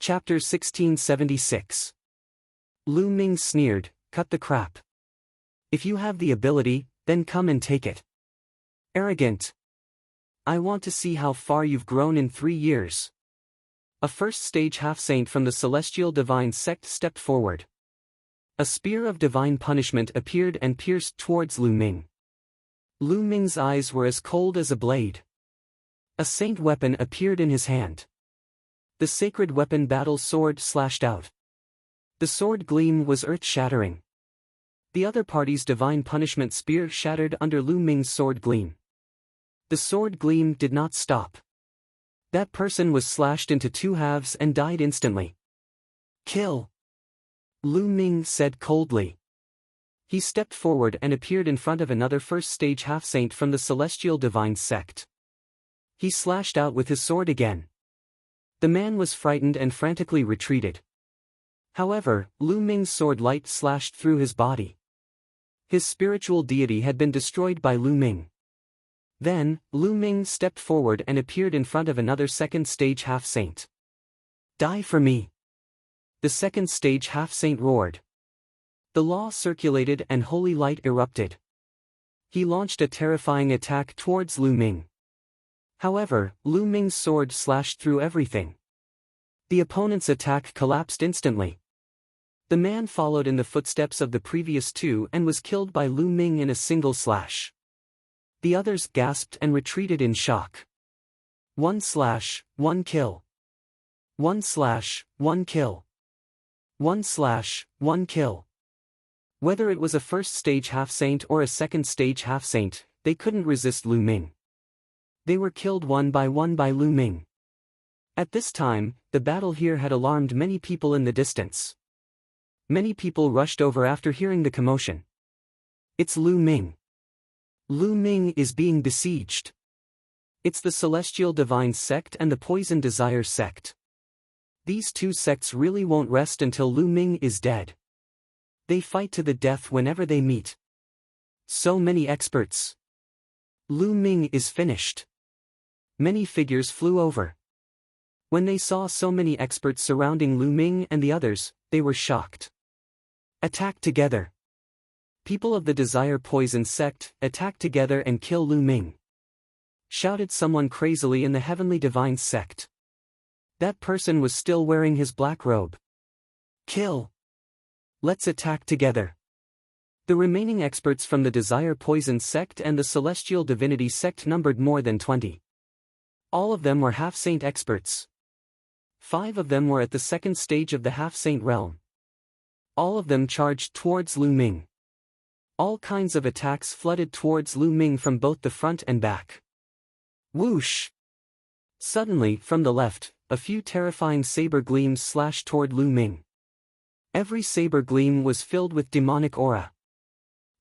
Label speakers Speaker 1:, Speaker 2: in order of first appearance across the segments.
Speaker 1: Chapter 1676. Lu Ming sneered, "Cut the crap. If you have the ability, then come and take it. Arrogant. I want to see how far you've grown in 3 years." A first-stage half-saint from the celestial divine sect stepped forward. A spear of divine punishment appeared and pierced towards Lu Ming. Lu Ming's eyes were as cold as a blade. A saint weapon appeared in his hand. The sacred weapon battle sword slashed out. The sword gleam was earth-shattering. The other party's divine punishment spear shattered under Lu Ming's sword gleam. The sword gleam did not stop. That person was slashed into 2 halves and died instantly. "Kill," Lu Ming said coldly. He stepped forward and appeared in front of another first-stage half-saint from the celestial divine sect. He slashed out with his sword again. The man was frightened and frantically retreated. However, Lu Ming's sword light slashed through his body. His spiritual deity had been destroyed by Lu Ming. Then, Lu Ming stepped forward and appeared in front of another second-stage half-saint. "Die for me!" The second-stage half-saint roared. The law circulated and holy light erupted. He launched a terrifying attack towards Lu Ming. However, Lu Ming's sword slashed through everything. The opponent's attack collapsed instantly. The man followed in the footsteps of the previous 2 and was killed by Lu Ming in a single slash. The others gasped and retreated in shock. 1 slash, 1 kill. 1 slash, 1 kill. 1 slash, 1 kill. Whether it was a first-stage half-saint or a second-stage half-saint, they couldn't resist Lu Ming. They were killed one by Lu Ming. At this time, the battle here had alarmed many people in the distance. Many people rushed over after hearing the commotion. "It's Lu Ming. Lu Ming is being besieged. It's the Celestial Divine Sect and the Poison Desire Sect. These 2 sects really won't rest until Lu Ming is dead. They fight to the death whenever they meet. So many experts. Lu Ming is finished." Many figures flew over. When they saw so many experts surrounding Lu Ming and the others, they were shocked. "Attack together. People of the Desire Poison Sect, attack together and kill Lu Ming," shouted someone crazily in the Heavenly Divine Sect. That person was still wearing his black robe. "Kill. Let's attack together." The remaining experts from the Desire Poison Sect and the Celestial Divinity Sect numbered more than 20. All of them were half-saint experts. 5 of them were at the second stage of the half-saint realm. All of them charged towards Lu Ming. All kinds of attacks flooded towards Lu Ming from both the front and back. Whoosh! Suddenly, from the left, a few terrifying saber gleams slashed toward Lu Ming. Every saber gleam was filled with demonic aura.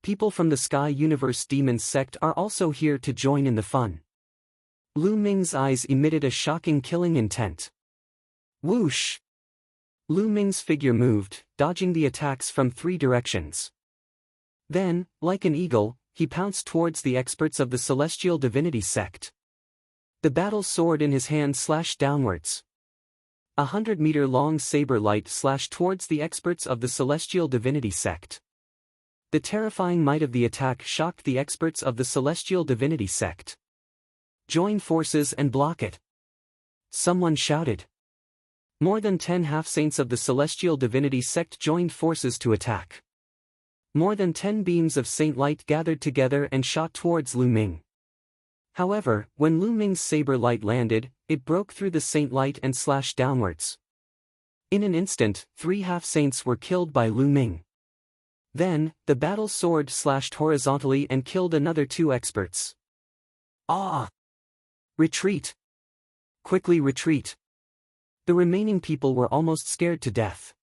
Speaker 1: People from the Sky Universe Demon Sect are also here to join in the fun. Lu Ming's eyes emitted a shocking killing intent. Whoosh! Lu Ming's figure moved, dodging the attacks from 3 directions. Then, like an eagle, he pounced towards the experts of the Celestial Divinity Sect. The battle sword in his hand slashed downwards. 100-meter-long saber light slashed towards the experts of the Celestial Divinity Sect. The terrifying might of the attack shocked the experts of the Celestial Divinity Sect. "Join forces and block it," someone shouted. More than 10 half-saints of the Celestial Divinity Sect joined forces to attack. More than 10 beams of saint light gathered together and shot towards Lu Ming. However, when Lu Ming's saber light landed, it broke through the saint light and slashed downwards. In an instant, 3 half-saints were killed by Lu Ming. Then, the battle sword slashed horizontally and killed another 2 experts. "Ah! Retreat! Quickly retreat!" The remaining people were almost scared to death.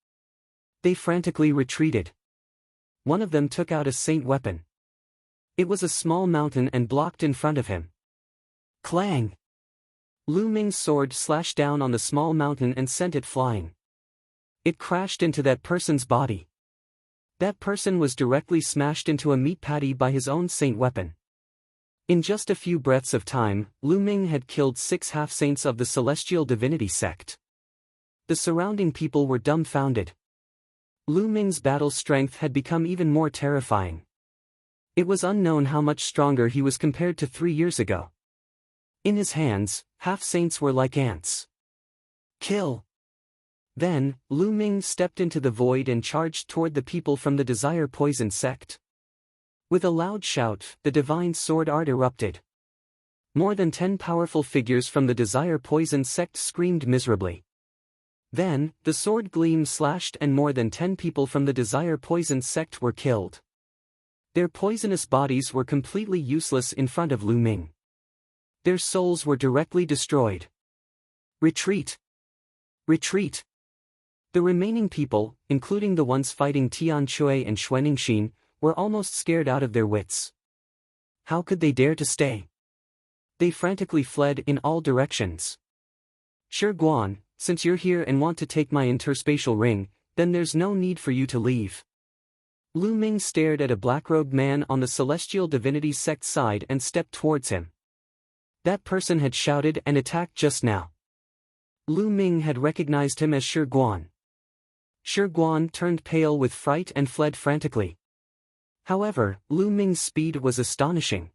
Speaker 1: They frantically retreated. One of them took out a saint weapon. It was a small mountain and blocked in front of him. Clang! Lu Ming's sword slashed down on the small mountain and sent it flying. It crashed into that person's body. That person was directly smashed into a meat patty by his own saint weapon. In just a few breaths of time, Lu Ming had killed 6 half-saints of the Celestial Divinity Sect. The surrounding people were dumbfounded. Lu Ming's battle strength had become even more terrifying. It was unknown how much stronger he was compared to 3 years ago. In his hands, half-saints were like ants. Kill! Then, Lu Ming stepped into the void and charged toward the people from the Desire Poison sect. With a loud shout, the divine sword art erupted. More than 10 powerful figures from the Desire Poison sect screamed miserably. Then, the sword gleam slashed and more than 10 people from the Desire Poison sect were killed. Their poisonous bodies were completely useless in front of Lu Ming. Their souls were directly destroyed. Retreat! Retreat! The remaining people, including the ones fighting Tian Chui and Xuaningxin, were almost scared out of their wits. How could they dare to stay? They frantically fled in all directions. Shi Guan, since you're here and want to take my interspatial ring, then there's no need for you to leave. Lu Ming stared at a black-robed man on the Celestial Divinity sect side and stepped towards him. That person had shouted and attacked just now. Lu Ming had recognized him as Shi Guan. Shi Guan turned pale with fright and fled frantically. However, Lu Ming's speed was astonishing.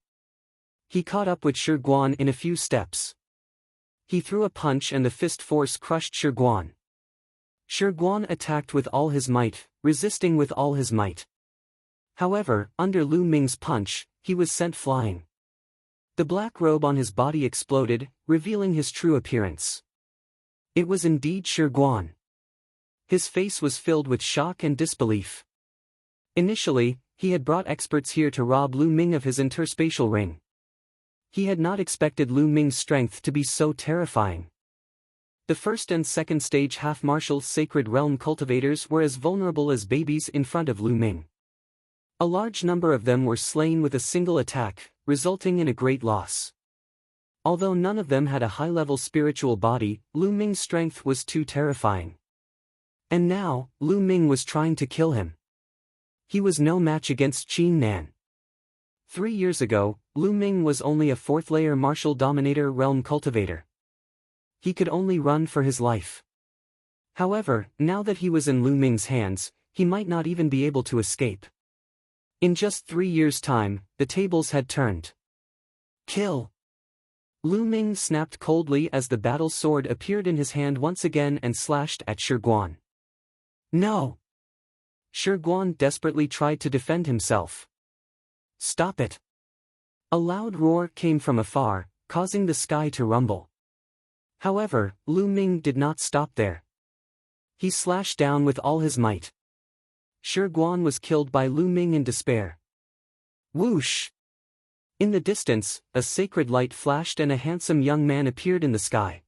Speaker 1: He caught up with Shi Guan in a few steps. He threw a punch and the fist force crushed Shi Guan. Shi Guan attacked with all his might, resisting with all his might. However, under Lu Ming's punch, he was sent flying. The black robe on his body exploded, revealing his true appearance. It was indeed Shi Guan. His face was filled with shock and disbelief. Initially, he had brought experts here to rob Lu Ming of his interspatial ring. He had not expected Lu Ming's strength to be so terrifying. The first and second stage half-martial sacred realm cultivators were as vulnerable as babies in front of Lu Ming. A large number of them were slain with a single attack, resulting in a great loss. Although none of them had a high-level spiritual body, Lu Ming's strength was too terrifying. And now, Lu Ming was trying to kill him. He was no match against Qin Nan. 3 years ago, Lu Ming was only a 4th-layer martial dominator realm cultivator. He could only run for his life. However, now that he was in Lu Ming's hands, he might not even be able to escape. In just 3 years' time, the tables had turned. Kill! Lu Ming snapped coldly as the battle sword appeared in his hand once again and slashed at Shi Guan. No! Shi Guan desperately tried to defend himself. Stop it! A loud roar came from afar, causing the sky to rumble. However, Lu Ming did not stop there. He slashed down with all his might. Shi Guan was killed by Lu Ming in despair. Whoosh! In the distance, a sacred light flashed and a handsome young man appeared in the sky.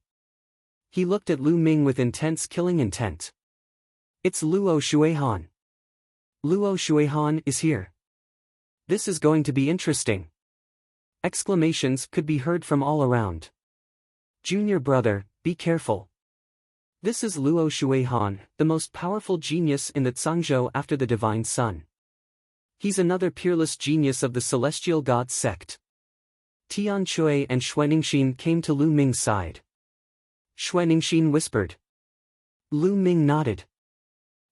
Speaker 1: He looked at Lu Ming with intense killing intent. It's Luo Xuehan. Luo Xuehan is here. This is going to be interesting. Exclamations could be heard from all around. Junior brother, be careful. This is Luo Xuehan, the most powerful genius in the Zhangzhou after the Divine Sun. He's another peerless genius of the Celestial God sect. Tian Chui and Xuaningxin came to Lu Ming's side. Xuaningxin whispered. Lu Ming nodded.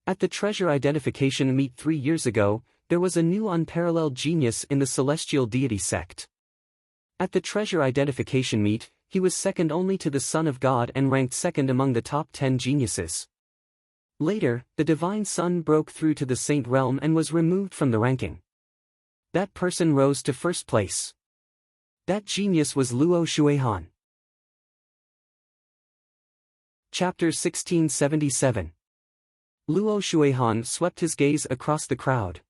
Speaker 1: At the treasure identification meet 3 years ago, there was a new unparalleled genius in the Celestial Deity sect. At the treasure identification meet, he was second only to the Son of God and ranked second among the top 10 geniuses. Later, the Divine Sun broke through to the Saint Realm and was removed from the ranking. That person rose to first place. That genius was Luo Xuehan. Chapter 1677. Luo Xuehan swept his gaze across the crowd.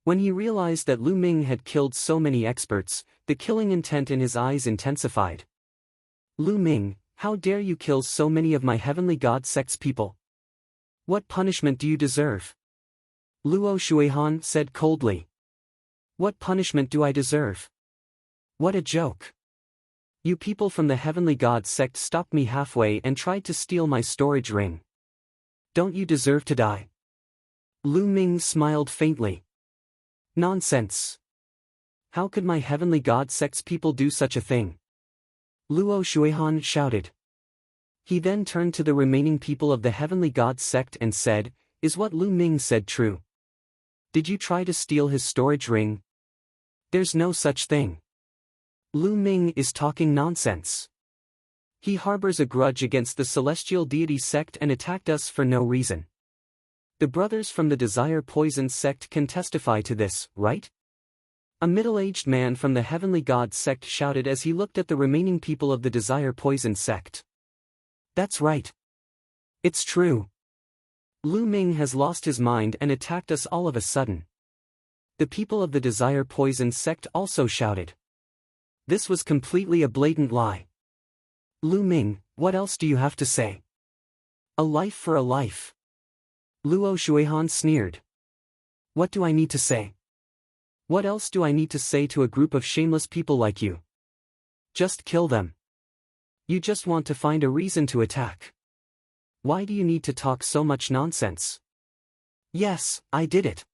Speaker 1: When he realized that Lu Ming had killed so many experts, the killing intent in his eyes intensified. Lu Ming, how dare you kill so many of my heavenly god sect's people? What punishment do you deserve? Luo Xuehan said coldly. What punishment do I deserve? What a joke. You people from the heavenly god sect stopped me halfway and tried to steal my storage ring. Don't you deserve to die? Lu Ming smiled faintly. Nonsense. How could my heavenly god sect's people do such a thing? Luo Xuehan shouted. He then turned to the remaining people of the Heavenly God sect and said, "Is what Lu Ming said true? Did you try to steal his storage ring? There's no such thing. Lu Ming is talking nonsense. He harbors a grudge against the celestial deity sect and attacked us for no reason. The brothers from the Desire Poison sect can testify to this, right?" A middle-aged man from the Heavenly God sect shouted as he looked at the remaining people of the Desire Poison sect. "That's right. It's true. Lu Ming has lost his mind and attacked us all of a sudden." The people of the Desire Poison sect also shouted. This was completely a blatant lie. "Lu Ming, what else do you have to say? A life for a life." Luo Shuihan sneered. "What do I need to say? What else do I need to say to a group of shameless people like you? Just kill them. You just want to find a reason to attack. Why do you need to talk so much nonsense? Yes, I did it.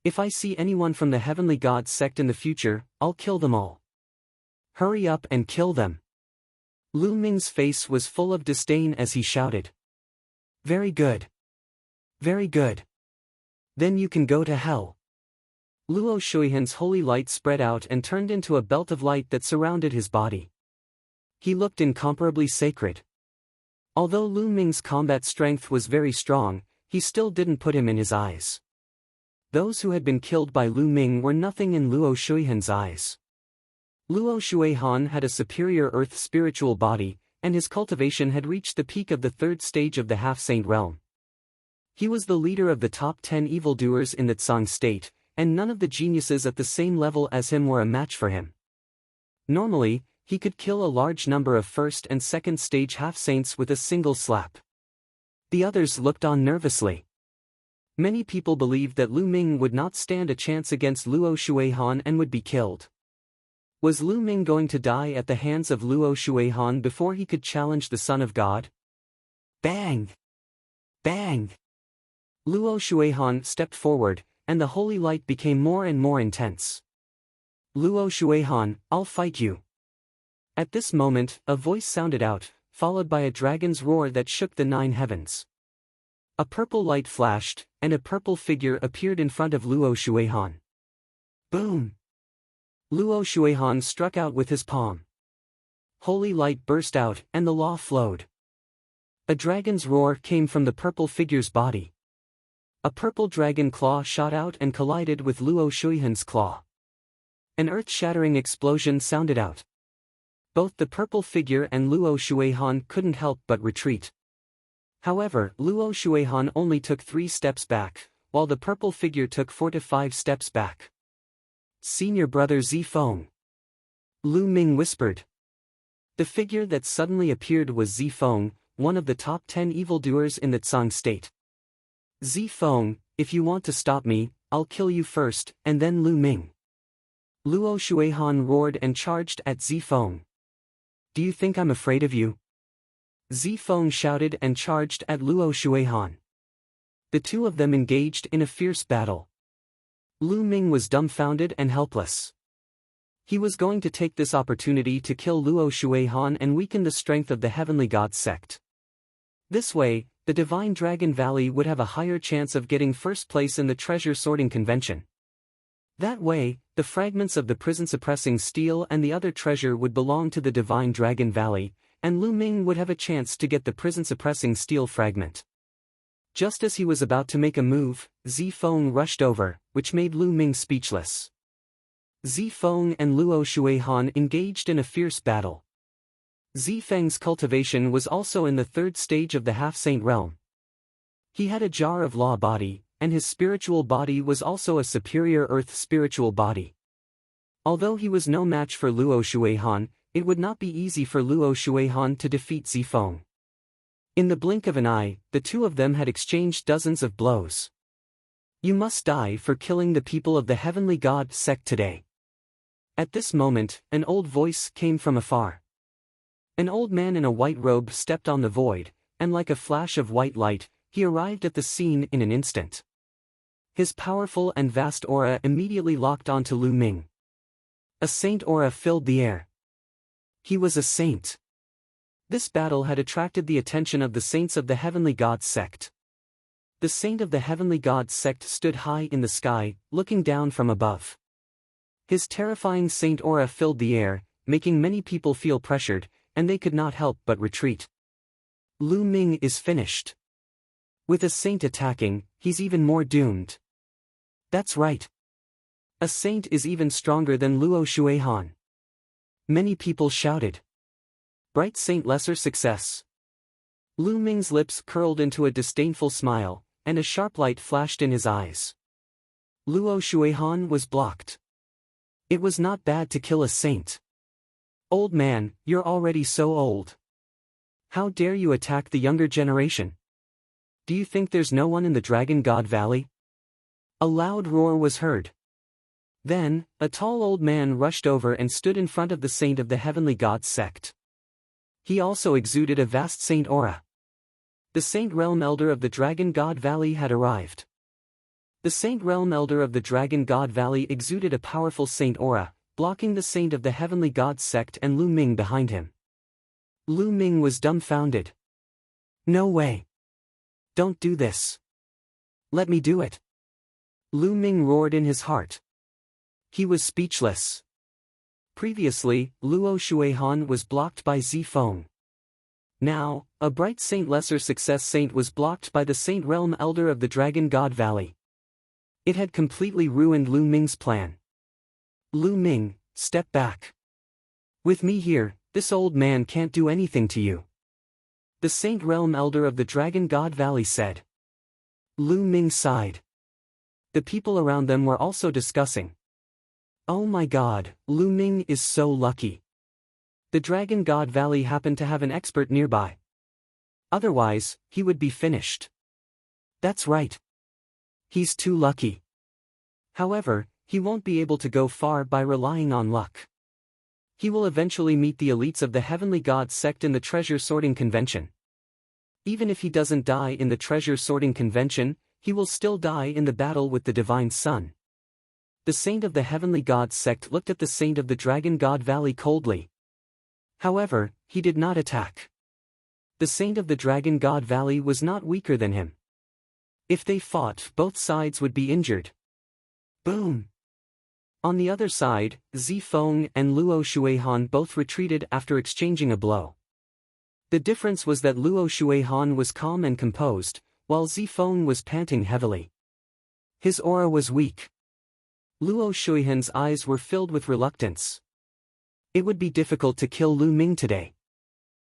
Speaker 1: If I see anyone from the Heavenly God sect in the future, I'll kill them all. Hurry up and kill them." Lu Ming's face was full of disdain as he shouted. "Very good. Very good. Then you can go to hell." Luo Shuihan's holy light spread out and turned into a belt of light that surrounded his body. He looked incomparably sacred. Although Lu Ming's combat strength was very strong, he still didn't put him in his eyes. Those who had been killed by Lu Ming were nothing in Luo Shuihan's eyes. Luo Shuihan had a superior earth spiritual body, and his cultivation had reached the peak of the third stage of the half-saint realm. He was the leader of the top 10 evildoers in the Tsang state, and none of the geniuses at the same level as him were a match for him. Normally, he could kill a large number of first and second stage half-saints with a single slap. The others looked on nervously. Many people believed that Lu Ming would not stand a chance against Luo Shuihan and would be killed. Was Lu Ming going to die at the hands of Luo Shuihan before he could challenge the Son of God? Bang! Bang! Luo Shuihan stepped forward, and the holy light became more and more intense. "Luo Shuihan, I'll fight you." At this moment, a voice sounded out, followed by a dragon's roar that shook the 9 heavens. A purple light flashed, and a purple figure appeared in front of Luo Shuihan. Boom! Luo Shuihan struck out with his palm. Holy light burst out, and the law flowed. A dragon's roar came from the purple figure's body. A purple dragon claw shot out and collided with Luo Shuihan's claw. An earth-shattering explosion sounded out. Both the purple figure and Luo Shuihan couldn't help but retreat. However, Luo Shuihan only took 3 steps back, while the purple figure took 4 to 5 steps back. "Senior brother Zifeng," Lu Ming whispered. The figure that suddenly appeared was Zifeng, one of the top 10 evildoers in the Tsang state. "Zifeng, if you want to stop me, I'll kill you first, and then Lu Ming." Luo Shuihan roared and charged at Zifeng. "Do you think I'm afraid of you?" Zifeng shouted and charged at Luo Shuihan. The two of them engaged in a fierce battle. Lu Ming was dumbfounded and helpless. He was going to take this opportunity to kill Luo Shuihan and weaken the strength of the Heavenly God sect. This way, the Divine Dragon Valley would have a higher chance of getting first place in the treasure sorting convention. That way, the fragments of the prison-suppressing steel and the other treasure would belong to the Divine Dragon Valley, and Lu Ming would have a chance to get the prison-suppressing steel fragment. Just as he was about to make a move, Zifeng rushed over, which made Lu Ming speechless. Zifeng and Luo Shuihan engaged in a fierce battle. Zifeng's cultivation was also in the 3rd stage of the half-saint realm. He had a jar of law body, and his spiritual body was also a superior earth spiritual body. Although he was no match for Luo Shuihan, it would not be easy for Luo Shuihan to defeat Zifeng. In the blink of an eye, the two of them had exchanged dozens of blows. "You must die for killing the people of the Heavenly God sect today." At this moment, an old voice came from afar. An old man in a white robe stepped on the void, and like a flash of white light, he arrived at the scene in an instant. His powerful and vast aura immediately locked onto Lu Ming. A saint aura filled the air. He was a saint. This battle had attracted the attention of the saints of the Heavenly Gods sect. The saint of the Heavenly Gods sect stood high in the sky, looking down from above. His terrifying saint aura filled the air, making many people feel pressured, and they could not help but retreat. Lu Ming is finished. With a saint attacking, he's even more doomed. That's right. A saint is even stronger than Luo Shuihan. Many people shouted. Bright saint lesser success. Lu Ming's lips curled into a disdainful smile, and a sharp light flashed in his eyes. Luo Shuihan was blocked. It was not bad to kill a saint. Old man, you're already so old. How dare you attack the younger generation? Do you think there's no one in the Dragon God Valley? A loud roar was heard. Then, a tall old man rushed over and stood in front of the saint of the Heavenly Gods sect. He also exuded a vast saint aura. The Saint Realm Elder of the Dragon God Valley had arrived. The Saint Realm Elder of the Dragon God Valley exuded a powerful saint aura, blocking the saint of the Heavenly Gods sect and Lu Ming behind him. Lu Ming was dumbfounded. No way. Don't do this. Let me do it. Lu Ming roared in his heart. He was speechless. Previously, Luo Shuihan was blocked by Zifeng. Now, a bright saint lesser success saint was blocked by the Saint Realm Elder of the Dragon God Valley. It had completely ruined Lu Ming's plan. Lu Ming, step back. With me here, this old man can't do anything to you. The Saint Realm Elder of the Dragon God Valley said. Lu Ming sighed. The people around them were also discussing. Oh my god, Lu Ming is so lucky. The Dragon God Valley happened to have an expert nearby. Otherwise, he would be finished. That's right. He's too lucky. However, he won't be able to go far by relying on luck. He will eventually meet the elites of the Heavenly Gods sect in the Treasure Sorting Convention. Even if he doesn't die in the Treasure Sorting Convention, he will still die in the battle with the Divine Sun. The Saint of the Heavenly Gods sect looked at the Saint of the Dragon God Valley coldly. However, he did not attack. The Saint of the Dragon God Valley was not weaker than him. If they fought, both sides would be injured. Boom! On the other side, Zifeng and Luo Shuihan both retreated after exchanging a blow. The difference was that Luo Shuihan was calm and composed, while Zifeng was panting heavily. His aura was weak. Luo Shuihan's eyes were filled with reluctance. It would be difficult to kill Lu Ming today.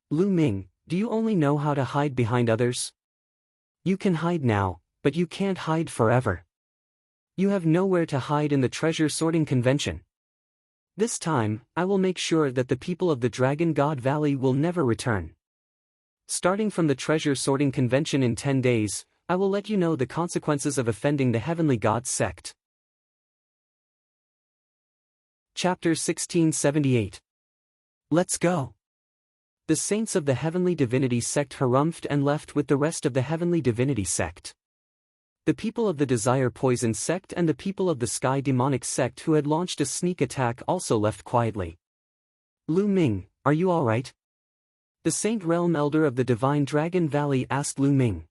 Speaker 1: Lu Ming, do you only know how to hide behind others? You can hide now, but you can't hide forever. You have nowhere to hide in the Treasure Sorting Convention. This time, I will make sure that the people of the Dragon God Valley will never return. Starting from the Treasure Sorting Convention in 10 days, I will let you know the consequences of offending the Heavenly Gods sect. Chapter 1678. Let's go. The saints of the Heavenly Divinity sect harumphed and left with the rest of the Heavenly Divinity sect. The people of the Desire Poison sect and the people of the Sky Demonic sect who had launched a sneak attack also left quietly. Lu Ming, are you alright? The Saint Realm Elder of the Divine Dragon Valley asked Lu Ming.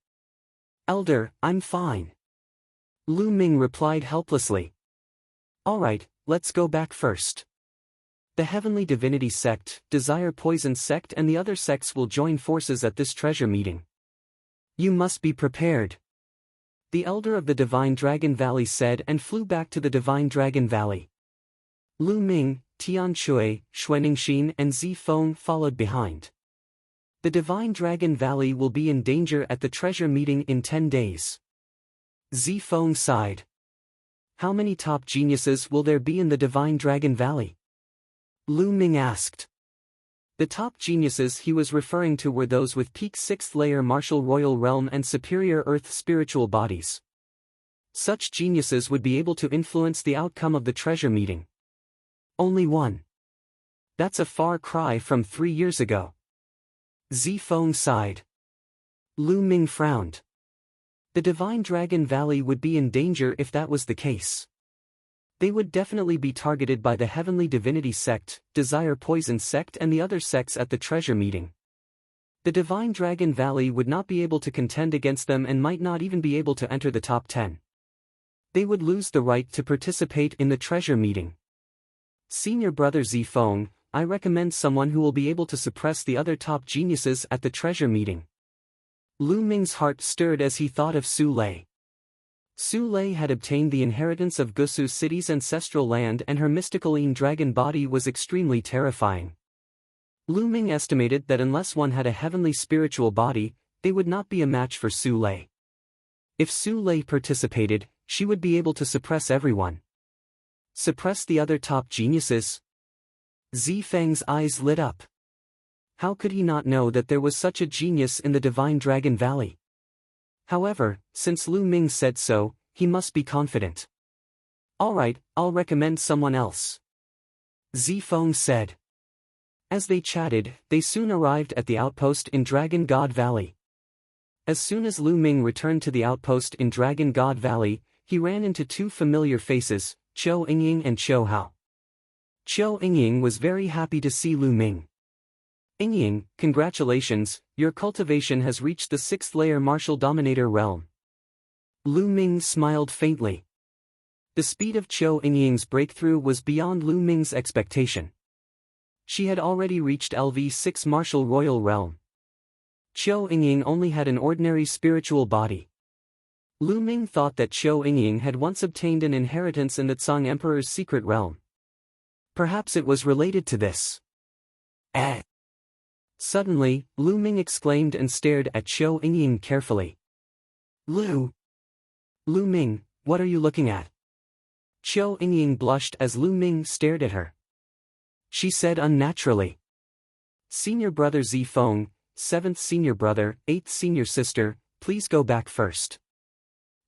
Speaker 1: Elder, I'm fine. Lu Ming replied helplessly. Alright, let's go back first. The Heavenly Divinity sect, Desire Poison sect and the other sects will join forces at this treasure meeting. You must be prepared. The Elder of the Divine Dragon Valley said and flew back to the Divine Dragon Valley. Lu Ming, Tian Shui, Xuaningxin and Zifeng followed behind. The Divine Dragon Valley will be in danger at the treasure meeting in 10 days. Zifeng sighed. How many top geniuses will there be in the Divine Dragon Valley? Lu Ming asked. The top geniuses he was referring to were those with peak 6th layer martial royal realm and superior earth spiritual bodies. Such geniuses would be able to influence the outcome of the treasure meeting. Only one. That's a far cry from 3 years ago. Zifeng sighed. Lu Ming frowned. The Divine Dragon Valley would be in danger if that was the case. They would definitely be targeted by the Heavenly Divinity sect, Desire Poison sect and the other sects at the treasure meeting. The Divine Dragon Valley would not be able to contend against them and might not even be able to enter the top 10. They would lose the right to participate in the treasure meeting. Senior brother Zifeng, I recommend someone who will be able to suppress the other top geniuses at the treasure meeting. Lu Ming's heart stirred as he thought of Su Lei. Su Lei had obtained the inheritance of Gusu City's ancestral land, and her mysticaline dragon body was extremely terrifying. Lu Ming estimated that unless one had a heavenly spiritual body, they would not be a match for Su Lei. If Su Lei participated, she would be able to suppress everyone. Suppress the other top geniuses? Zifeng's eyes lit up. How could he not know that there was such a genius in the Divine Dragon Valley? However, since Lu Ming said so, he must be confident. Alright, I'll recommend someone else, Zifeng said. As they chatted, they soon arrived at the outpost in Dragon God Valley. As soon as Lu Ming returned to the outpost in Dragon God Valley, he ran into two familiar faces, Qiu Yingying and Qiu Hao. Qiu Yingying was very happy to see Lu Ming. Yingying, congratulations, your cultivation has reached the 6th layer Martial Dominator realm. Lu Ming smiled faintly. The speed of Qiu Yingying's breakthrough was beyond Lu Ming's expectation. She had already reached LV6 Martial Royal Realm. Qiu Yingying only had an ordinary spiritual body. Lu Ming thought that Qiu Yingying had once obtained an inheritance in the Tsang Emperor's secret realm. Perhaps it was related to this. Suddenly, Lu Ming exclaimed and stared at Qiu Yingying carefully. Lu Ming, what are you looking at? Qiu Yingying blushed as Lu Ming stared at her. She said unnaturally. Senior brother Zifeng, 7th senior brother, 8th senior sister, please go back first.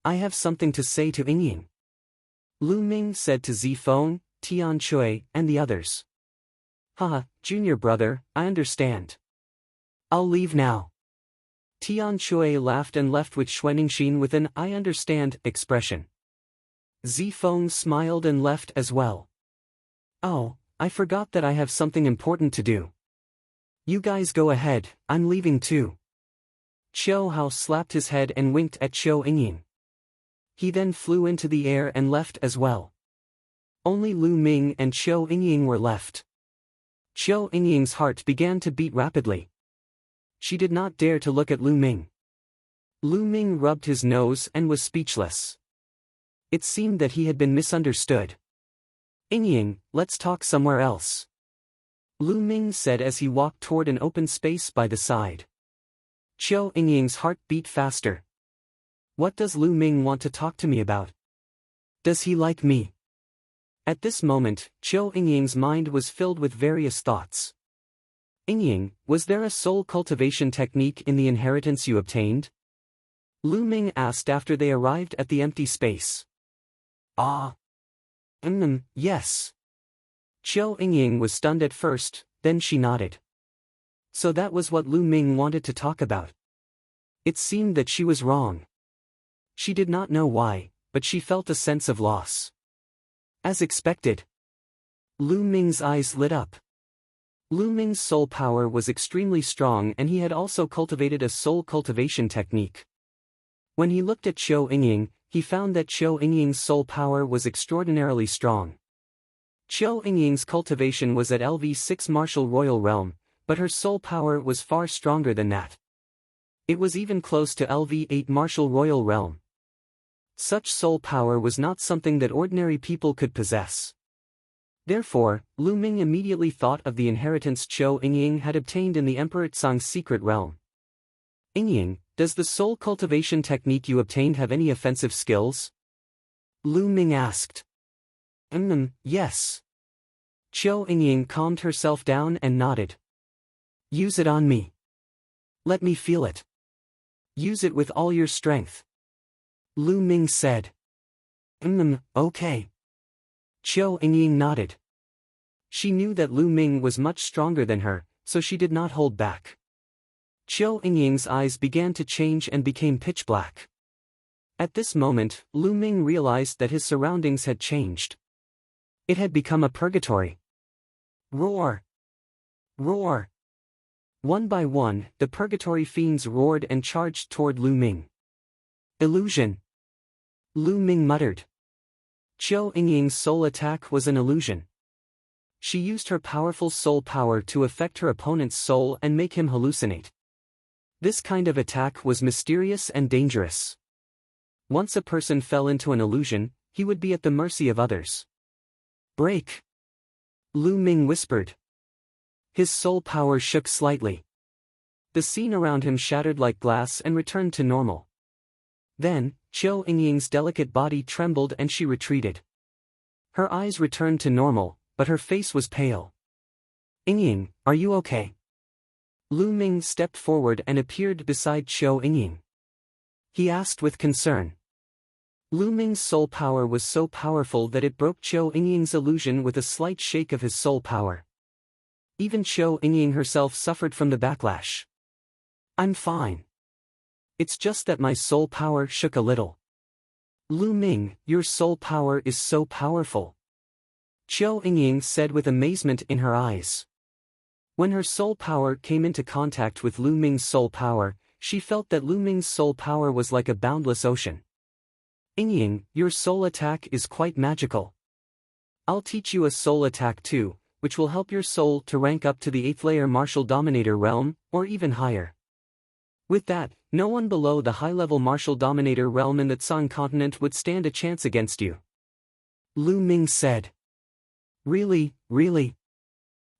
Speaker 1: I have something to say to Yingying. Lu Ming said to Zifeng, Tian Chui, and the others. Haha, junior brother, I understand. I'll leave now. Tian Chui laughed and left with Xuaningxin with an I understand expression. Zifeng smiled and left as well. Oh, I forgot that I have something important to do. You guys go ahead, I'm leaving too. Qiu Hao slapped his head and winked at Qiu Yingying. He then flew into the air and left as well. Only Lu Ming and Qiu Yingying were left. Qiu Yingying's heart began to beat rapidly. She did not dare to look at Lu Ming. Lu Ming rubbed his nose and was speechless. It seemed that he had been misunderstood. Yingying, let's talk somewhere else, Lu Ming said as he walked toward an open space by the side. Qiu Yingying's heart beat faster. What does Lu Ming want to talk to me about? Does he like me? At this moment, Qiu Yingying's mind was filled with various thoughts. Yingying, was there a soul cultivation technique in the inheritance you obtained? Lu Ming asked after they arrived at the empty space. Yes. Qiu Yingying was stunned at first, then she nodded. So that was what Lu Ming wanted to talk about. It seemed that she was wrong. She did not know why, but she felt a sense of loss. As expected. Lu Ming's eyes lit up. Lu Ming's soul power was extremely strong, and he had also cultivated a soul cultivation technique. When he looked at Qiu Yingying, he found that Qiu Yingying's soul power was extraordinarily strong. Qiu Yingying's cultivation was at LV6 Martial Royal Realm, but her soul power was far stronger than that. It was even close to LV8 Martial Royal Realm. Such soul power was not something that ordinary people could possess. Therefore, Lu Ming immediately thought of the inheritance Qiu Yingying had obtained in the Emperor Tsang's secret realm. Yingying, does the soul cultivation technique you obtained have any offensive skills? Lu Ming asked. Yes. Qiu Yingying calmed herself down and nodded. Use it on me. Let me feel it. Use it with all your strength, Lu Ming said. Okay. Qiu Yingying nodded. She knew that Lu Ming was much stronger than her, so she did not hold back. Qiu Yingying's eyes began to change and became pitch black. At this moment, Lu Ming realized that his surroundings had changed. It had become a purgatory. Roar! Roar! One by one, the purgatory fiends roared and charged toward Lu Ming. Illusion. Lu Ming muttered. Qiu Yingying's soul attack was an illusion. She used her powerful soul power to affect her opponent's soul and make him hallucinate. This kind of attack was mysterious and dangerous. Once a person fell into an illusion, he would be at the mercy of others. Break! Lu Ming whispered. His soul power shook slightly. The scene around him shattered like glass and returned to normal. Then, Qiu Yingying's delicate body trembled and she retreated. Her eyes returned to normal, but her face was pale. Yingying, are you okay? Lu Ming stepped forward and appeared beside Qiu Yingying. He asked with concern. Lu Ming's soul power was so powerful that it broke Qiu Yingying's illusion with a slight shake of his soul power. Even Qiu Yingying herself suffered from the backlash. I'm fine. It's just that my soul power shook a little. Lu Ming, your soul power is so powerful. Qiu Yingying said with amazement in her eyes. When her soul power came into contact with Lu Ming's soul power, she felt that Lu Ming's soul power was like a boundless ocean. Yingying, your soul attack is quite magical. I'll teach you a soul attack too, which will help your soul to rank up to the 8th layer martial dominator realm, or even higher. With that, no one below the high-level martial dominator realm in the Tsang continent would stand a chance against you. Lu Ming said. Really, really?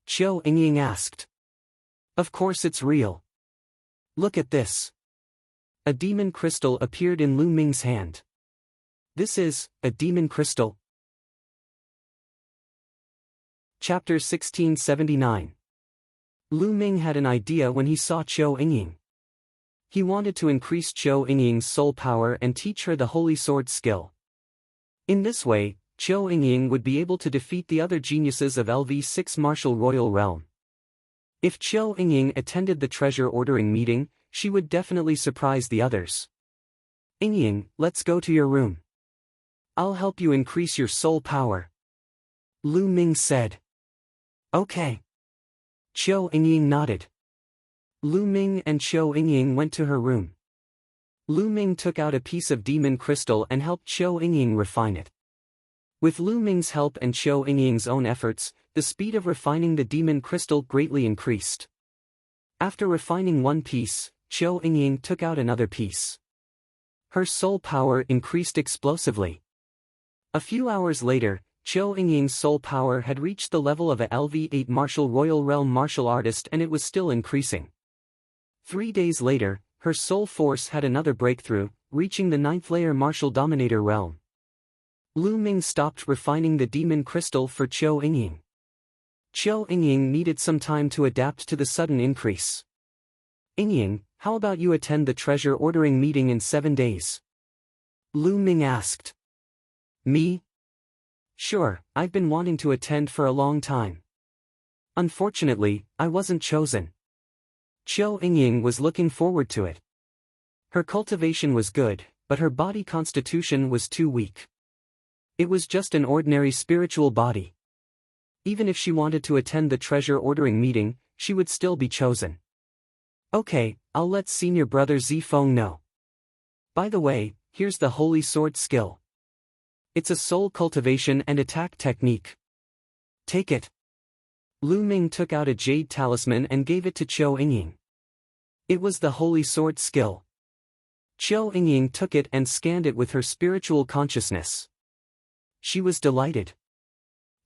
Speaker 1: Qiu Yingying asked. Of course it's real. Look at this. A demon crystal appeared in Lu Ming's hand. This is a demon crystal. Chapter 1679. Lu Ming had an idea when he saw Qiu Yingying. He wanted to increase Qiu Yingying's soul power and teach her the holy sword skill. In this way, Qiu Yingying would be able to defeat the other geniuses of LV6 martial royal realm. If Qiu Yingying attended the treasure ordering meeting, she would definitely surprise the others. Yingying, let's go to your room. I'll help you increase your soul power. Lu Ming said. Okay. Qiu Yingying nodded. Lu Ming and Qiu Yingying went to her room. Lu Ming took out a piece of demon crystal and helped Qiu Yingying refine it. With Lu Ming's help and Qiu Yingying's own efforts, the speed of refining the demon crystal greatly increased. After refining one piece, Qiu Yingying took out another piece. Her soul power increased explosively. A few hours later, Qiu Yingying's soul power had reached the level of a LV8 martial royal realm martial artist and it was still increasing. 3 days later, her soul force had another breakthrough, reaching the 9th layer martial dominator realm. Lu Ming stopped refining the demon crystal for Qiu Yingying. Qiu Yingying needed some time to adapt to the sudden increase. Yingying, how about you attend the treasure ordering meeting in 7 days? Lu Ming asked. Me? Sure, I've been wanting to attend for a long time. Unfortunately, I wasn't chosen. Qiu Yingying was looking forward to it. Her cultivation was good, but her body constitution was too weak. It was just an ordinary spiritual body. Even if she wanted to attend the treasure ordering meeting, she would still be chosen. Okay, I'll let senior brother Zifeng know. By the way, here's the holy sword skill. It's a soul cultivation and attack technique. Take it. Lu Ming took out a jade talisman and gave it to Qiu Yingying. It was the holy sword skill. Qiu Yingying took it and scanned it with her spiritual consciousness. She was delighted.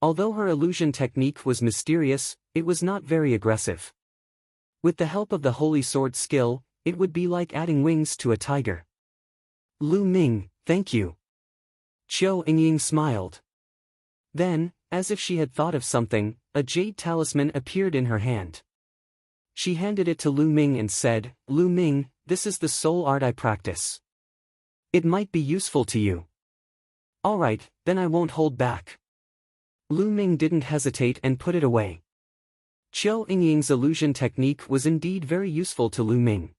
Speaker 1: Although her illusion technique was mysterious, it was not very aggressive. With the help of the holy sword skill, it would be like adding wings to a tiger. Lu Ming, thank you. Qiu Yingying smiled. Then, as if she had thought of something, a jade talisman appeared in her hand. She handed it to Lu Ming and said, Lu Ming, this is the soul art I practice. It might be useful to you. Alright, then I won't hold back. Lu Ming didn't hesitate and put it away. Qiu Yingying's illusion technique was indeed very useful to Lu Ming.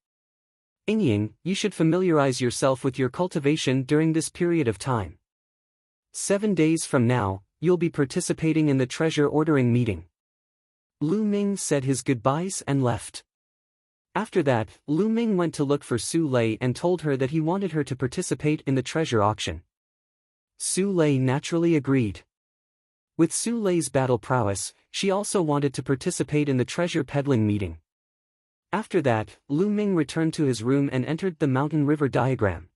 Speaker 1: Yingying, you should familiarize yourself with your cultivation during this period of time. 7 days from now, you'll be participating in the treasure ordering meeting. Lu Ming said his goodbyes and left. After that, Lu Ming went to look for Su Lei and told her that he wanted her to participate in the treasure auction. Su Lei naturally agreed. With Su Lei's battle prowess, she also wanted to participate in the treasure peddling meeting. After that, Lu Ming returned to his room and entered the mountain river diagram.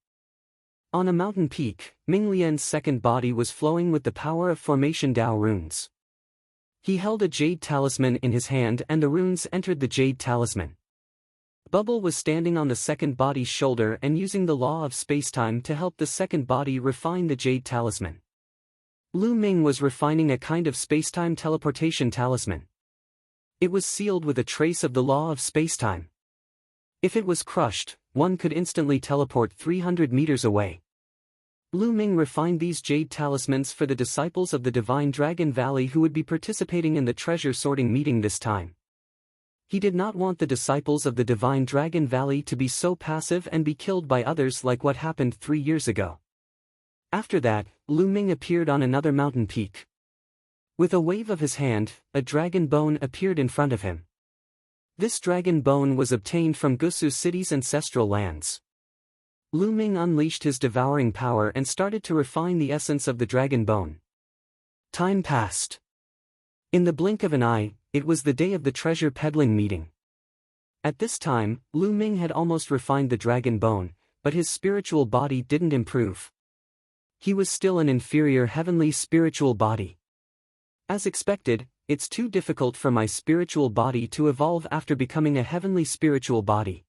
Speaker 1: On a mountain peak, Ming Lian's second body was flowing with the power of formation Dao runes. He held a jade talisman in his hand and the runes entered the jade talisman. Bubble was standing on the second body's shoulder and using the law of spacetime to help the second body refine the jade talisman. Lu Ming was refining a kind of spacetime teleportation talisman. It was sealed with a trace of the law of spacetime. If it was crushed, one could instantly teleport 300 meters away. Lu Ming refined these jade talismans for the disciples of the Divine Dragon Valley who would be participating in the treasure sorting meeting this time. He did not want the disciples of the Divine Dragon Valley to be so passive and be killed by others like what happened 3 years ago. After that, Lu Ming appeared on another mountain peak. With a wave of his hand, a dragon bone appeared in front of him. This dragon bone was obtained from Gusu City's ancestral lands. Lu Ming unleashed his devouring power and started to refine the essence of the dragon bone. Time passed. In the blink of an eye, it was the day of the treasure peddling meeting. At this time, Lu Ming had almost refined the dragon bone, but his spiritual body didn't improve. He was still an inferior heavenly spiritual body. As expected, it's too difficult for my spiritual body to evolve after becoming a heavenly spiritual body.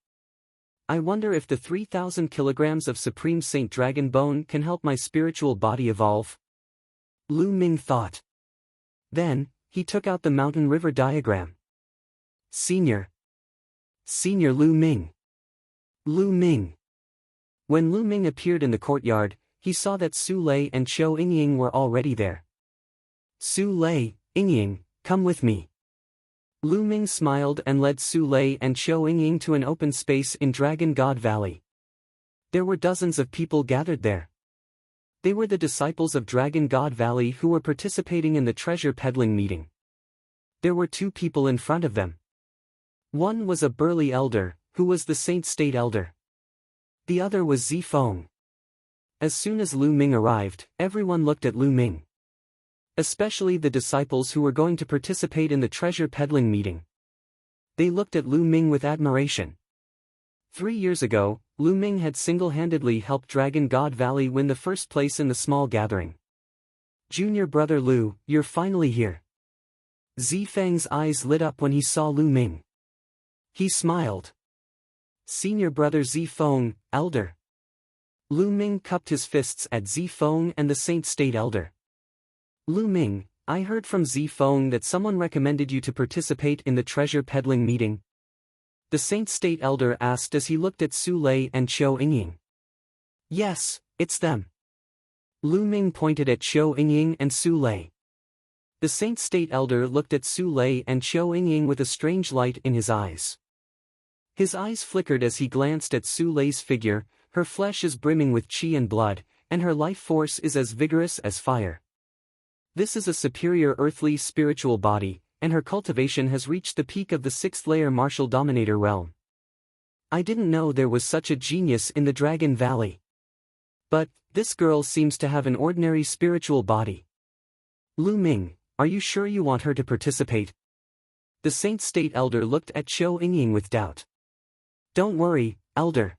Speaker 1: I wonder if the 3,000 kilograms of Supreme Saint Dragon Bone can help my spiritual body evolve. Lu Ming thought. Then, he took out the mountain river diagram. Senior Lu Ming. Lu Ming. When Lu Ming appeared in the courtyard, he saw that Su Lei and Chou Yingying were already there. Su Lei, Yingying, come with me. Lu Ming smiled and led Su Lei and Chou Yingying to an open space in Dragon God Valley. There were dozens of people gathered there. They were the disciples of Dragon God Valley who were participating in the treasure peddling meeting. There were 2 people in front of them. One was a burly elder, who was the Saint State Elder. The other was Zi Feng. As soon as Lu Ming arrived, everyone looked at Lu Ming. Especially the disciples who were going to participate in the treasure peddling meeting. They looked at Lu Ming with admiration. 3 years ago, Lu Ming had single-handedly helped Dragon God Valley win the first place in the small gathering. Junior brother Lu, you're finally here. Zi Feng's eyes lit up when he saw Lu Ming. He smiled. Senior brother Zi Feng, elder. Lu Ming cupped his fists at Zi Feng and the Saint State Elder. Lu Ming, I heard from Zi Feng that someone recommended you to participate in the treasure peddling meeting. The Saint State Elder asked as he looked at Su Lei and Chou Yingying. Yes, it's them. Lu Ming pointed at Chou Yingying and Su Lei. The Saint State Elder looked at Su Lei and Chou Yingying with a strange light in his eyes. His eyes flickered as he glanced at Su Lei's figure. Her flesh is brimming with qi and blood, and her life force is as vigorous as fire. This is a superior earthly spiritual body, and her cultivation has reached the peak of the 6th layer martial dominator realm. I didn't know there was such a genius in the Dragon Valley. But, this girl seems to have an ordinary spiritual body. Lu Ming, are you sure you want her to participate? The Saint State Elder looked at Chou Yingying with doubt. Don't worry, Elder.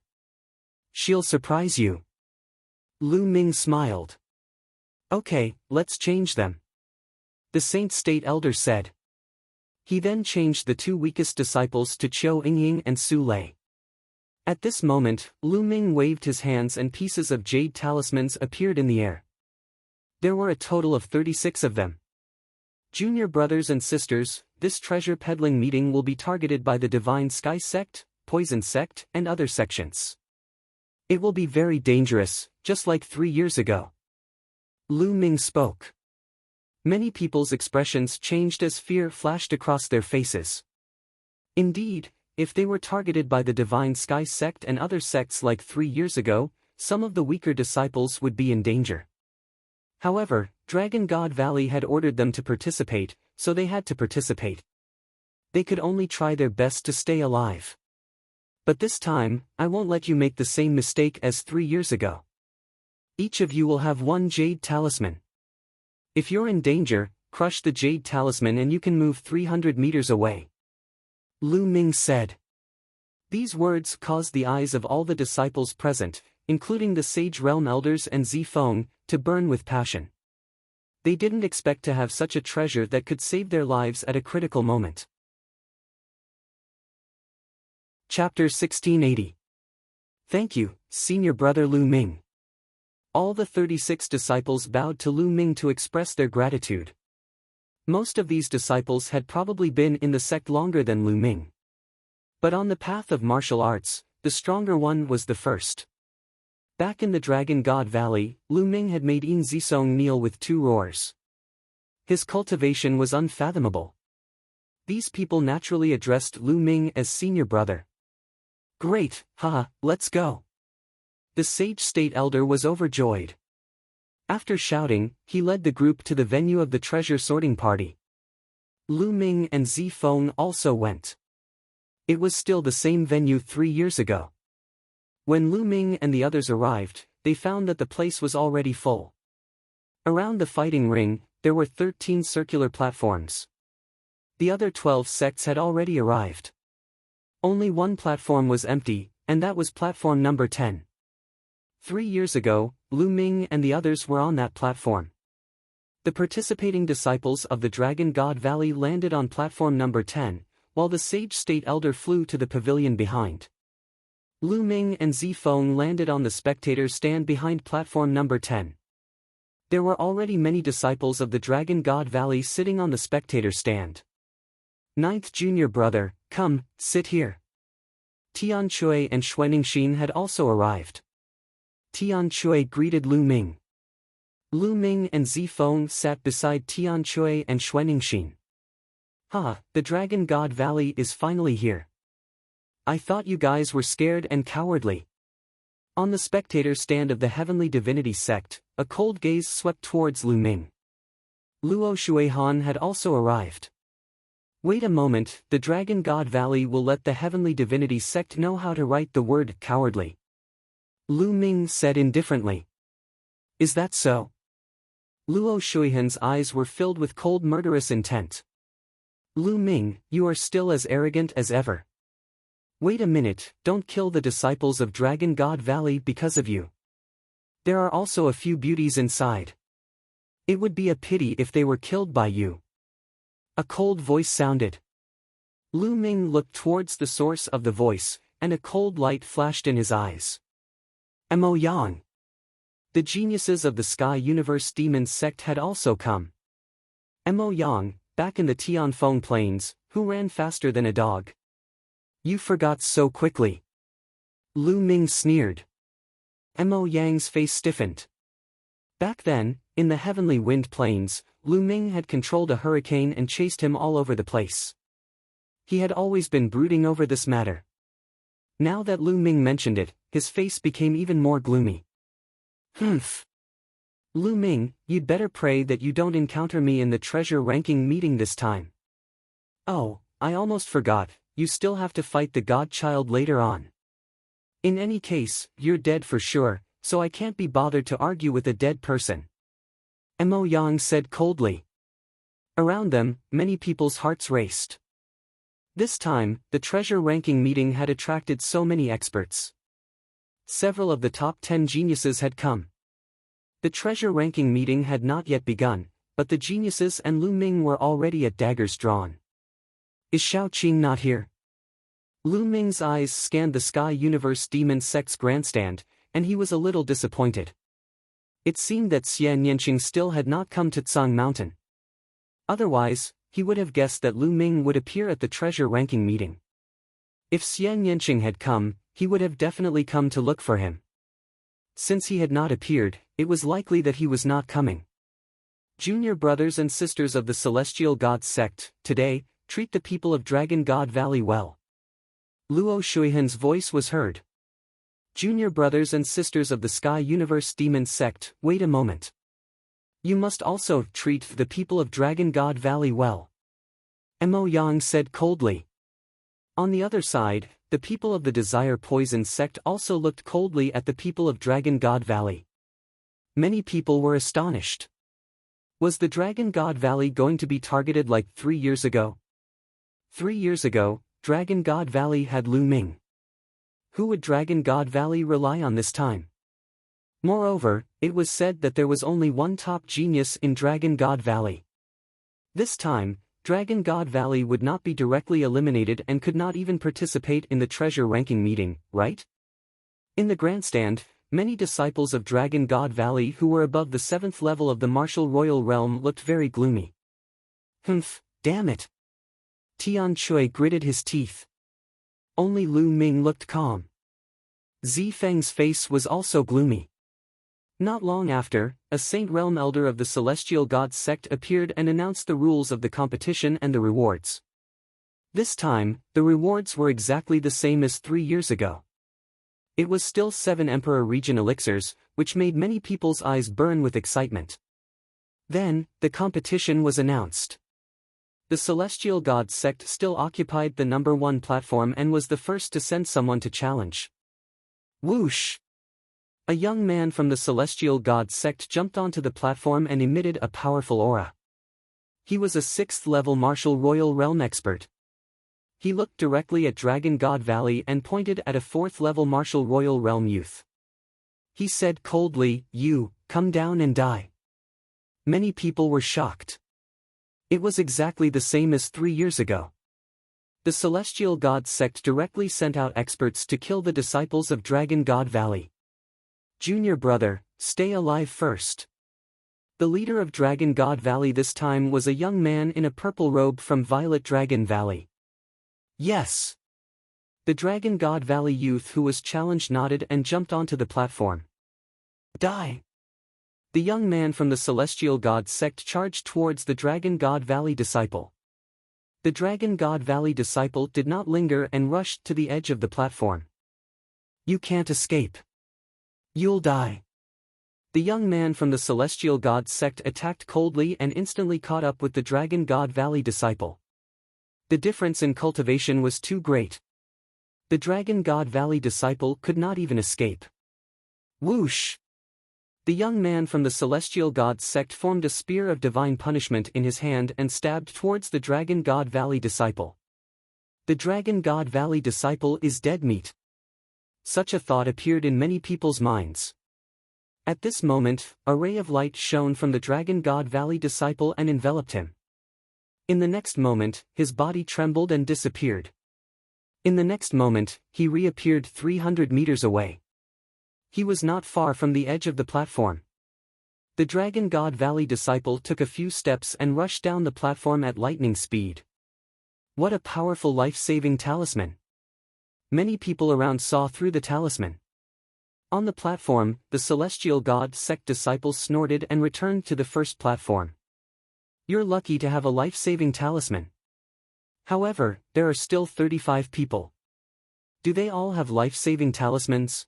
Speaker 1: She'll surprise you. Lu Ming smiled. Okay, let's change them. The Saint State Elder said. He then changed the 2 weakest disciples to Chou Yingying and Su Lei. At this moment, Lu Ming waved his hands and pieces of jade talismans appeared in the air. There were a total of 36 of them. Junior brothers and sisters, this treasure peddling meeting will be targeted by the Divine Sky Sect, Poison Sect, and other sections. It will be very dangerous, just like 3 years ago. Lu Ming spoke. Many people's expressions changed as fear flashed across their faces. Indeed, if they were targeted by the Divine Sky Sect and other sects like 3 years ago, some of the weaker disciples would be in danger. However, Dragon God Valley had ordered them to participate, so they had to participate. They could only try their best to stay alive. But this time, I won't let you make the same mistake as 3 years ago. Each of you will have one jade talisman. If you're in danger, crush the jade talisman and you can move 300 meters away. Lu Ming said. These words caused the eyes of all the disciples present, including the Sage Realm elders and Zifeng, to burn with passion. They didn't expect to have such a treasure that could save their lives at a critical moment. Chapter 1680. Thank you, Senior Brother Lu Ming. All the 36 disciples bowed to Lu Ming to express their gratitude. Most of these disciples had probably been in the sect longer than Lu Ming. But on the path of martial arts, the stronger one was the first. Back in the Dragon God Valley, Lu Ming had made Yin Zisong kneel with 2 roars. His cultivation was unfathomable. These people naturally addressed Lu Ming as senior brother. Great, haha, let's go. The Sage State Elder was overjoyed. After shouting, he led the group to the venue of the treasure sorting party. Lu Ming and Zifeng also went. It was still the same venue 3 years ago. When Lu Ming and the others arrived, they found that the place was already full. Around the fighting ring, there were 13 circular platforms. The other 12 sects had already arrived. Only one platform was empty, and that was platform number 10. 3 years ago, Lu Ming and the others were on that platform. The participating disciples of the Dragon God Valley landed on platform number 10, while the Sage State Elder flew to the pavilion behind. Lu Ming and Zifeng landed on the spectator stand behind platform number 10. There were already many disciples of the Dragon God Valley sitting on the spectator stand. Ninth junior brother, come, sit here. Tian Chui and Xuanixin had also arrived. Tian Chui greeted Lu Ming. Lu Ming and Zifeng sat beside Tian Chui and Xuanixin. The Dragon God Valley is finally here. I thought you guys were scared and cowardly. On the spectator stand of the Heavenly Divinity sect, a cold gaze swept towards Lu Ming. Luo Shuihan had also arrived. Wait a moment, the Dragon God Valley will let the Heavenly Divinity sect know how to write the word cowardly. Lu Ming said indifferently. Is that so? Luo Shuihan's eyes were filled with cold murderous intent. Lu Ming, you are still as arrogant as ever. Wait a minute, don't kill the disciples of Dragon God Valley because of you. There are also a few beauties inside. It would be a pity if they were killed by you. A cold voice sounded. Lu Ming looked towards the source of the voice, and a cold light flashed in his eyes. Mo Yang. The geniuses of the Sky Universe Demon sect had also come. Mo Yang, back in the Tianfeng Plains, who ran faster than a dog. You forgot so quickly. Lu Ming sneered. Mo Yang's face stiffened. Back then, in the Heavenly Wind Plains, Lu Ming had controlled a hurricane and chased him all over the place. He had always been brooding over this matter. Now that Lu Ming mentioned it, his face became even more gloomy. Humph. Lu Ming, you'd better pray that you don't encounter me in the treasure ranking meeting this time. Oh, I almost forgot, you still have to fight the godchild later on. In any case, you're dead for sure, so I can't be bothered to argue with a dead person. Mo Yang said coldly. Around them, many people's hearts raced. This time, the treasure ranking meeting had attracted so many experts. Several of the top 10 geniuses had come. The treasure ranking meeting had not yet begun, but the geniuses and Lu Ming were already at daggers drawn. Is Shao Qing not here? Lu Ming's eyes scanned the Sky Universe Demon Sect's grandstand, and he was a little disappointed. It seemed that Xian Yanqing still had not come to Tsang Mountain. Otherwise, he would have guessed that Lu Ming would appear at the treasure ranking meeting. If Xian Yanqing had come, he would have definitely come to look for him. Since he had not appeared, it was likely that he was not coming. Junior brothers and sisters of the Celestial God sect, today, treat the people of Dragon God Valley well. Luo Shuihan's voice was heard. Junior brothers and sisters of the Sky Universe Demon sect, wait a moment. You must also treat the people of Dragon God Valley well. Mo Yang said coldly. On the other side, the people of the Desire Poison sect also looked coldly at the people of Dragon God Valley. Many people were astonished. Was the Dragon God Valley going to be targeted like 3 years ago? 3 years ago, Dragon God Valley had Lu Ming. Who would Dragon God Valley rely on this time? Moreover, it was said that there was only one top genius in Dragon God Valley. This time, Dragon God Valley would not be directly eliminated and could not even participate in the treasure ranking meeting, right? In the grandstand, many disciples of Dragon God Valley who were above the 7th level of the Martial Royal Realm looked very gloomy. Humph, damn it. Tian Chui gritted his teeth. Only Lu Ming looked calm. Zi Feng's face was also gloomy. Not long after, a Saint Realm Elder of the Celestial Gods sect appeared and announced the rules of the competition and the rewards. This time, the rewards were exactly the same as 3 years ago. It was still 7 Emperor Region elixirs, which made many people's eyes burn with excitement. Then, the competition was announced. The Celestial Gods sect still occupied the number 1 platform and was the first to send someone to challenge. Whoosh! A young man from the Celestial Gods sect jumped onto the platform and emitted a powerful aura. He was a 6th level Martial Royal Realm expert. He looked directly at Dragon God Valley and pointed at a 4th level Martial Royal Realm youth. He said coldly, "You, come down and die." Many people were shocked. It was exactly the same as 3 years ago. The Celestial Gods sect directly sent out experts to kill the disciples of Dragon God Valley. Junior brother, stay alive first. The leader of Dragon God Valley this time was a young man in a purple robe from Violet Dragon Valley. Yes. The Dragon God Valley youth who was challenged nodded and jumped onto the platform. Die. The young man from the Celestial God sect charged towards the Dragon God Valley disciple. The Dragon God Valley disciple did not linger and rushed to the edge of the platform. You can't escape. You'll die. The young man from the Celestial God sect attacked coldly and instantly caught up with the Dragon God Valley disciple. The difference in cultivation was too great. The Dragon God Valley disciple could not even escape. Whoosh! The young man from the Celestial God sect formed a spear of divine punishment in his hand and stabbed towards the Dragon God Valley disciple. The Dragon God Valley disciple is dead meat. Such a thought appeared in many people's minds. At this moment, a ray of light shone from the Dragon God Valley disciple and enveloped him. In the next moment, his body trembled and disappeared. In the next moment, he reappeared 300 meters away. He was not far from the edge of the platform. The Dragon God Valley disciple took a few steps and rushed down the platform at lightning speed. What a powerful life-saving talisman! Many people around saw through the talisman. On the platform, the Celestial God sect disciples snorted and returned to the first platform. You're lucky to have a life-saving talisman. However, there are still 35 people. Do they all have life-saving talismans?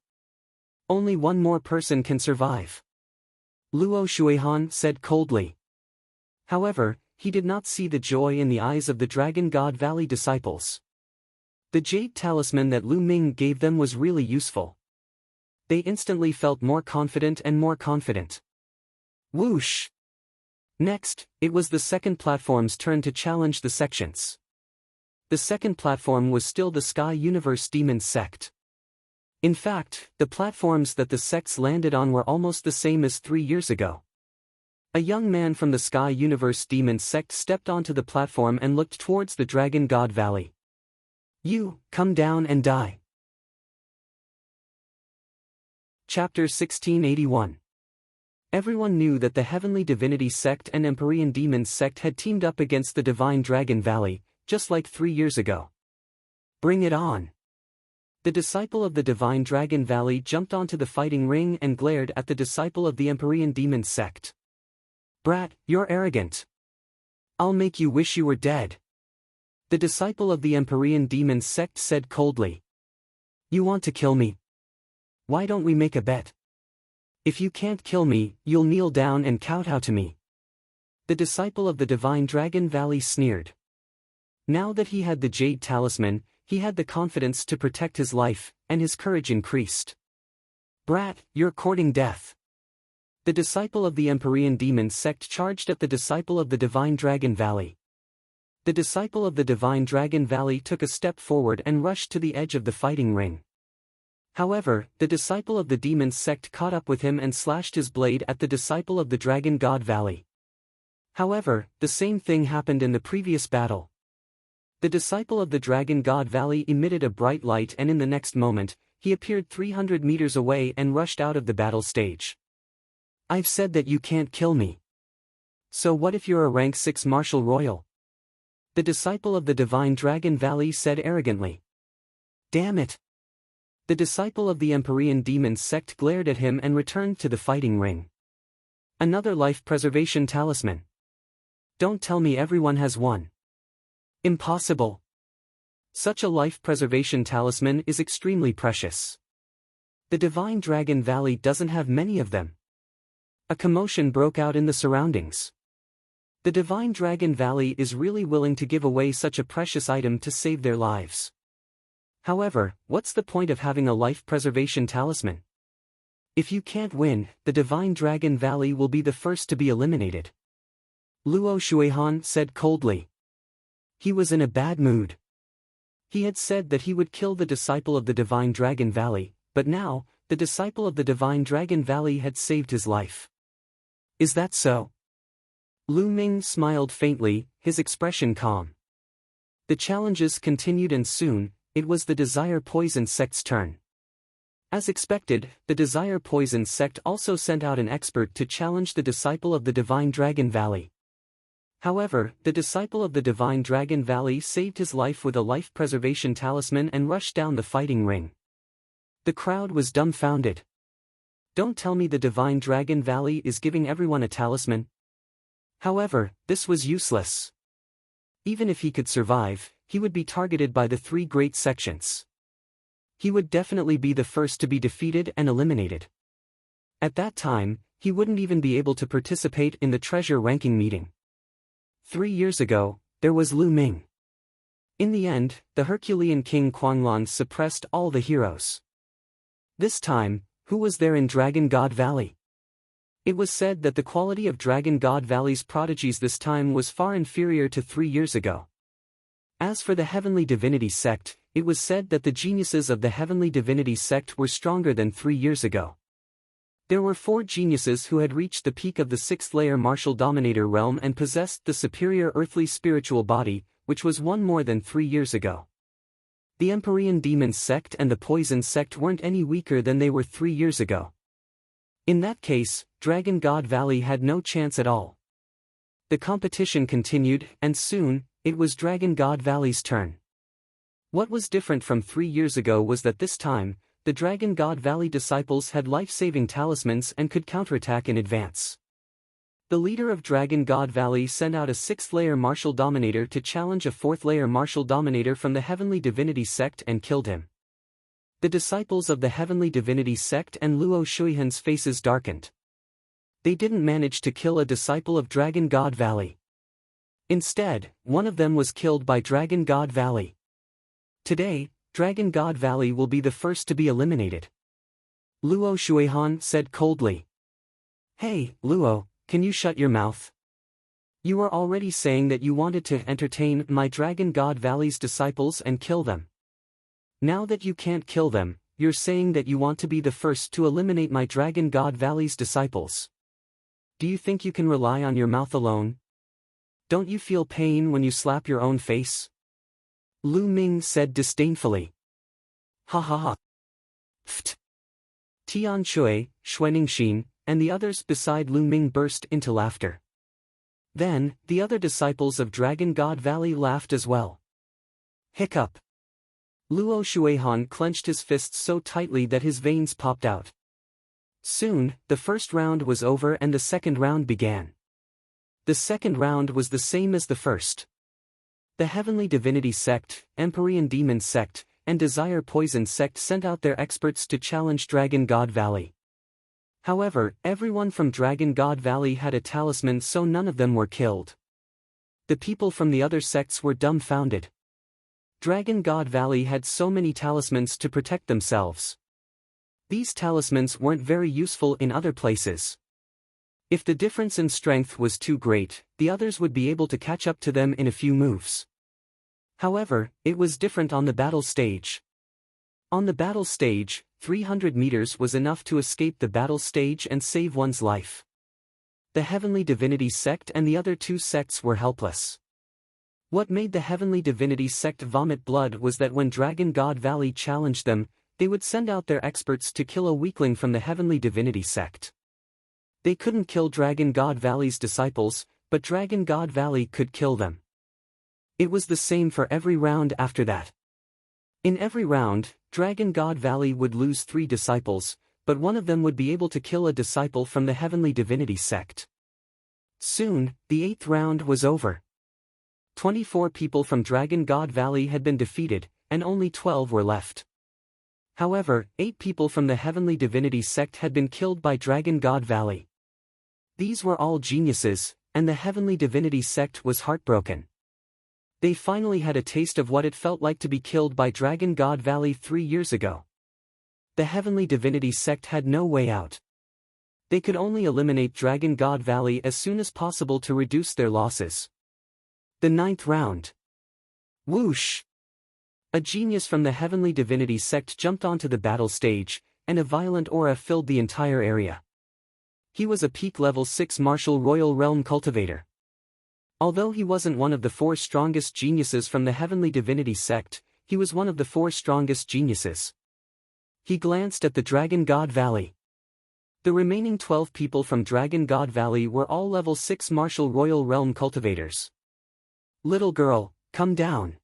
Speaker 1: Only one more person can survive. Luo Shuihan said coldly. However, he did not see the joy in the eyes of the Dragon God Valley disciples. The jade talisman that Lu Ming gave them was really useful. They instantly felt more confident and more confident. Whoosh! Next, it was the second platform's turn to challenge the sections. The second platform was still the Sky Universe Demon sect. In fact, the platforms that the sects landed on were almost the same as 3 years ago. A young man from the Sky Universe Demon sect stepped onto the platform and looked towards the Dragon God Valley. You, come down and die. Chapter 1681. Everyone knew that the Heavenly Divinity sect and Empyrean Demons sect had teamed up against the Divine Dragon Valley, just like 3 years ago. Bring it on. The disciple of the Divine Dragon Valley jumped onto the fighting ring and glared at the disciple of the Empyrean Demons sect. Brat, you're arrogant. I'll make you wish you were dead. The disciple of the Empyrean Demons sect said coldly. You want to kill me? Why don't we make a bet? If you can't kill me, you'll kneel down and kowtow to me. The disciple of the Divine Dragon Valley sneered. Now that he had the Jade Talisman, he had the confidence to protect his life, and his courage increased. Brat, you're courting death. The disciple of the Empyrean demon sect charged at the disciple of the Divine Dragon Valley. The disciple of the Divine Dragon Valley took a step forward and rushed to the edge of the fighting ring. However, the disciple of the demon sect caught up with him and slashed his blade at the disciple of the Dragon God Valley. However, the same thing happened in the previous battle. The disciple of the Dragon God Valley emitted a bright light, and in the next moment, he appeared 300 meters away and rushed out of the battle stage. I've said that you can't kill me. So what if you're a rank 6 Marshal Royal? The disciple of the Divine Dragon Valley said arrogantly. Damn it. The disciple of the Empyrean demon sect glared at him and returned to the fighting ring. Another life preservation talisman. Don't tell me everyone has one. Impossible. Such a life preservation talisman is extremely precious. The Divine Dragon Valley doesn't have many of them. A commotion broke out in the surroundings. The Divine Dragon Valley is really willing to give away such a precious item to save their lives. However, what's the point of having a life preservation talisman? If you can't win, the Divine Dragon Valley will be the first to be eliminated. Luo Shuihan said coldly. He was in a bad mood. He had said that he would kill the disciple of the Divine Dragon Valley, but now, the disciple of the Divine Dragon Valley had saved his life. Is that so? Lu Ming smiled faintly, his expression calm. The challenges continued, and soon, it was the Desire Poison sect's turn. As expected, the Desire Poison sect also sent out an expert to challenge the disciple of the Divine Dragon Valley. However, the disciple of the Divine Dragon Valley saved his life with a life preservation talisman and rushed down the fighting ring. The crowd was dumbfounded. Don't tell me the Divine Dragon Valley is giving everyone a talisman. However, this was useless. Even if he could survive, he would be targeted by the 3 great sections. He would definitely be the first to be defeated and eliminated. At that time, he wouldn't even be able to participate in the treasure ranking meeting. 3 years ago, there was Lu Ming. In the end, the Herculean King Kuanglan suppressed all the heroes. This time, who was there in Dragon God Valley? It was said that the quality of Dragon God Valley's prodigies this time was far inferior to 3 years ago. As for the Heavenly Divinity sect, it was said that the geniuses of the Heavenly Divinity sect were stronger than 3 years ago. There were 4 geniuses who had reached the peak of the 6th layer Martial Dominator realm and possessed the superior earthly spiritual body, which was 1 more than 3 years ago. The Empyrean Demon sect and the Poison sect weren't any weaker than they were 3 years ago. In that case, Dragon God Valley had no chance at all. The competition continued, and soon, it was Dragon God Valley's turn. What was different from 3 years ago was that this time, the Dragon God Valley disciples had life-saving talismans and could counterattack in advance. The leader of Dragon God Valley sent out a 6th-layer Martial Dominator to challenge a 4th-layer Martial Dominator from the Heavenly Divinity sect and killed him. The disciples of the Heavenly Divinity sect and Luo Shuihan's faces darkened. They didn't manage to kill a disciple of Dragon God Valley. Instead, one of them was killed by Dragon God Valley. Today, Dragon God Valley will be the first to be eliminated. Luo Shuihan said coldly. Hey, Luo, can you shut your mouth? You are already saying that you wanted to entertain my Dragon God Valley's disciples and kill them. Now that you can't kill them, you're saying that you want to be the first to eliminate my Dragon God Valley's disciples. Do you think you can rely on your mouth alone? Don't you feel pain when you slap your own face? Lu Ming said disdainfully. Ha ha ha. Pft. Tian Shui, Xuaningxin, and the others beside Lu Ming burst into laughter. Then, the other disciples of Dragon God Valley laughed as well. Hiccup. Luo Shuihan clenched his fists so tightly that his veins popped out. Soon, the first round was over and the second round began. The second round was the same as the first. The Heavenly Divinity sect, Empyrean Demon sect, and Desire Poison sect sent out their experts to challenge Dragon God Valley. However, everyone from Dragon God Valley had a talisman, so none of them were killed. The people from the other sects were dumbfounded. Dragon God Valley had so many talismans to protect themselves. These talismans weren't very useful in other places. If the difference in strength was too great, the others would be able to catch up to them in a few moves. However, it was different on the battle stage. On the battle stage, 300 meters was enough to escape the battle stage and save one's life. The Heavenly Divinity Sect and the other two sects were helpless. What made the Heavenly Divinity Sect vomit blood was that when Dragon God Valley challenged them, they would send out their experts to kill a weakling from the Heavenly Divinity Sect. They couldn't kill Dragon God Valley's disciples, but Dragon God Valley could kill them. It was the same for every round after that. In every round, Dragon God Valley would lose 3 disciples, but one of them would be able to kill a disciple from the Heavenly Divinity Sect. Soon, the 8th round was over. 24 people from Dragon God Valley had been defeated, and only 12 were left. However, 8 people from the Heavenly Divinity Sect had been killed by Dragon God Valley. These were all geniuses, and the Heavenly Divinity Sect was heartbroken. They finally had a taste of what it felt like to be killed by Dragon God Valley 3 years ago. The Heavenly Divinity Sect had no way out. They could only eliminate Dragon God Valley as soon as possible to reduce their losses. The 9th round. Whoosh! A genius from the Heavenly Divinity Sect jumped onto the battle stage, and a violent aura filled the entire area. He was a peak level 6 martial royal realm cultivator. Although he wasn't one of the 4 strongest geniuses from the Heavenly Divinity Sect, he was one of the 4 strongest geniuses. He glanced at the Dragon God Valley. The remaining 12 people from Dragon God Valley were all level 6 martial royal realm cultivators. Little girl, come down.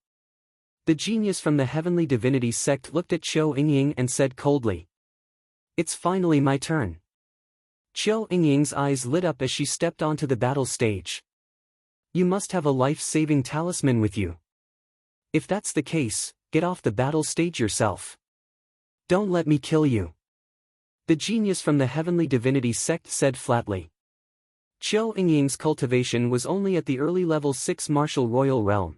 Speaker 1: The genius from the Heavenly Divinity Sect looked at Qiu Yingying and said coldly. It's finally my turn. Qiu Yingying's eyes lit up as she stepped onto the battle stage. You must have a life-saving talisman with you. If that's the case, get off the battle stage yourself. Don't let me kill you. The genius from the Heavenly Divinity Sect said flatly. Qiu Yingying's cultivation was only at the early level 6 martial royal realm.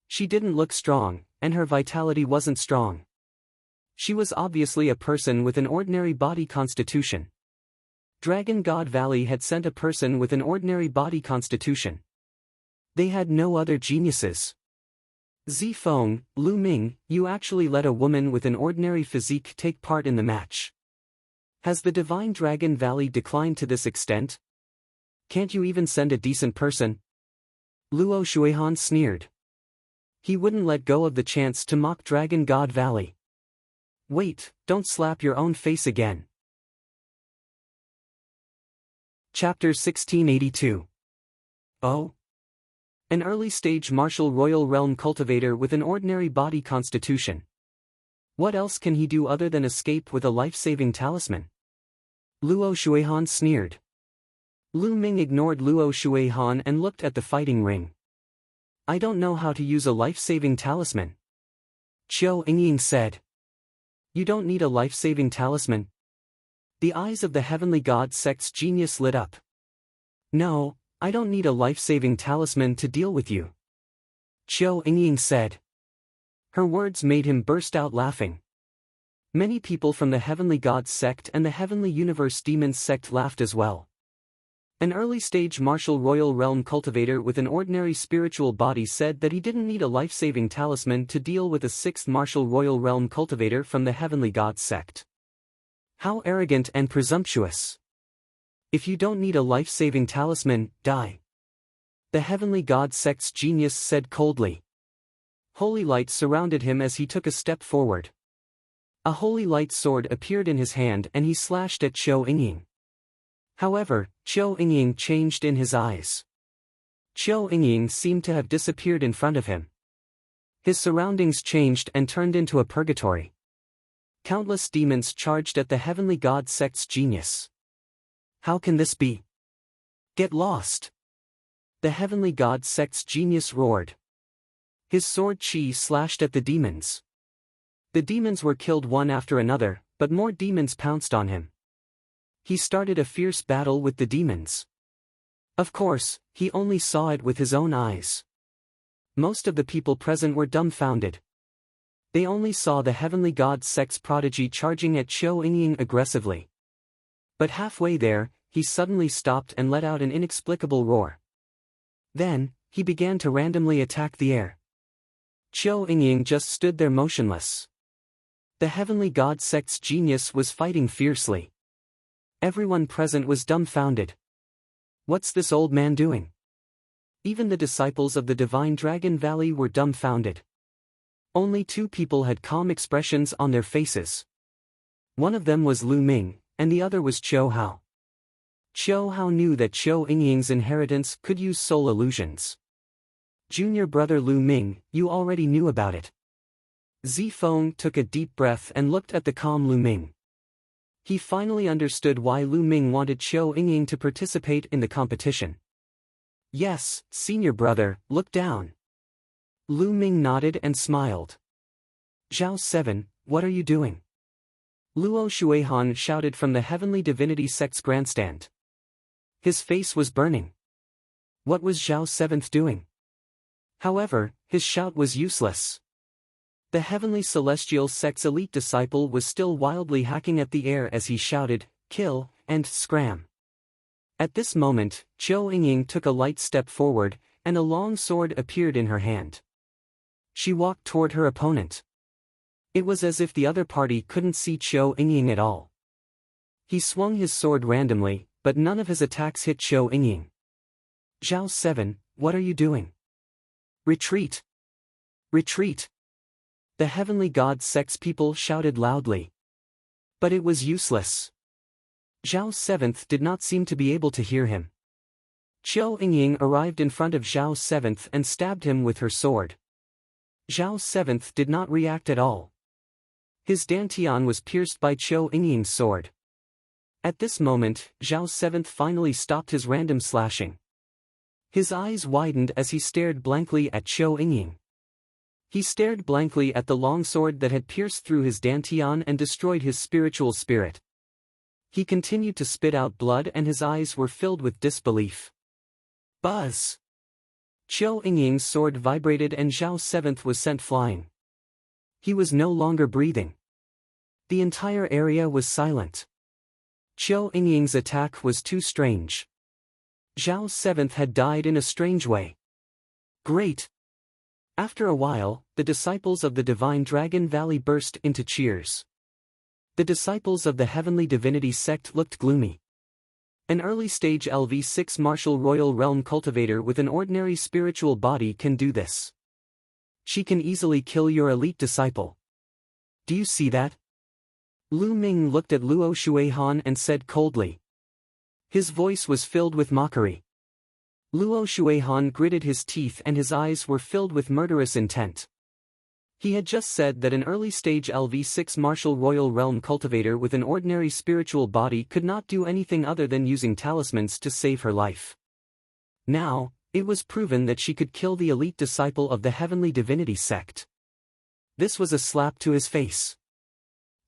Speaker 1: She didn't look strong, and her vitality wasn't strong. She was obviously a person with an ordinary body constitution. Dragon God Valley had sent a person with an ordinary body constitution. They had no other geniuses. Zifeng, Lu Ming, you actually let a woman with an ordinary physique take part in the match. Has the Divine Dragon Valley declined to this extent? Can't you even send a decent person? Luo Shuihan sneered. He wouldn't let go of the chance to mock Dragon God Valley. Wait, don't slap your own face again. Chapter 1682. Oh? An early-stage martial royal realm cultivator with an ordinary body constitution. What else can he do other than escape with a life-saving talisman? Luo Shuihan sneered. Lu Ming ignored Luo Shuihan and looked at the fighting ring. I don't know how to use a life-saving talisman. Qiu Yingying said. You don't need a life-saving talisman. The eyes of the Heavenly God Sect's genius lit up. No, I don't need a life-saving talisman to deal with you. Qiu Yingying said. Her words made him burst out laughing. Many people from the Heavenly God Sect and the Heavenly Universe Demons Sect laughed as well. An early-stage martial royal realm cultivator with an ordinary spiritual body said that he didn't need a life-saving talisman to deal with a 6th martial royal realm cultivator from the Heavenly God Sect. How arrogant and presumptuous. If you don't need a life-saving talisman, die. The Heavenly God Sect's genius said coldly. Holy light surrounded him as he took a step forward. A holy light sword appeared in his hand and he slashed at Qiu Yingying. However, Qiu Yingying changed in his eyes. Qiu Yingying seemed to have disappeared in front of him. His surroundings changed and turned into a purgatory. Countless demons charged at the Heavenly God Sect's genius. How can this be? Get lost! The Heavenly God Sect's genius roared. His sword chi slashed at the demons. The demons were killed one after another, but more demons pounced on him. He started a fierce battle with the demons. Of course, he only saw it with his own eyes. Most of the people present were dumbfounded. They only saw the heavenly god sex prodigy charging at Qiu Yingying aggressively. But halfway there, he suddenly stopped and let out an inexplicable roar. Then, he began to randomly attack the air. Qiu Yingying just stood there motionless. The heavenly god sect's genius was fighting fiercely. Everyone present was dumbfounded. What's this old man doing? Even the disciples of the Divine Dragon Valley were dumbfounded. Only 2 people had calm expressions on their faces. One of them was Lu Ming, and the other was Qiu Hao. Qiu Hao knew that Qiu Yingying's inheritance could use soul illusions. Junior brother Lu Ming, you already knew about it. Zifeng took a deep breath and looked at the calm Lu Ming. He finally understood why Lu Ming wanted Qiu Yingying to participate in the competition. Yes, senior brother, look down. Lu Ming nodded and smiled. Zhao 7, what are you doing? Luo Shuihan shouted from the Heavenly Divinity Sect's grandstand. His face was burning. What was Zhao 7th doing? However, his shout was useless. The Heavenly Celestial Sect's elite disciple was still wildly hacking at the air as he shouted, kill, and scram. At this moment, Qiu Yingying took a light step forward, and a long sword appeared in her hand. She walked toward her opponent. It was as if the other party couldn't see Qiu Yingying at all. He swung his sword randomly, but none of his attacks hit Qiu Yingying. Zhao 7, what are you doing? Retreat! Retreat! The heavenly god sex people shouted loudly. But it was useless. Zhao 7th did not seem to be able to hear him. Qiu Yingying arrived in front of Zhao 7th and stabbed him with her sword. Zhao 7th did not react at all. His dantian was pierced by Qiu Yingying's sword. At this moment, Zhao 7th finally stopped his random slashing. His eyes widened as he stared blankly at Qiu Yingying. He stared blankly at the long sword that had pierced through his dantian and destroyed his spiritual spirit. He continued to spit out blood and his eyes were filled with disbelief. Buzz! Qiu Yingying's sword vibrated and Zhao 7th was sent flying. He was no longer breathing. The entire area was silent. Qiu Yingying's attack was too strange. Zhao 7th had died in a strange way. Great! After a while, the disciples of the Divine Dragon Valley burst into cheers. The disciples of the Heavenly Divinity Sect looked gloomy. An early-stage LV6 Martial Royal Realm cultivator with an ordinary spiritual body can do this. She can easily kill your elite disciple. Do you see that? Lu Ming looked at Luo Shuihan and said coldly. His voice was filled with mockery. Luo Shuihan gritted his teeth and his eyes were filled with murderous intent. He had just said that an early-stage LV6 Martial Royal Realm cultivator with an ordinary spiritual body could not do anything other than using talismans to save her life. Now, it was proven that she could kill the elite disciple of the Heavenly Divinity Sect. This was a slap to his face.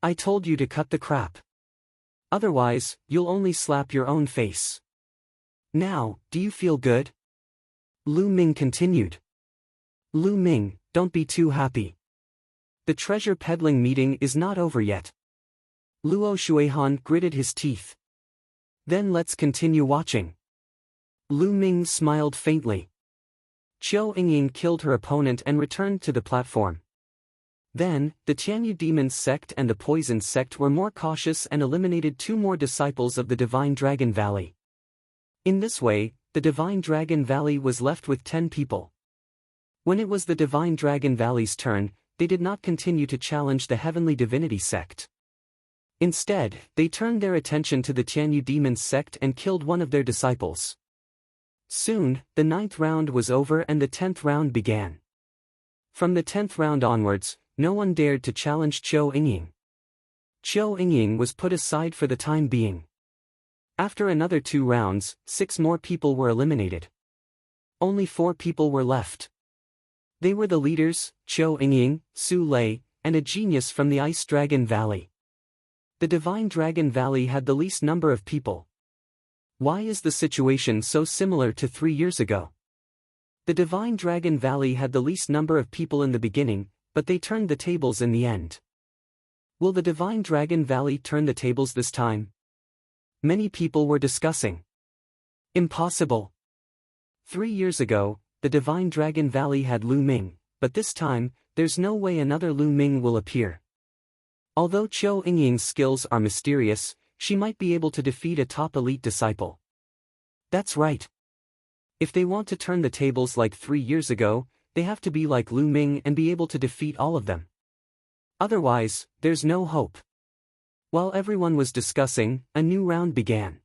Speaker 1: I told you to cut the crap. Otherwise, you'll only slap your own face. Now, do you feel good? Lu Ming continued. Lu Ming, don't be too happy. The treasure peddling meeting is not over yet. Luo Shuihan gritted his teeth. Then let's continue watching. Lu Ming smiled faintly. Qiu Yingying killed her opponent and returned to the platform. Then, the Tianyu Demon Sect and the Poison Sect were more cautious and eliminated 2 more disciples of the Divine Dragon Valley. In this way, the Divine Dragon Valley was left with 10 people. When it was the Divine Dragon Valley's turn, they did not continue to challenge the Heavenly Divinity Sect. Instead, they turned their attention to the Tianyu Demon Sect and killed one of their disciples. Soon, the 9th round was over and the 10th round began. From the 10th round onwards, no one dared to challenge Qiu Yingying. Qiu Yingying was put aside for the time being. After another 2 rounds, 6 more people were eliminated. Only 4 people were left. They were the leaders, Qiu Yingying, Su Lei, and a genius from the Ice Dragon Valley. The Divine Dragon Valley had the least number of people. Why is the situation so similar to 3 years ago? The Divine Dragon Valley had the least number of people in the beginning, but they turned the tables in the end. Will the Divine Dragon Valley turn the tables this time? Many people were discussing. Impossible. 3 years ago, the Divine Dragon Valley had Lu Ming, but this time, there's no way another Lu Ming will appear. Although Qiu Yingying's skills are mysterious, she might be able to defeat a top elite disciple. That's right. If they want to turn the tables like 3 years ago, they have to be like Lu Ming and be able to defeat all of them. Otherwise, there's no hope. While everyone was discussing, a new round began.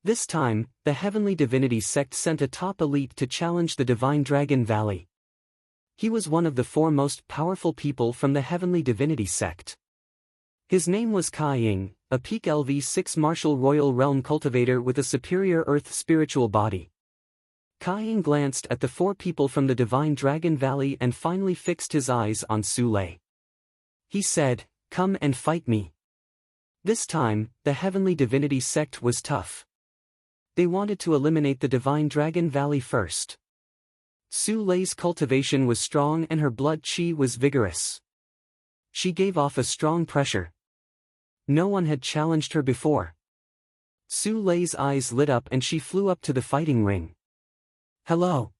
Speaker 1: This time, the Heavenly Divinity Sect sent a top elite to challenge the Divine Dragon Valley. He was one of the 4 most powerful people from the Heavenly Divinity Sect. His name was Kai Ying, a peak LV6 martial royal realm cultivator with a superior earth spiritual body. Kai Ying glanced at the 4 people from the Divine Dragon Valley and finally fixed his eyes on Su Lei. He said, "Come and fight me." This time, the Heavenly Divinity Sect was tough. They wanted to eliminate the Divine Dragon Valley first. Su Lei's cultivation was strong and her blood qi was vigorous. She gave off a strong pressure. No one had challenged her before. Su Lei's eyes lit up and she flew up to the fighting ring. "Hello.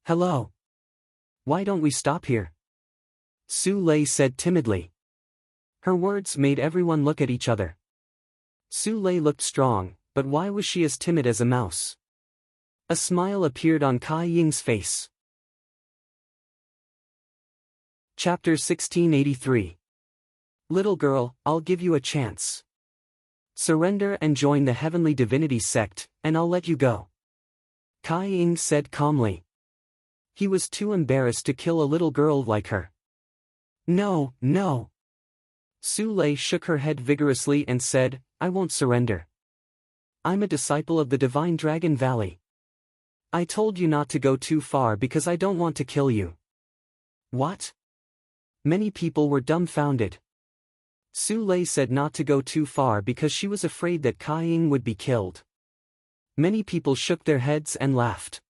Speaker 1: Hello. Why don't we stop here?" Su Lei said timidly. Her words made everyone look at each other. Su Lei looked strong, but why was she as timid as a mouse? A smile appeared on Kai Ying's face. Chapter 1683. Little girl, I'll give you a chance. Surrender and join the Heavenly Divinity Sect, and I'll let you go. Kai Ying said calmly. He was too embarrassed to kill a little girl like her. No, no. Su Lei shook her head vigorously and said, I won't surrender. I'm a disciple of the Divine Dragon Valley. I told you not to go too far because I don't want to kill you. What? Many people were dumbfounded. Su Lei said not to go too far because she was afraid that Kai Ying would be killed. Many people shook their heads and laughed.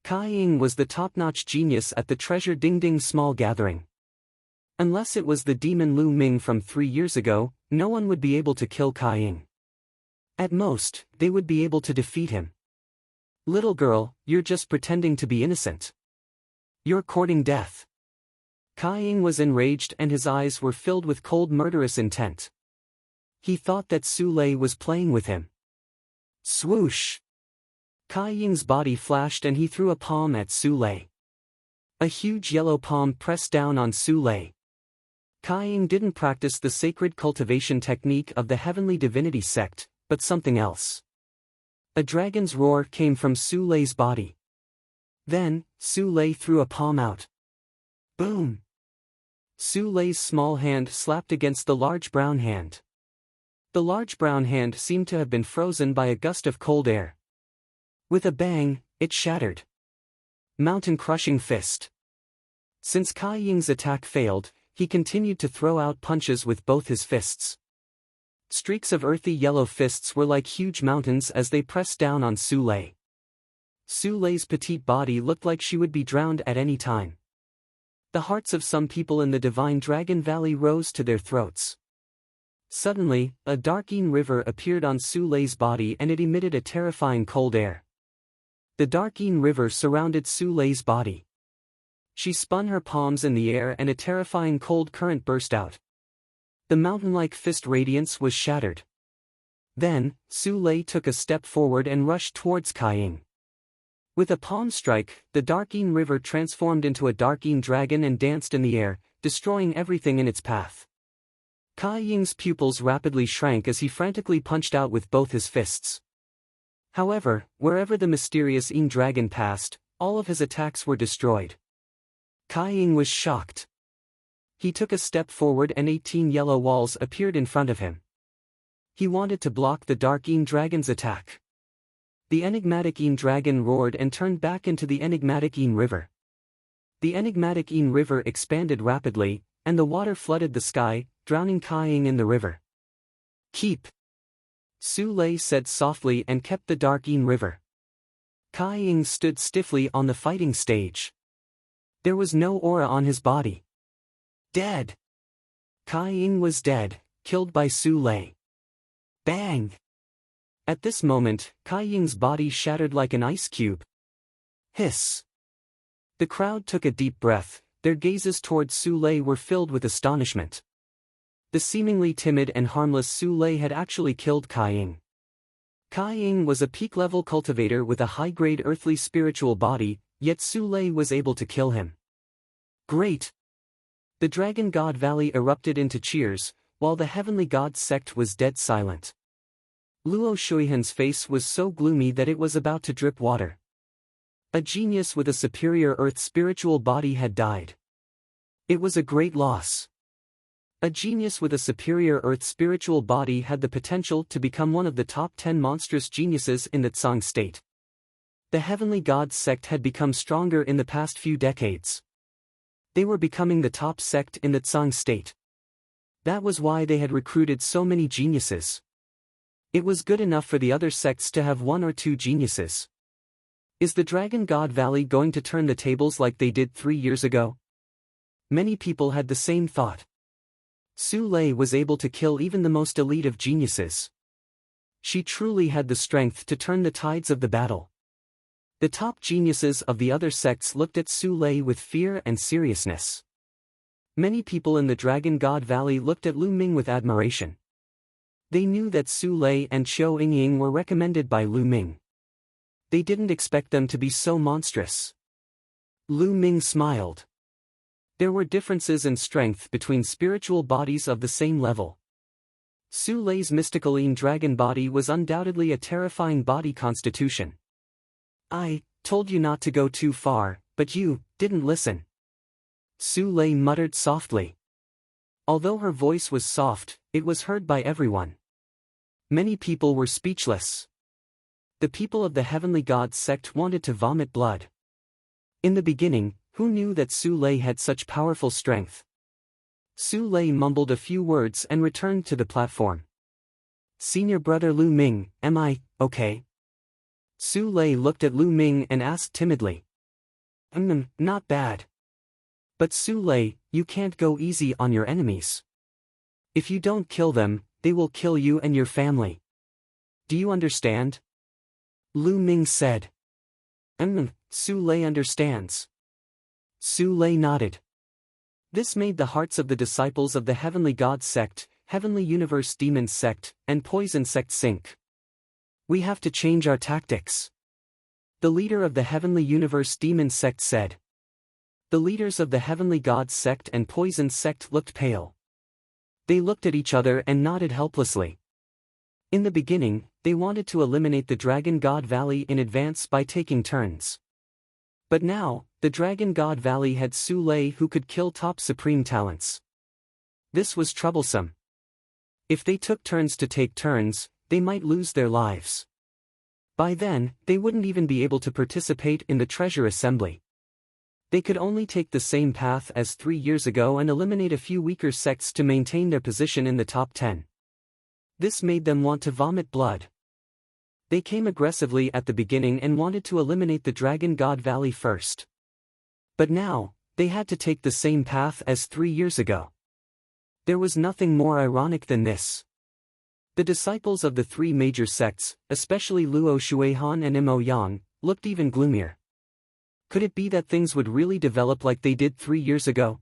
Speaker 1: Kai Ying was the top-notch genius at the Treasure Ding Ding small gathering. Unless it was the demon Lu Ming from 3 years ago, no one would be able to kill Kai Ying. At most, they would be able to defeat him. Little girl, you're just pretending to be innocent. You're courting death. Kai Ying was enraged and his eyes were filled with cold murderous intent. He thought that Su Lei was playing with him. Swoosh! Kai Ying's body flashed and he threw a palm at Su Lei. A huge yellow palm pressed down on Su Lei. Kai Ying didn't practice the sacred cultivation technique of the Heavenly Divinity Sect, but something else. A dragon's roar came from Su Lei's body. Then, Su Lei threw a palm out. Boom! Su Lei's small hand slapped against the large brown hand. The large brown hand seemed to have been frozen by a gust of cold air. With a bang, it shattered. Mountain-crushing fist. Since Kai Ying's attack failed, he continued to throw out punches with both his fists. Streaks of earthy yellow fists were like huge mountains as they pressed down on Su Lei. Su Lei's petite body looked like she would be drowned at any time. The hearts of some people in the Divine Dragon Valley rose to their throats. Suddenly, a dark-green river appeared on Su Lei's body and it emitted a terrifying cold air. The dark-green river surrounded Su Lei's body. She spun her palms in the air and a terrifying cold current burst out. The mountain-like fist radiance was shattered. Then, Su Lei took a step forward and rushed towards Kai Ying. With a palm strike, the dark-green river transformed into a dark-green dragon and danced in the air, destroying everything in its path. Kai Ying's pupils rapidly shrank as he frantically punched out with both his fists. However, wherever the mysterious Yin dragon passed, all of his attacks were destroyed. Kai Ying was shocked. He took a step forward and 18 yellow walls appeared in front of him. He wanted to block the dark Yin dragon's attack. The enigmatic Yin dragon roared and turned back into the enigmatic Yin river. The enigmatic Yin river expanded rapidly, and the water flooded the sky, drowning Kai Ying in the river. Keep! Su Lei said softly and kept the dark Yin river. Kai Ying stood stiffly on the fighting stage. There was no aura on his body. Dead. Kai Ying was dead, killed by Su Lei. Bang! At this moment, Kai Ying's body shattered like an ice cube. Hiss! The crowd took a deep breath, their gazes towards Su Lei were filled with astonishment. The seemingly timid and harmless Su Lei had actually killed Kai Ying. Kai Ying was a peak-level cultivator with a high-grade earthly spiritual body, yet Su Lei was able to kill him. Great! The Dragon God Valley erupted into cheers, while the Heavenly God sect was dead silent. Luo Shuihan's face was so gloomy that it was about to drip water. A genius with a superior earth spiritual body had died. It was a great loss. A genius with a superior earth spiritual body had the potential to become one of the top 10 monstrous geniuses in the Tsang state. The Heavenly God sect had become stronger in the past few decades. They were becoming the top sect in the Tsang state. That was why they had recruited so many geniuses. It was good enough for the other sects to have 1 or 2 geniuses. Is the Dragon God Valley going to turn the tables like they did 3 years ago? Many people had the same thought. Su Lei was able to kill even the most elite of geniuses. She truly had the strength to turn the tides of the battle. The top geniuses of the other sects looked at Su Lei with fear and seriousness. Many people in the Dragon God Valley looked at Lu Ming with admiration. They knew that Su Lei and Qiu Yingying were recommended by Lu Ming. They didn't expect them to be so monstrous. Lu Ming smiled. There were differences in strength between spiritual bodies of the same level. Su Lei's mysticaline dragon body was undoubtedly a terrifying body constitution. I told you not to go too far, but you didn't listen. Su Lei muttered softly. Although her voice was soft, it was heard by everyone. Many people were speechless. The people of the Heavenly God sect wanted to vomit blood. In the beginning, who knew that Su Lei had such powerful strength? Su Lei mumbled a few words and returned to the platform. Senior brother Lu Ming, am I okay? Su Lei looked at Lu Ming and asked timidly. Not bad. But Su Lei, you can't go easy on your enemies. If you don't kill them, they will kill you and your family. Do you understand? Lu Ming said. Su Lei understands. Su Lei nodded. This made the hearts of the disciples of the Heavenly God sect, Heavenly Universe Demon sect, and Poison sect sink. We have to change our tactics. The leader of the Heavenly Universe Demon sect said. The leaders of the Heavenly God sect and Poison sect looked pale. They looked at each other and nodded helplessly. In the beginning, they wanted to eliminate the Dragon God Valley in advance by taking turns. But now, the Dragon God Valley had Su Lei who could kill top supreme talents. This was troublesome. If they took turns to take turns, they might lose their lives. By then, they wouldn't even be able to participate in the treasure assembly. They could only take the same path as 3 years ago and eliminate a few weaker sects to maintain their position in the top 10. This made them want to vomit blood. They came aggressively at the beginning and wanted to eliminate the Dragon God Valley first. But now, they had to take the same path as 3 years ago. There was nothing more ironic than this. The disciples of the 3 major sects, especially Luo Shuihan and Mo Yang, looked even gloomier. Could it be that things would really develop like they did 3 years ago?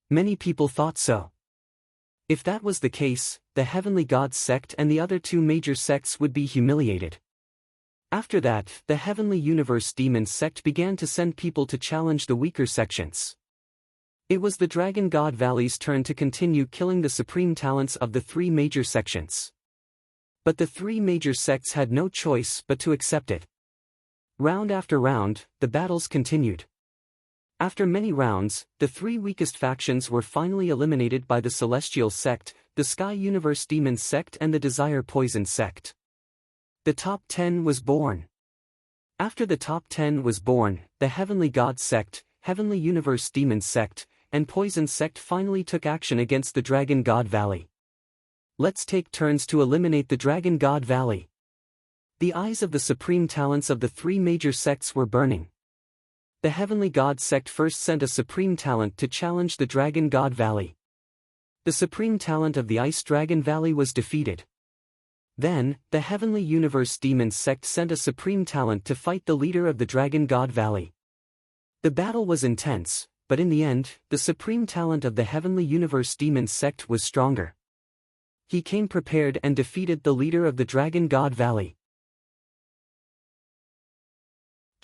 Speaker 1: Many people thought so. If that was the case, the Heavenly God sect and the other 2 major sects would be humiliated. After that, the Heavenly Universe Demon sect began to send people to challenge the weaker sections. It was the Dragon God Valley's turn to continue killing the supreme talents of the 3 major sections. But the 3 major sects had no choice but to accept it. Round after round, the battles continued. After many rounds, the 3 weakest factions were finally eliminated by the Celestial Sect, the Sky Universe Demon Sect and the Desire Poison Sect. The top 10 was born. After the top 10 was born, the Heavenly God Sect, Heavenly Universe Demon Sect, and Poison Sect finally took action against the Dragon God Valley. Let's take turns to eliminate the Dragon God Valley. The eyes of the supreme talents of the three major sects were burning. The Heavenly God sect first sent a supreme talent to challenge the Dragon God Valley. The supreme talent of the Ice Dragon Valley was defeated. Then, the Heavenly Universe Demons sect sent a supreme talent to fight the leader of the Dragon God Valley. The battle was intense, but in the end, the supreme talent of the Heavenly Universe Demons sect was stronger. He came prepared and defeated the leader of the Dragon God Valley.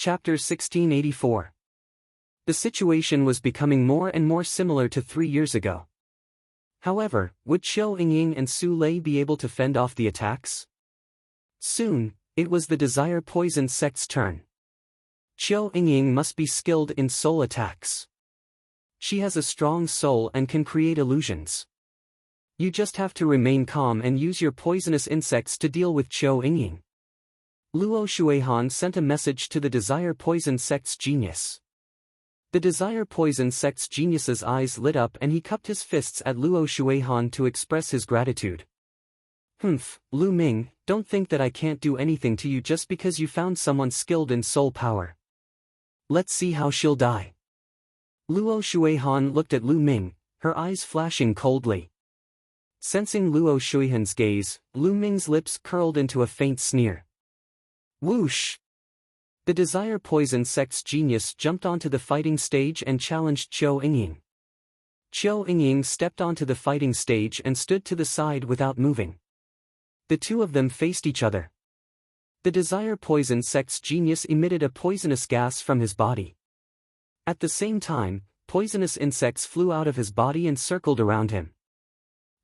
Speaker 1: Chapter 1684. The situation was becoming more and more similar to 3 years ago. However, would Qiu Yingying and Su Lei be able to fend off the attacks? Soon, it was the Desire Poison sect's turn. Qiu Yingying must be skilled in soul attacks. She has a strong soul and can create illusions. You just have to remain calm and use your poisonous insects to deal with Qiu Yingying. Luo Shuihan sent a message to the Desire Poison sect's genius. The Desire Poison sect's genius's eyes lit up and he cupped his fists at Luo Shuihan to express his gratitude. Lu Ming, don't think that I can't do anything to you just because you found someone skilled in soul power. Let's see how she'll die. Luo Shuihan looked at Lu Ming, her eyes flashing coldly. Sensing Luo Shuihan's gaze, Lu Ming's lips curled into a faint sneer. Whoosh! The Desire Poison sect's genius jumped onto the fighting stage and challenged Qiu Yingying. Qiu Yingying stepped onto the fighting stage and stood to the side without moving. The two of them faced each other. The Desire Poison sect's genius emitted a poisonous gas from his body. At the same time, poisonous insects flew out of his body and circled around him.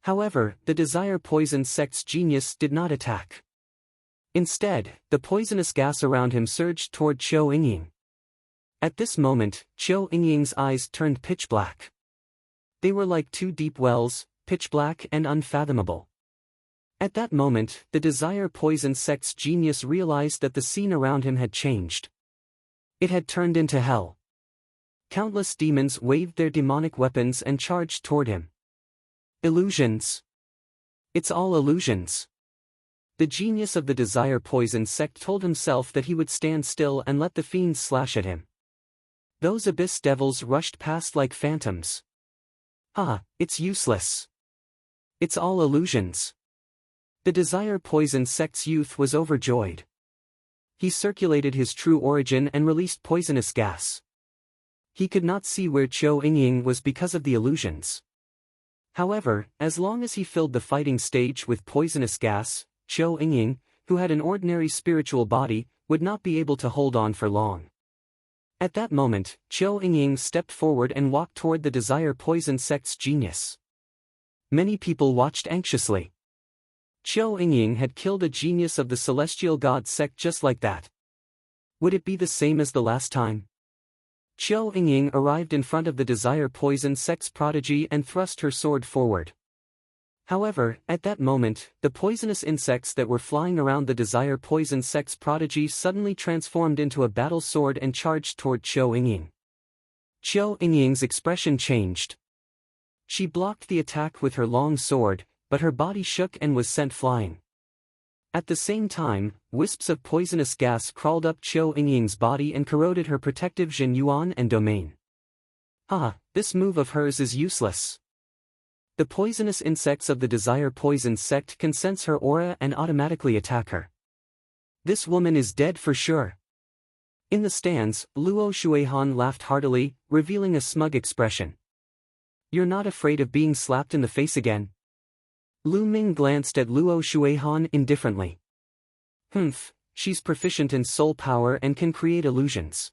Speaker 1: However, the Desire Poison sect's genius did not attack. Instead, the poisonous gas around him surged toward Qiu Yingying. At this moment, Qiu Yingying's eyes turned pitch black. They were like two deep wells, pitch black and unfathomable. At that moment, the Desire Poison sect's genius realized that the scene around him had changed. It had turned into hell. Countless demons waved their demonic weapons and charged toward him. Illusions. It's all illusions. The genius of the Desire Poison sect told himself that he would stand still and let the fiends slash at him. Those abyss devils rushed past like phantoms. It's useless. It's all illusions. The Desire Poison sect's youth was overjoyed. He circulated his true origin and released poisonous gas. He could not see where Qiu Yingying was because of the illusions. However, as long as he filled the fighting stage with poisonous gas, Qiu Yingying, who had an ordinary spiritual body, would not be able to hold on for long. At that moment, Qiu Yingying stepped forward and walked toward the Desire Poison sect's genius. Many people watched anxiously. Qiu Yingying had killed a genius of the Celestial God sect just like that. Would it be the same as the last time? Qiu Yingying arrived in front of the Desire Poison sect's prodigy and thrust her sword forward. However, at that moment, the poisonous insects that were flying around the Desire Poison sect's prodigy suddenly transformed into a battle sword and charged toward Qiu Yingying. Qiu Yingying's expression changed. She blocked the attack with her long sword, but her body shook and was sent flying. At the same time, wisps of poisonous gas crawled up Qiu Yingying's body and corroded her protective Jin Yuan and domain. This move of hers is useless. The poisonous insects of the Desire Poison sect can sense her aura and automatically attack her. This woman is dead for sure. In the stands, Luo Shuihan laughed heartily, revealing a smug expression. You're not afraid of being slapped in the face again? Lu Ming glanced at Luo Shuihan indifferently. She's proficient in soul power and can create illusions.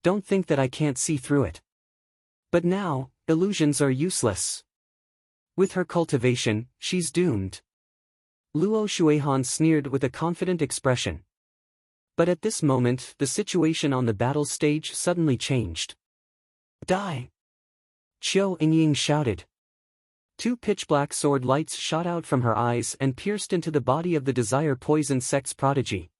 Speaker 1: Don't think that I can't see through it. But now, illusions are useless. With her cultivation, she's doomed. Luo Shuihan sneered with a confident expression. But at this moment, the situation on the battle stage suddenly changed. Die! Qiu Yingying shouted. Two pitch-black sword lights shot out from her eyes and pierced into the body of the Desire Poison sect's prodigy.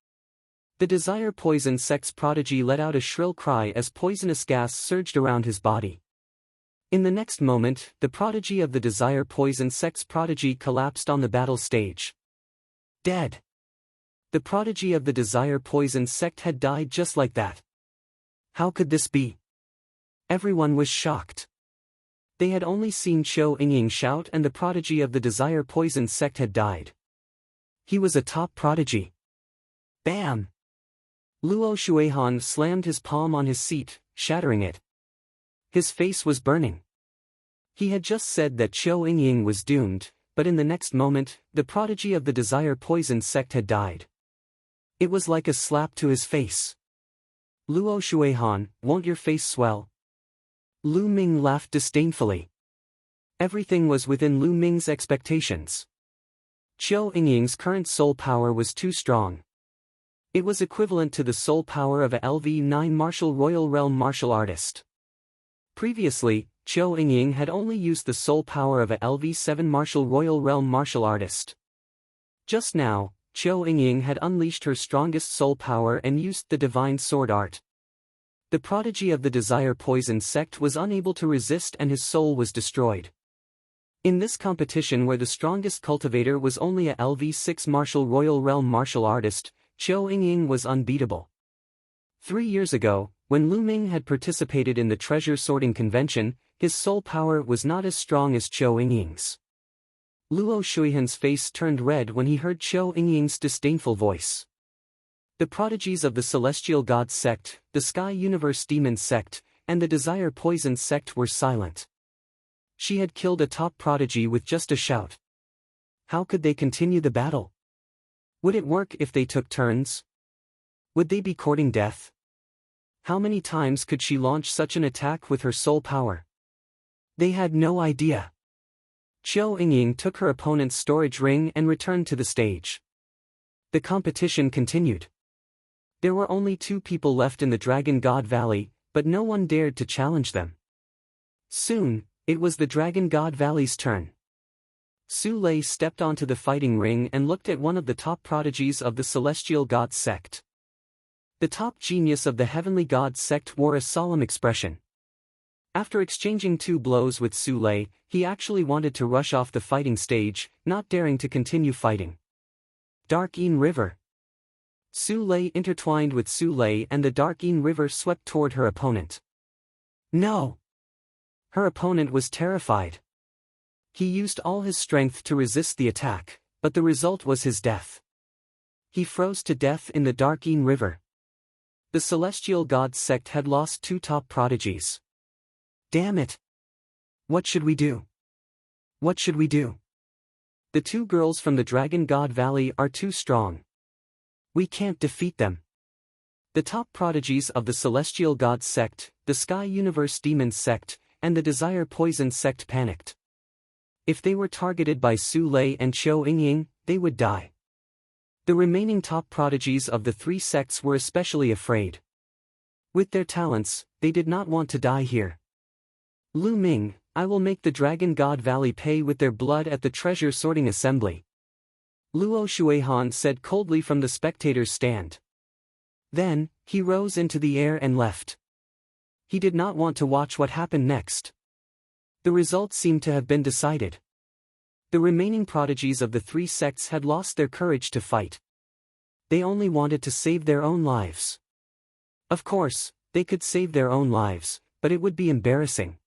Speaker 1: The Desire Poison sect's prodigy let out a shrill cry as poisonous gas surged around his body. In the next moment, the prodigy of the Desire Poison sect's prodigy collapsed on the battle stage. Dead. The prodigy of the Desire Poison sect had died just like that. How could this be? Everyone was shocked. They had only seen Qiu Yingying shout and the prodigy of the Desire Poison sect had died. He was a top prodigy. Bam! Luo Shuihan slammed his palm on his seat, shattering it. His face was burning. He had just said that Qiu Yingying was doomed, but in the next moment, the prodigy of the Desire Poison sect had died. It was like a slap to his face. Luo Shuihan, won't your face swell? Lu Ming laughed disdainfully. Everything was within Lu Ming's expectations. Qiu Yingying's current soul power was too strong. It was equivalent to the soul power of a LV9 martial royal realm martial artist. Previously, Qiu Yingying had only used the soul power of a LV7 martial royal realm martial artist. Just now, Qiu Yingying had unleashed her strongest soul power and used the divine sword art. The prodigy of the Desire Poison sect was unable to resist and his soul was destroyed. In this competition where the strongest cultivator was only a LV6 martial royal realm martial artist, Qiu Yingying was unbeatable. 3 years ago, when Lu Ming had participated in the treasure sorting convention, his soul power was not as strong as Qiu Yingying's. Luo Shuihan's face turned red when he heard Qiu Yingying's disdainful voice. The prodigies of the Celestial God sect, the Sky Universe Demon sect, and the Desire Poison sect were silent. She had killed a top prodigy with just a shout. How could they continue the battle? Would it work if they took turns? Would they be courting death? How many times could she launch such an attack with her soul power? They had no idea. Qiu Yingying took her opponent's storage ring and returned to the stage. The competition continued. There were only 2 people left in the Dragon God Valley, but no one dared to challenge them. Soon, it was the Dragon God Valley's turn. Su Lei stepped onto the fighting ring and looked at one of the top prodigies of the Celestial God sect. The top genius of the Heavenly God sect wore a solemn expression. After exchanging 2 blows with Su Lei, he actually wanted to rush off the fighting stage, not daring to continue fighting. Dark Yin River. Su Lei intertwined with Su Lei and the Dark Yin River swept toward her opponent. No! Her opponent was terrified. He used all his strength to resist the attack, but the result was his death. He froze to death in the Dark Yin River. The Celestial God sect had lost 2 top prodigies. Damn it! What should we do? What should we do? The 2 girls from the Dragon God Valley are too strong. We can't defeat them. The top prodigies of the Celestial God sect, the Sky Universe Demon sect, and the Desire Poison sect panicked. If they were targeted by Su Lei and Qiu Yingying, they would die. The remaining top prodigies of the 3 sects were especially afraid. With their talents, they did not want to die here. Lu Ming, I will make the Dragon God Valley pay with their blood at the treasure sorting assembly. Luo Shuihan said coldly from the spectator's stand. Then, he rose into the air and left. He did not want to watch what happened next. The result seemed to have been decided. The remaining prodigies of the 3 sects had lost their courage to fight. They only wanted to save their own lives. Of course, they could save their own lives, but it would be embarrassing.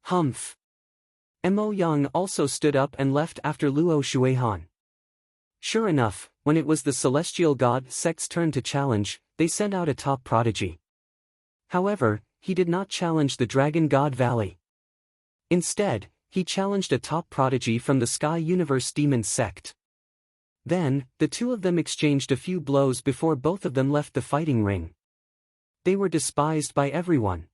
Speaker 1: Humph. Mo Yang also stood up and left after Luo Shuihan. Sure enough, when it was the Celestial God sect's turn to challenge, they sent out a top prodigy. However, he did not challenge the Dragon God Valley. Instead, he challenged a top prodigy from the Sky Universe Demon sect. Then, the 2 of them exchanged a few blows before both of them left the fighting ring. They were despised by everyone.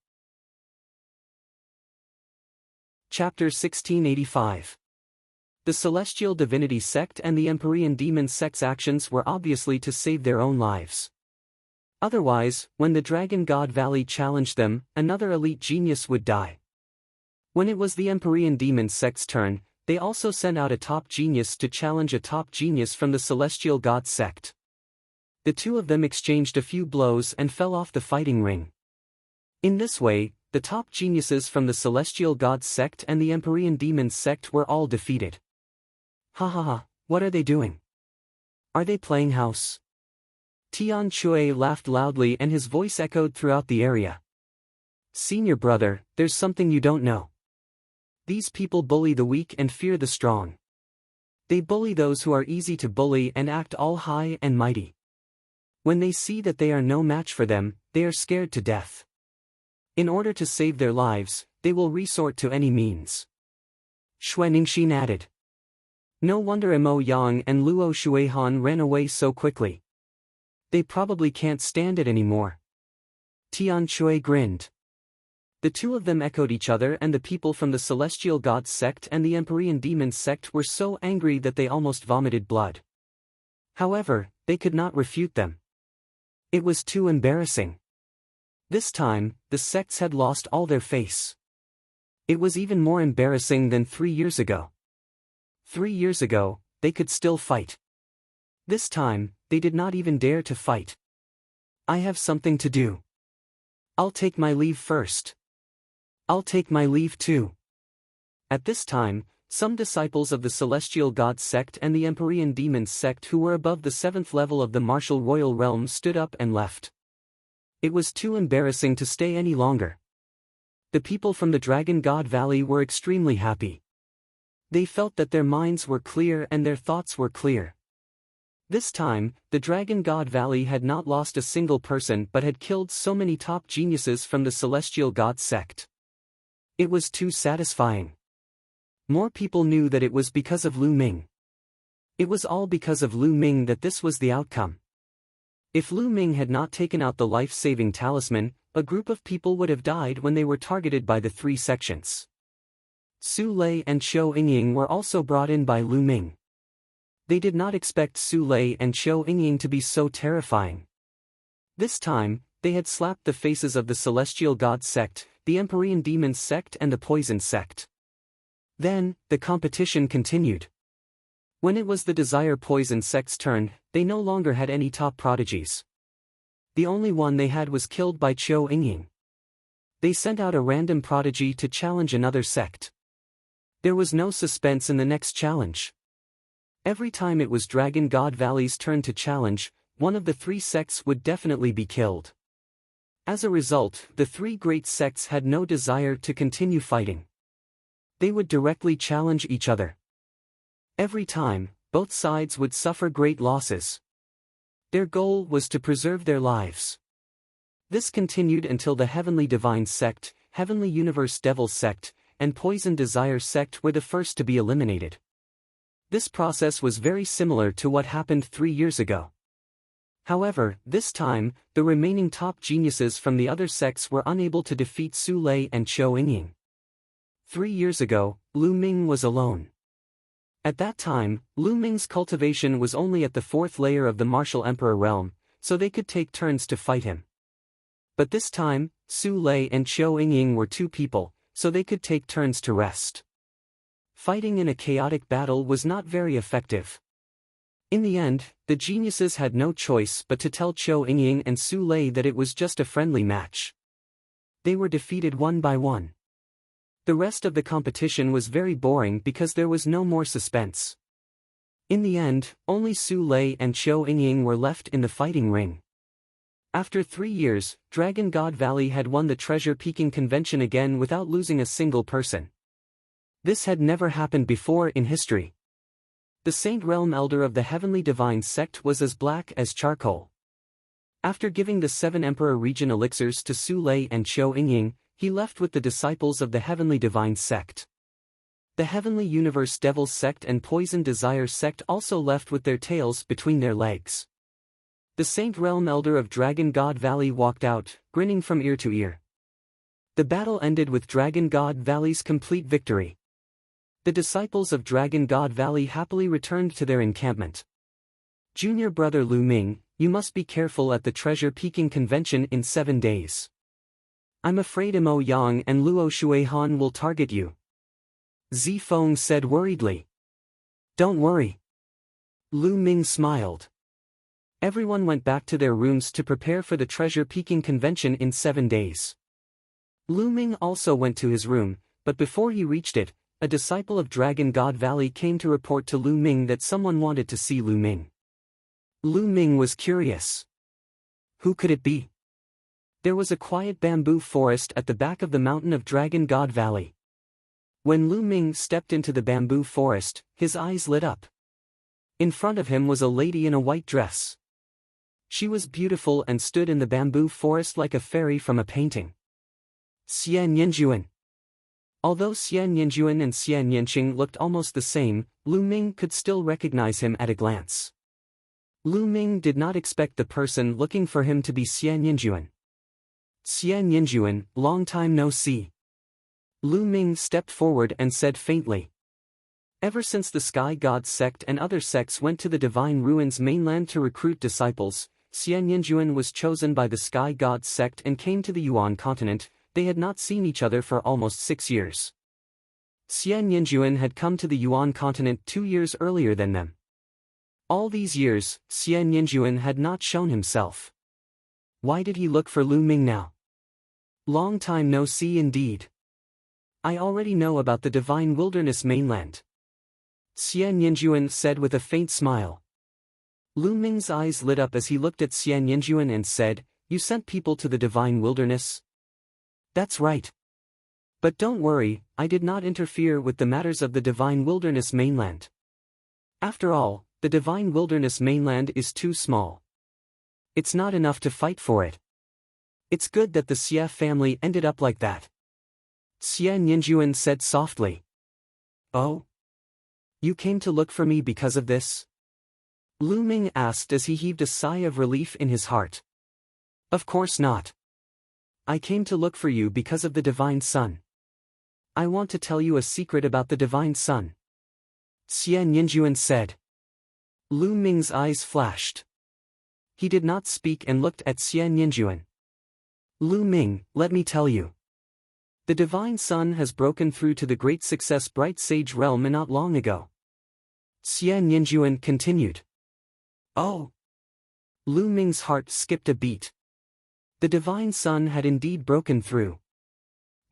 Speaker 1: Chapter 1685. The Celestial Divinity sect and the Empyrean Demon sect's actions were obviously to save their own lives. Otherwise, when the Dragon God Valley challenged them, another elite genius would die. When it was the Empyrean Demon sect's turn, they also sent out a top genius to challenge a top genius from the Celestial God sect. The 2 of them exchanged a few blows and fell off the fighting ring. In this way, the top geniuses from the Celestial God sect and the Empyrean Demon sect were all defeated. Ha ha ha, what are they doing? Are they playing house? Tian Shui laughed loudly and his voice echoed throughout the area. Senior brother, there's something you don't know. These people bully the weak and fear the strong. They bully those who are easy to bully and act all high and mighty. When they see that they are no match for them, they are scared to death. In order to save their lives, they will resort to any means. Xue Ningxin added. No wonder Mo Yang and Luo Shuihan ran away so quickly. They probably can't stand it anymore. Tian Shui grinned. The two of them echoed each other, and the people from the Celestial Gods sect and the Empyrean Demons sect were so angry that they almost vomited blood. However, they could not refute them. It was too embarrassing. This time, the sects had lost all their face. It was even more embarrassing than 3 years ago. 3 years ago, they could still fight. This time, they did not even dare to fight. I have something to do. I'll take my leave first. I'll take my leave too. At this time, some disciples of the Celestial Gods sect and the Empyrean Demons sect who were above the 7th level of the martial royal realm stood up and left. It was too embarrassing to stay any longer. The people from the Dragon God Valley were extremely happy. They felt that their minds were clear and their thoughts were clear. This time, the Dragon God Valley had not lost a single person but had killed so many top geniuses from the Celestial God sect. It was too satisfying. More people knew that it was because of Lu Ming. It was all because of Lu Ming that this was the outcome. If Lu Ming had not taken out the life-saving talisman, a group of people would have died when they were targeted by the 3 sections. Su Lei and Qiu Yingying were also brought in by Lu Ming. They did not expect Su Lei and Qiu Yingying to be so terrifying. This time, they had slapped the faces of the Celestial God sect, the Empyrean Demons sect and the Poison sect. Then, the competition continued. When it was the Desire Poison sect's turn, they no longer had any top prodigies. The only one they had was killed by Qiu Yingying. They sent out a random prodigy to challenge another sect. There was no suspense in the next challenge. Every time it was Dragon God Valley's turn to challenge, one of the 3 sects would definitely be killed. As a result, the 3 great sects had no desire to continue fighting. They would directly challenge each other. Every time, both sides would suffer great losses. Their goal was to preserve their lives. This continued until the Heavenly Divine Sect, Heavenly Universe Devil Sect, and Poison Desire Sect were the first to be eliminated. This process was very similar to what happened 3 years ago. However, this time, the remaining top geniuses from the other sects were unable to defeat Su Lei and Qiu Yingying. 3 years ago, Lu Ming was alone. At that time, Lu Ming's cultivation was only at the 4th layer of the Martial Emperor realm, so they could take turns to fight him. But this time, Su Lei and Qiu Yingying were 2 people, so they could take turns to rest. Fighting in a chaotic battle was not very effective. In the end, the geniuses had no choice but to tell Qiu Yingying and Su Lei that it was just a friendly match. They were defeated one by one. The rest of the competition was very boring because there was no more suspense. In the end, only Su Lei and Qiu Yingying were left in the fighting ring. After 3 years, Dragon God Valley had won the Treasure Peaking Convention again without losing a single person. This had never happened before in history. The Saint Realm Elder of the Heavenly Divine Sect was as black as charcoal. After giving the 7 Emperor Region elixirs to Su Lei and Qiu Yingying, he left with the disciples of the Heavenly Divine Sect. The Heavenly Universe Devil Sect and Poison Desire Sect also left with their tails between their legs. The Saint Realm Elder of Dragon God Valley walked out, grinning from ear to ear. The battle ended with Dragon God Valley's complete victory. The disciples of Dragon God Valley happily returned to their encampment. Junior brother Lu Ming, you must be careful at the Treasure Peaking Convention in 7 days. I'm afraid Mo Yang and Luo Shuihan will target you. Zi Feng said worriedly. Don't worry. Lu Ming smiled. Everyone went back to their rooms to prepare for the Treasure Peaking Convention in 7 days. Lu Ming also went to his room, but before he reached it, a disciple of Dragon God Valley came to report to Lu Ming that someone wanted to see Lu Ming. Lu Ming was curious. Who could it be? There was a quiet bamboo forest at the back of the mountain of Dragon God Valley. When Lu Ming stepped into the bamboo forest, his eyes lit up. In front of him was a lady in a white dress. She was beautiful and stood in the bamboo forest like a fairy from a painting. Xian Yinjuan. Although Xian Yinjuan and Xian Yinqing looked almost the same, Lu Ming could still recognize him at a glance. Lu Ming did not expect the person looking for him to be Xian Yinjuan. Xian Yinjuan, long time no see. Lu Ming stepped forward and said faintly. Ever since the Sky God sect and other sects went to the Divine Ruins mainland to recruit disciples, Xian Yinjuan was chosen by the Sky God sect and came to the Yuan continent. They had not seen each other for almost 6 years. Xian Yinjuan had come to the Yuan continent 2 years earlier than them. All these years, Xian Yinjuan had not shown himself. Why did he look for Lu Ming now? Long time no see indeed. I already know about the Divine Wilderness mainland. Xian Yinjuan said with a faint smile. Lu Ming's eyes lit up as he looked at Xian Yinjuan and said, "You sent people to the Divine Wilderness?" "That's right. But don't worry, I did not interfere with the matters of the Divine Wilderness mainland. After all, the Divine Wilderness mainland is too small. It's not enough to fight for it. It's good that the Xie family ended up like that." Xian Yinjuan said softly. "Oh? You came to look for me because of this?" Lu Ming asked as he heaved a sigh of relief in his heart. "Of course not. I came to look for you because of the Divine Sun. I want to tell you a secret about the Divine Sun." Xian Yinjuan said. Lu Ming's eyes flashed. He did not speak and looked at Xian Yinjuan. "Lu Ming, let me tell you. The Divine Sun has broken through to the Great Success Bright Sage realm not long ago." Xian Yinjuan continued. "Oh!" Lu Ming's heart skipped a beat. The Divine Sun had indeed broken through.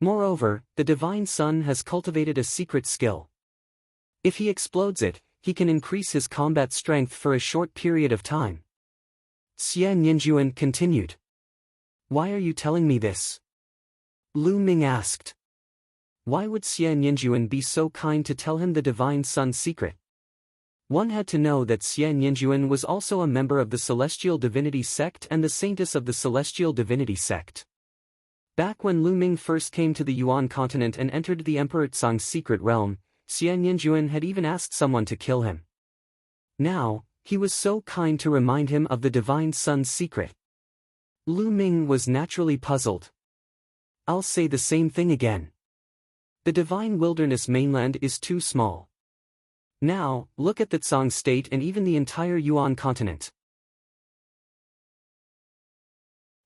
Speaker 1: Moreover, the Divine Sun has cultivated a secret skill. If he explodes it, he can increase his combat strength for a short period of time. Xian Yinjuan continued. "Why are you telling me this?" Lu Ming asked. Why would Xian Yinjuan be so kind to tell him the Divine Sun's secret? One had to know that Xian Yinjuan was also a member of the Celestial Divinity sect and the Saintess of the Celestial Divinity sect. Back when Lu Ming first came to the Yuan continent and entered the Emperor Tsang's secret realm, Xian Yinjuan had even asked someone to kill him. Now, he was so kind to remind him of the Divine Sun's secret. Lu Ming was naturally puzzled. "I'll say the same thing again. The Divine Wilderness mainland is too small. Now, look at the Tsang state and even the entire Yuan continent."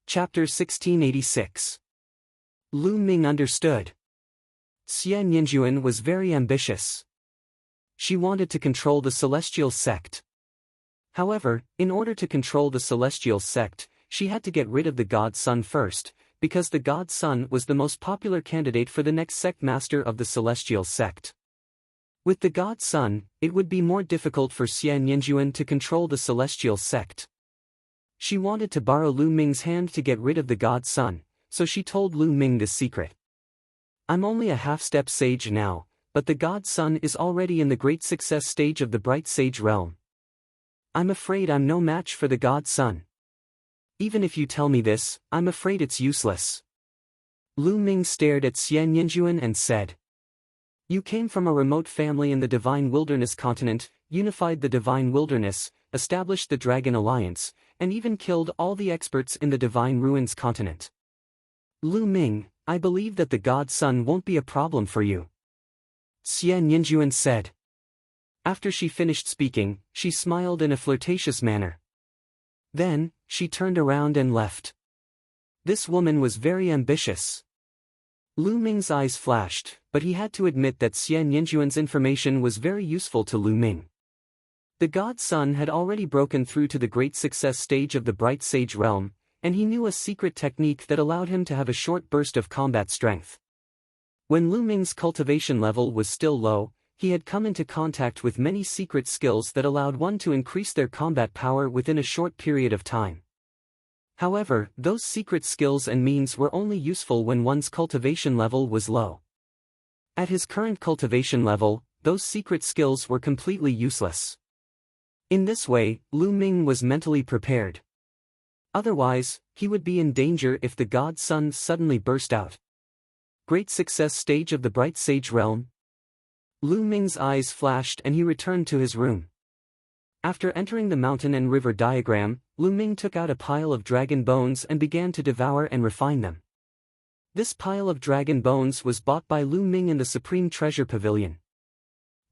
Speaker 1: Chapter 1686. Lu Ming understood. Xian Yinjuan was very ambitious. She wanted to control the Celestial sect. However, in order to control the Celestial sect, she had to get rid of the God Sun first, because the God Sun was the most popular candidate for the next sect master of the Celestial sect. With the God Sun, it would be more difficult for Xian Yinjuan to control the Celestial sect. She wanted to borrow Lu Ming's hand to get rid of the God Sun, so she told Lu Ming this secret. "I'm only a half-step sage now, but the God Sun is already in the great success stage of the Bright Sage realm. I'm afraid I'm no match for the God Sun. Even if you tell me this, I'm afraid it's useless." Lu Ming stared at Xian Yinjuan and said. "You came from a remote family in the Divine Wilderness continent, unified the Divine Wilderness, established the Dragon Alliance, and even killed all the experts in the Divine Ruins continent. Lu Ming, I believe that the God Sun won't be a problem for you," Xian Yinjuan said. After she finished speaking, she smiled in a flirtatious manner. Then, she turned around and left. This woman was very ambitious. Lu Ming's eyes flashed, but he had to admit that Xian Yinjuan's information was very useful to Lu Ming. The God Sun had already broken through to the great success stage of the Bright Sage realm, and he knew a secret technique that allowed him to have a short burst of combat strength. When Lu Ming's cultivation level was still low, he had come into contact with many secret skills that allowed one to increase their combat power within a short period of time. However, those secret skills and means were only useful when one's cultivation level was low. At his current cultivation level, those secret skills were completely useless. In this way, Lu Ming was mentally prepared. Otherwise, he would be in danger if the god sun suddenly burst out. Great success stage of the Bright Sage Realm. Lu Ming's eyes flashed and he returned to his room. After entering the mountain and river diagram, Lu Ming took out a pile of dragon bones and began to devour and refine them. This pile of dragon bones was bought by Lu Ming in the Supreme Treasure Pavilion.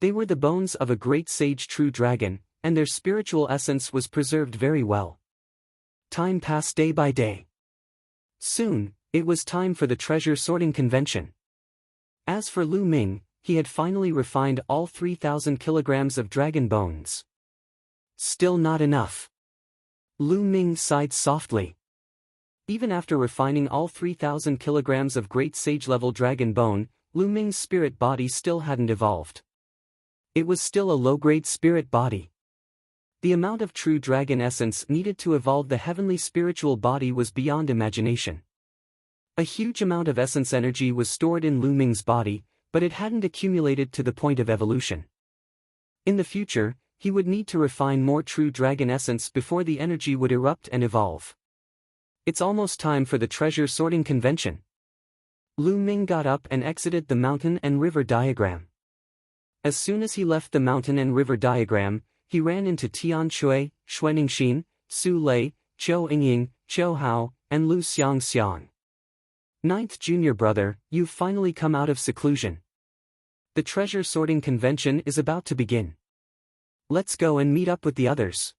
Speaker 1: They were the bones of a great sage true dragon, and their spiritual essence was preserved very well. Time passed day by day. Soon, it was time for the treasure sorting convention. As for Lu Ming, he had finally refined all 3,000 kilograms of dragon bones. Still not enough. Lu Ming sighed softly. Even after refining all 3,000 kilograms of great sage-level dragon bone, Lu Ming's spirit body still hadn't evolved. It was still a low-grade spirit body. The amount of true dragon essence needed to evolve the heavenly spiritual body was beyond imagination. A huge amount of essence energy was stored in Lu Ming's body, but it hadn't accumulated to the point of evolution. In the future, he would need to refine more true dragon essence before the energy would erupt and evolve. It's almost time for the treasure sorting convention. Lu Ming got up and exited the mountain and river diagram. As soon as he left the mountain and river diagram, he ran into Tian Shui, Xuaningxin, Su Lei, Zhou Yingying, Zhou Hao, and Lu Xiang. Ninth junior brother, you've finally come out of seclusion. The treasure sorting convention is about to begin. Let's go and meet up with the others.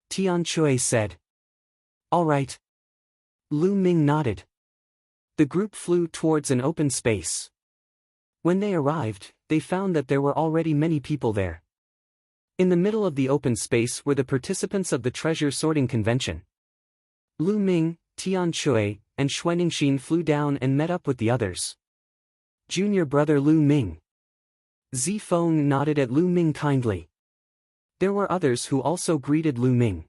Speaker 1: Tian Shui said. All right. Lu Ming nodded. The group flew towards an open space. When they arrived, they found that there were already many people there. In the middle of the open space were the participants of the treasure sorting convention. Lu Ming, Tian Shui, and Xuaningxin flew down and met up with the others. Junior brother Lu Ming. Zifeng nodded at Lu Ming kindly. There were others who also greeted Lu Ming.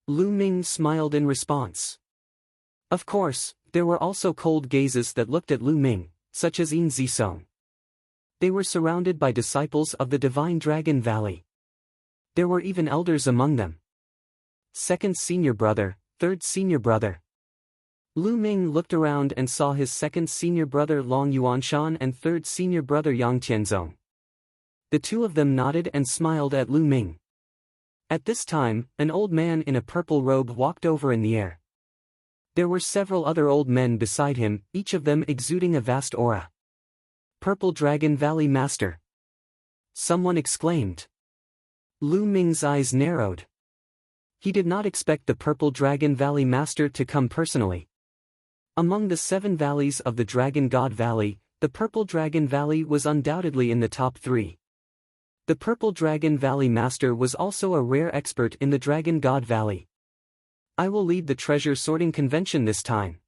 Speaker 1: Lu Ming smiled in response. Of course, there were also cold gazes that looked at Lu Ming, such as Yin Zisong. They were surrounded by disciples of the Divine Dragon Valley. There were even elders among them. Second senior brother, third senior brother. Lu Ming looked around and saw his second senior brother Long Yuanshan and third senior brother Yang Tianzong. The two of them nodded and smiled at Lu Ming. At this time, an old man in a purple robe walked over in the air. There were several other old men beside him, each of them exuding a vast aura. Purple Dragon Valley Master. Someone exclaimed. Lu Ming's eyes narrowed. He did not expect the Purple Dragon Valley Master to come personally. Among the 7 valleys of the Dragon God Valley, the Purple Dragon Valley was undoubtedly in the top 3. The Purple Dragon Valley Master was also a rare expert in the Dragon God Valley. I will lead the treasure sorting convention this time.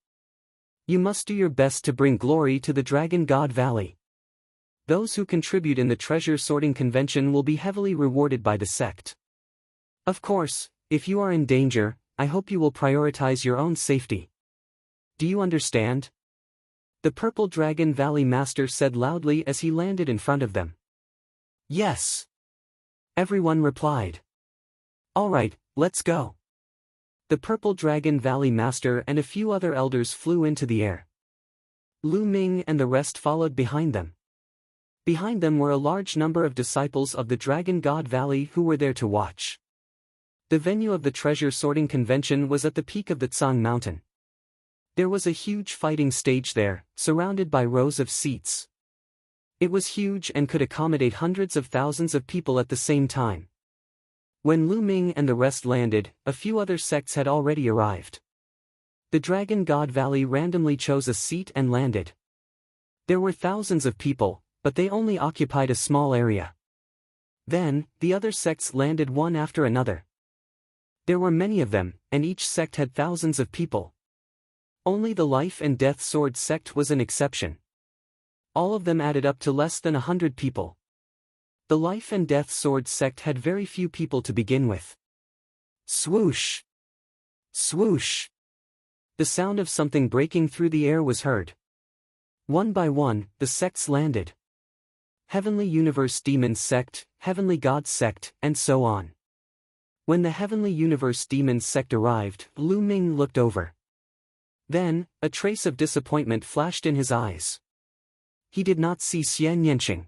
Speaker 1: You must do your best to bring glory to the Dragon God Valley. Those who contribute in the treasure sorting convention will be heavily rewarded by the sect. Of course, if you are in danger, I hope you will prioritize your own safety. Do you understand? The Purple Dragon Valley Master said loudly as he landed in front of them. Yes. Everyone replied. All right, let's go. The Purple Dragon Valley Master and a few other elders flew into the air. Lu Ming and the rest followed behind them. Behind them were a large number of disciples of the Dragon God Valley who were there to watch. The venue of the treasure sorting convention was at the peak of the Tsang Mountain. There was a huge fighting stage there, surrounded by rows of seats. It was huge and could accommodate hundreds of thousands of people at the same time. When Lu Ming and the rest landed, a few other sects had already arrived. The Dragon God Valley randomly chose a seat and landed. There were thousands of people, but they only occupied a small area. Then, the other sects landed one after another. There were many of them, and each sect had thousands of people. Only the Life and Death Sword sect was an exception. All of them added up to less than 100 people. The Life and Death Sword sect had very few people to begin with. Swoosh! Swoosh! The sound of something breaking through the air was heard. One by one, the sects landed. Heavenly Universe Demons Sect, Heavenly Gods Sect, and so on. When the Heavenly Universe Demons Sect arrived, Lu Ming looked over. Then, a trace of disappointment flashed in his eyes. He did not see Xian Yanqing.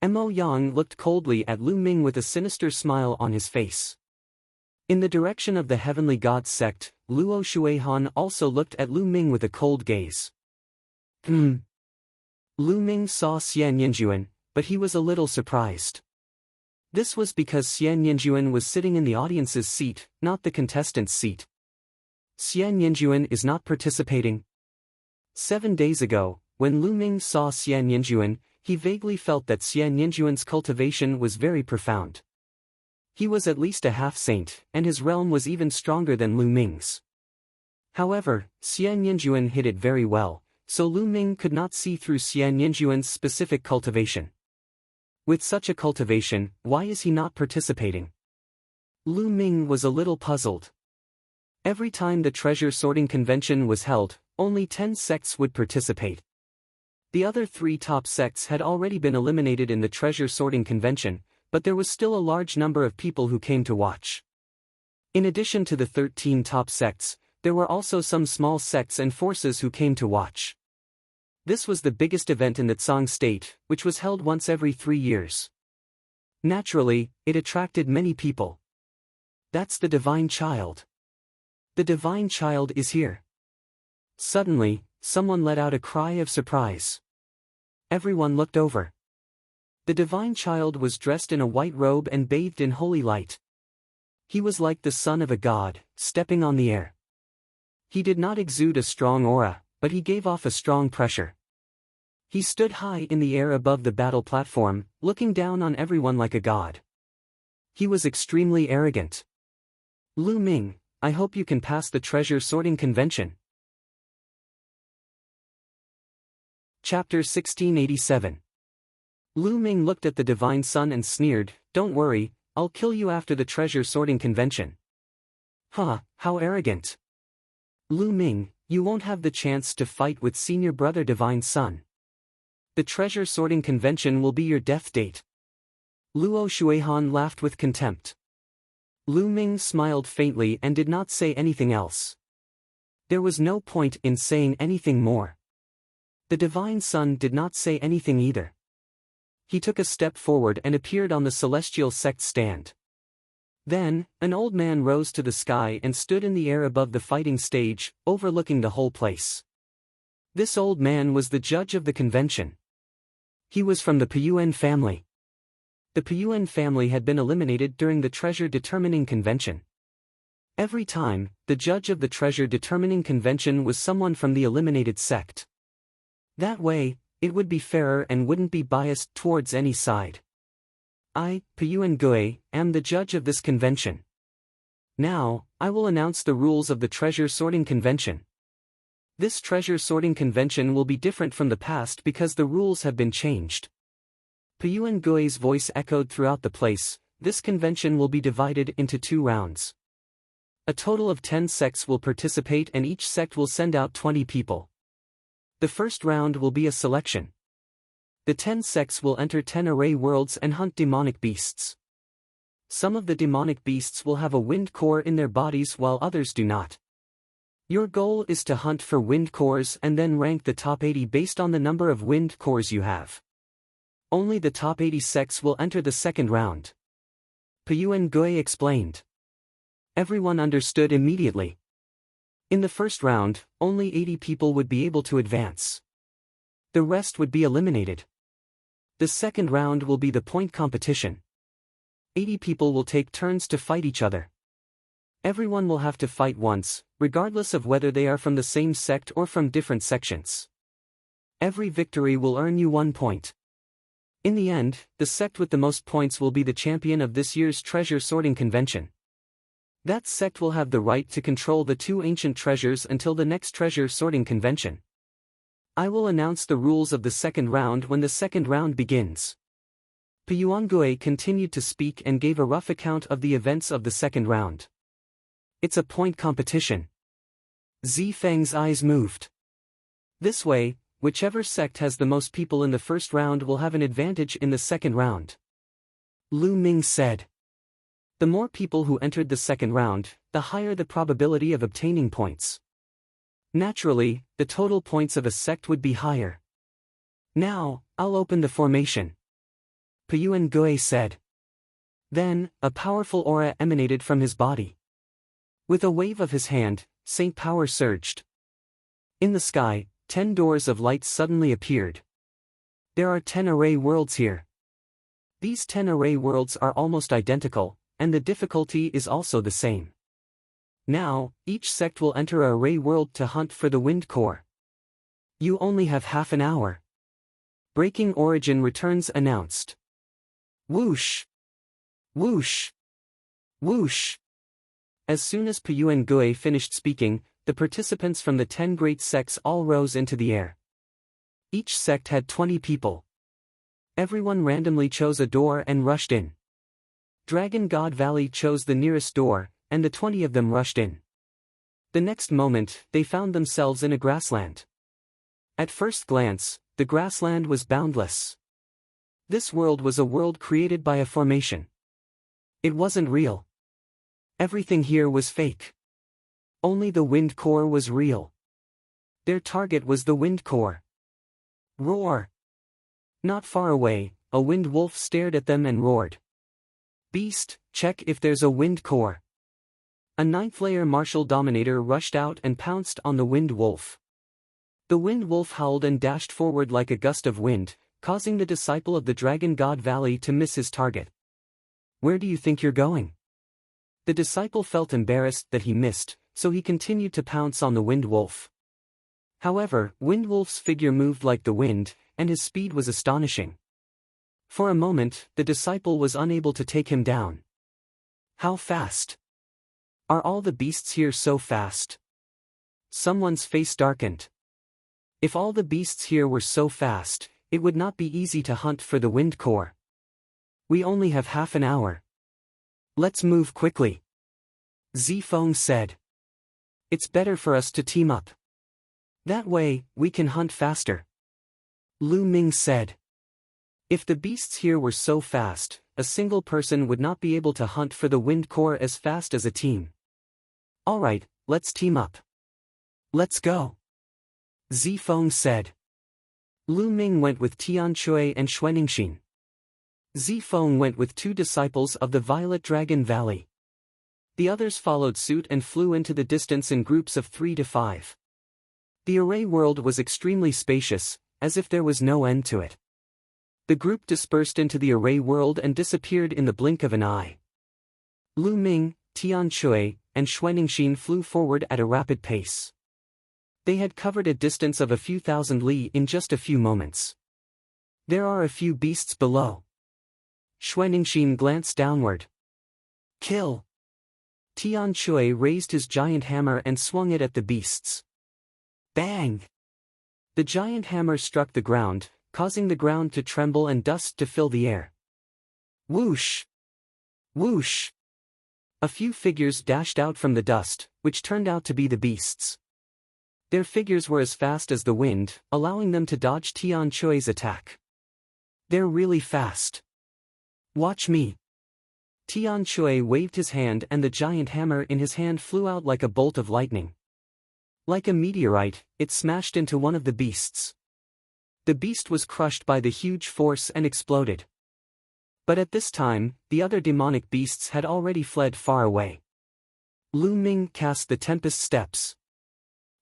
Speaker 1: Mo Yang looked coldly at Lu Ming with a sinister smile on his face. In the direction of the Heavenly Gods Sect, Luo Shuihan also looked at Lu Ming with a cold gaze. Lu Ming saw Xian Yanjuan, but he was a little surprised. This was because Xian Yanjuan was sitting in the audience's seat, not the contestant's seat. Xian Yanjuan is not participating. 7 days ago, when Lu Ming saw Xian Yanjuan, he vaguely felt that Xian Yanjuan's cultivation was very profound. He was at least a half-saint, and his realm was even stronger than Lu Ming's. However, Xian Yanjuan hid it very well, so Lu Ming could not see through Xian Yanjuan's specific cultivation. With such a cultivation, why is he not participating? Lu Ming was a little puzzled. Every time the treasure sorting convention was held, only 10 sects would participate. The other 3 top sects had already been eliminated in the treasure sorting convention, but there was still a large number of people who came to watch. In addition to the 13 top sects, there were also some small sects and forces who came to watch. This was the biggest event in the Tsang state, which was held once every 3 years. Naturally, it attracted many people. That's the Divine Child. The Divine Child is here. Suddenly, someone let out a cry of surprise. Everyone looked over. The Divine Child was dressed in a white robe and bathed in holy light. He was like the son of a god, stepping on the air. He did not exude a strong aura, but he gave off a strong pressure. He stood high in the air above the battle platform, looking down on everyone like a god. He was extremely arrogant. Lu Ming, I hope you can pass the treasure sorting convention. Chapter 1687. Lu Ming looked at the Divine Sun and sneered, "Don't worry, I'll kill you after the treasure sorting convention." Huh, how arrogant. Lu Ming, you won't have the chance to fight with senior brother Divine Sun. The treasure sorting convention will be your death date. Luo Shuihan laughed with contempt. Lu Ming smiled faintly and did not say anything else. There was no point in saying anything more. The Divine Sun did not say anything either. He took a step forward and appeared on the celestial sect stand. Then, an old man rose to the sky and stood in the air above the fighting stage, overlooking the whole place. This old man was the judge of the convention. He was from the Puyuan family. The Puyuan family had been eliminated during the treasure determining convention. Every time, the judge of the treasure determining convention was someone from the eliminated sect. That way, it would be fairer and wouldn't be biased towards any side. I, Puyuan Gui, am the judge of this convention. Now, I will announce the rules of the treasure sorting convention. This treasure sorting convention will be different from the past because the rules have been changed. Puyuan Gui's voice echoed throughout the place. This convention will be divided into 2 rounds. A total of 10 sects will participate and each sect will send out 20 people. The first round will be a selection. The 10 sects will enter 10 array worlds and hunt demonic beasts. Some of the demonic beasts will have a wind core in their bodies while others do not. Your goal is to hunt for wind cores and then rank the top 80 based on the number of wind cores you have. Only the top 80 sects will enter the second round. Puyuan Gui explained. Everyone understood immediately. In the first round, only 80 people would be able to advance. The rest would be eliminated. The second round will be the point competition. 80 people will take turns to fight each other. Everyone will have to fight once, regardless of whether they are from the same sect or from different sections. Every victory will earn you 1 point. In the end, the sect with the most points will be the champion of this year's treasure sorting convention. That sect will have the right to control the 2 ancient treasures until the next treasure sorting convention. I will announce the rules of the second round when the second round begins. Piyuangui continued to speak and gave a rough account of the events of the second round. It's a point competition. Zifeng's eyes moved. This way, whichever sect has the most people in the first round will have an advantage in the second round. Lu Ming said. The more people who entered the second round, the higher the probability of obtaining points. Naturally, the total points of a sect would be higher. Now, I'll open the formation. Piyuangui said. Then, a powerful aura emanated from his body. With a wave of his hand, Saint Power surged. In the sky, 10 doors of light suddenly appeared. There are 10 array worlds here. These 10 array worlds are almost identical, and the difficulty is also the same. Now, each sect will enter a array world to hunt for the wind core. You only have half an hour. Breaking Origin Returns announced. Whoosh! Whoosh! Whoosh! As soon as Piyuangui finished speaking, the participants from the 10 great sects all rose into the air. Each sect had 20 people. Everyone randomly chose a door and rushed in. Dragon God Valley chose the nearest door, and the 20 of them rushed in. The next moment, they found themselves in a grassland. At first glance, the grassland was boundless. This world was a world created by a formation. It wasn't real. Everything here was fake. Only the wind core was real. Their target was the wind core. Roar! Not far away, a wind wolf stared at them and roared. Beast, check if there's a wind core. A 9th-layer martial dominator rushed out and pounced on the wind wolf. The wind wolf howled and dashed forward like a gust of wind, causing the disciple of the Dragon God Valley to miss his target. Where do you think you're going? The disciple felt embarrassed that he missed, so he continued to pounce on the wind wolf. However, Wind Wolf's figure moved like the wind, and his speed was astonishing. For a moment, the disciple was unable to take him down. How fast? Are all the beasts here so fast? Someone's face darkened. If all the beasts here were so fast, it would not be easy to hunt for the wind core. We only have half an hour. Let's move quickly. Zifeng said. It's better for us to team up. That way, we can hunt faster. Lu Ming said. If the beasts here were so fast, a single person would not be able to hunt for the wind core as fast as a team. Alright, let's team up. Let's go. Zifeng said. Lu Ming went with Tianchui and Xuaningxin. Zifeng went with 2 disciples of the Violet Dragon Valley. The others followed suit and flew into the distance in groups of 3 to 5. The array world was extremely spacious, as if there was no end to it. The group dispersed into the array world and disappeared in the blink of an eye. Lu Ming, Tianchui, and Xuaningxin flew forward at a rapid pace. They had covered a distance of a few thousand li in just a few moments. There are a few beasts below. Xuaningxin glanced downward. Kill! Tianchui raised his giant hammer and swung it at the beasts. Bang! The giant hammer struck the ground, causing the ground to tremble and dust to fill the air. Whoosh! Whoosh! A few figures dashed out from the dust, which turned out to be the beasts. Their figures were as fast as the wind, allowing them to dodge Tianchui's attack. They're really fast. Watch me. Tianchui waved his hand and the giant hammer in his hand flew out like a bolt of lightning. Like a meteorite, it smashed into one of the beasts. The beast was crushed by the huge force and exploded. But at this time, the other demonic beasts had already fled far away. Lu Ming cast the Tempest Steps.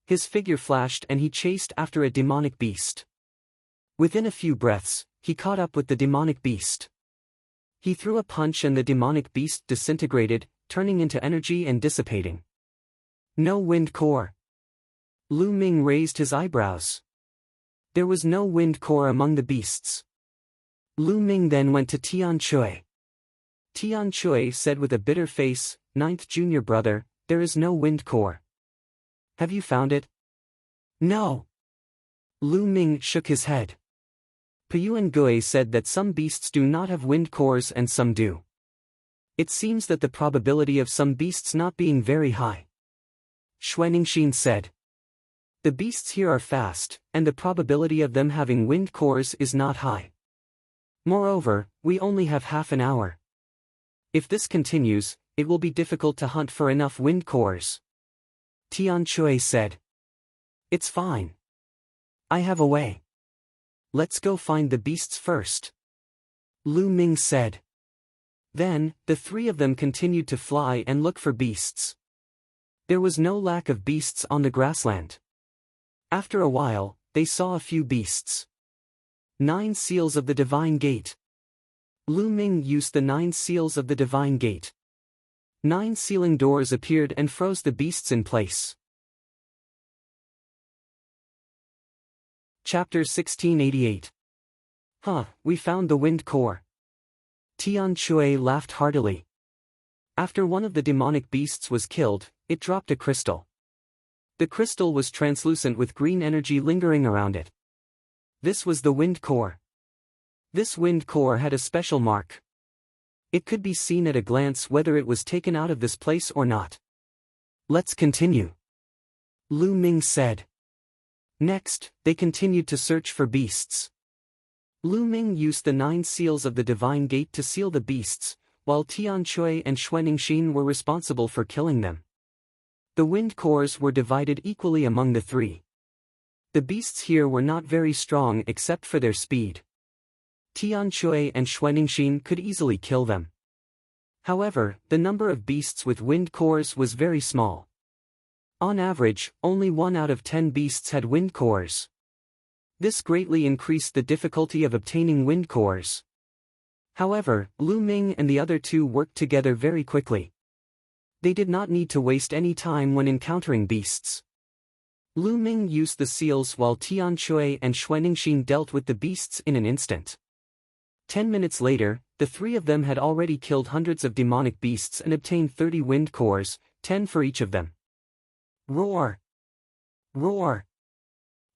Speaker 1: His figure flashed and he chased after a demonic beast. Within a few breaths, he caught up with the demonic beast. He threw a punch and the demonic beast disintegrated, turning into energy and dissipating. No wind core. Lu Ming raised his eyebrows. There was no wind core among the beasts. Lu Ming then went to Tianchui. Tianchui said with a bitter face, "Ninth junior brother, there is no wind core. Have you found it?" No. Lu Ming shook his head. Puyu and Gui said that some beasts do not have wind cores and some do. It seems that the probability of some beasts not being very high. Xuanixin said. The beasts here are fast, and the probability of them having wind cores is not high. Moreover, we only have half an hour. If this continues, it will be difficult to hunt for enough wind cores. Tian Chui said. It's fine. I have a way. Let's go find the beasts first. Lu Ming said. Then, the three of them continued to fly and look for beasts. There was no lack of beasts on the grassland. After a while, they saw a few beasts. 9 seals of the Divine Gate. Lu Ming used the 9 seals of the Divine Gate. 9 sealing doors appeared and froze the beasts in place. Chapter 1688. We found the wind core. Tian Chui laughed heartily. After one of the demonic beasts was killed, it dropped a crystal. The crystal was translucent with green energy lingering around it. This was the wind core. This wind core had a special mark. It could be seen at a glance whether it was taken out of this place or not. Let's continue. Lu Ming said. Next, they continued to search for beasts. Lu Ming used the 9 seals of the Divine Gate to seal the beasts, while Tian Chui and Xuanixin were responsible for killing them. The wind cores were divided equally among the 3. The beasts here were not very strong except for their speed. Tian Chui and Xuanixin could easily kill them. However, the number of beasts with wind cores was very small. On average, only 1 out of 10 beasts had wind cores. This greatly increased the difficulty of obtaining wind cores. However, Lu Ming and the other 2 worked together very quickly. They did not need to waste any time when encountering beasts. Lu Ming used the seals while Tian Chui and Xuanixin dealt with the beasts in an instant. 10 minutes later, the 3 of them had already killed hundreds of demonic beasts and obtained 30 wind cores, 10 for each of them. Roar! Roar!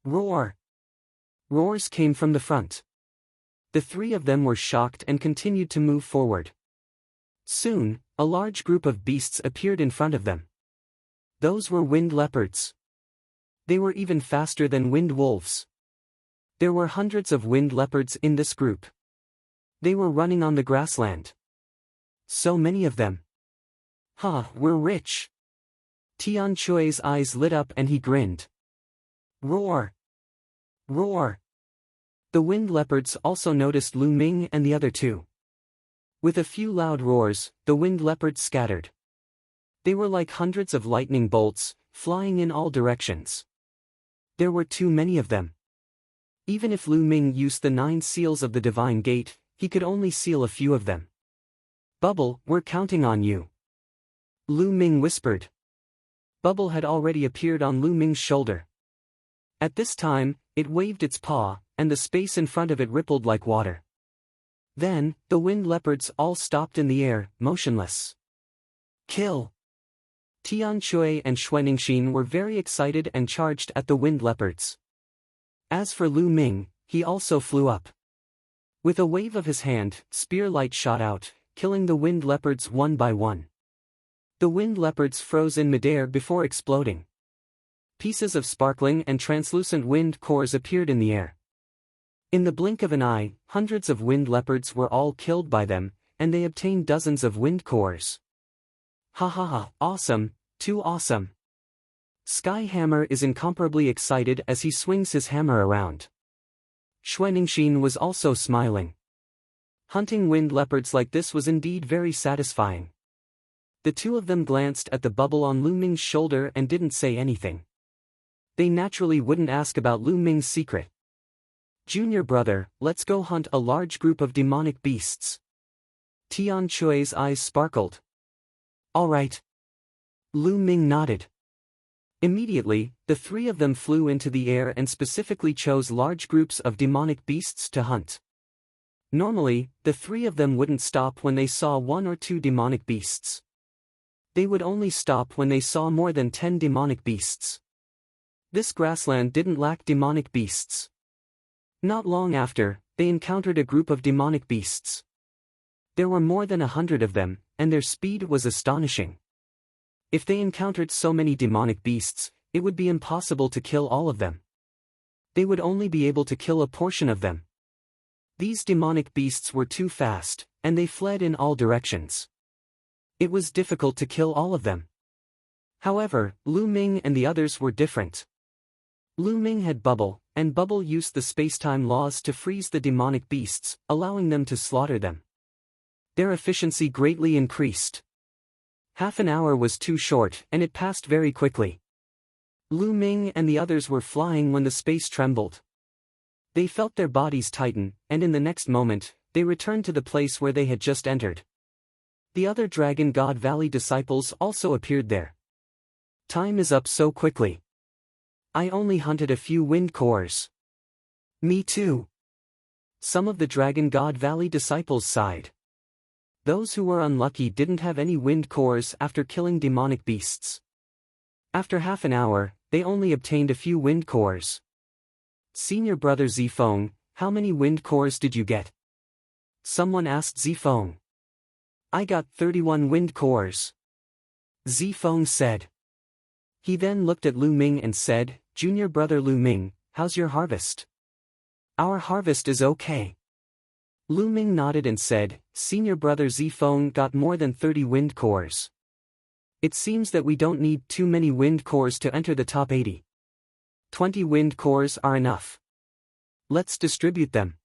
Speaker 1: Roar! Roars came from the front. The 3 of them were shocked and continued to move forward. Soon, a large group of beasts appeared in front of them. Those were wind leopards. They were even faster than wind wolves. There were hundreds of wind leopards in this group. They were running on the grassland. So many of them. We're rich. Tian Chui's eyes lit up and he grinned. Roar! Roar! The wind leopards also noticed Lu Ming and the other 2. With a few loud roars, the wind leopards scattered. They were like hundreds of lightning bolts, flying in all directions. There were too many of them. Even if Lu Ming used the 9 seals of the Divine Gate, he could only seal a few of them. Bubble, we're counting on you. Lu Ming whispered. Bubble had already appeared on Lu Ming's shoulder. At this time, it waved its paw, and the space in front of it rippled like water. Then, the wind leopards all stopped in the air, motionless. Kill! Tian Chui and Xuanixin were very excited and charged at the wind leopards. As for Lu Ming, he also flew up. With a wave of his hand, spear light shot out, killing the wind leopards one by one. The wind leopards froze in midair before exploding. Pieces of sparkling and translucent wind cores appeared in the air. In the blink of an eye, hundreds of wind leopards were all killed by them, and they obtained dozens of wind cores. Awesome, too awesome. Skyhammer is incomparably excited as he swings his hammer around. Xuanixin was also smiling. Hunting wind leopards like this was indeed very satisfying. The 2 of them glanced at the bubble on Lu Ming's shoulder and didn't say anything. They naturally wouldn't ask about Lu Ming's secret. Junior brother, let's go hunt a large group of demonic beasts. Tian Chui's eyes sparkled. All right. Lu Ming nodded. Immediately, the 3 of them flew into the air and specifically chose large groups of demonic beasts to hunt. Normally, the 3 of them wouldn't stop when they saw 1 or 2 demonic beasts. They would only stop when they saw more than 10 demonic beasts. This grassland didn't lack demonic beasts. Not long after, they encountered a group of demonic beasts. There were more than 100 of them, and their speed was astonishing. If they encountered so many demonic beasts, it would be impossible to kill all of them. They would only be able to kill a portion of them. These demonic beasts were too fast, and they fled in all directions. It was difficult to kill all of them. However, Lu Ming and the others were different. Lu Ming had Bubble, and Bubble used the space-time laws to freeze the demonic beasts, allowing them to slaughter them. Their efficiency greatly increased. Half an hour was too short, and it passed very quickly. Lu Ming and the others were flying when the space trembled. They felt their bodies tighten, and in the next moment, they returned to the place where they had just entered. The other Dragon God Valley disciples also appeared there. Time is up so quickly. I only hunted a few wind cores. Me too. Some of the Dragon God Valley disciples sighed. Those who were unlucky didn't have any wind cores after killing demonic beasts. After half an hour, they only obtained a few wind cores. Senior brother Zifeng, how many wind cores did you get? Someone asked Zifeng. I got 31 wind cores. Zifeng said. He then looked at Lu Ming and said, Junior brother Lu Ming, how's your harvest? Our harvest is okay. Lu Ming nodded and said, Senior brother Zifeng got more than 30 wind cores. It seems that we don't need too many wind cores to enter the top 80. 20 wind cores are enough. Let's distribute them.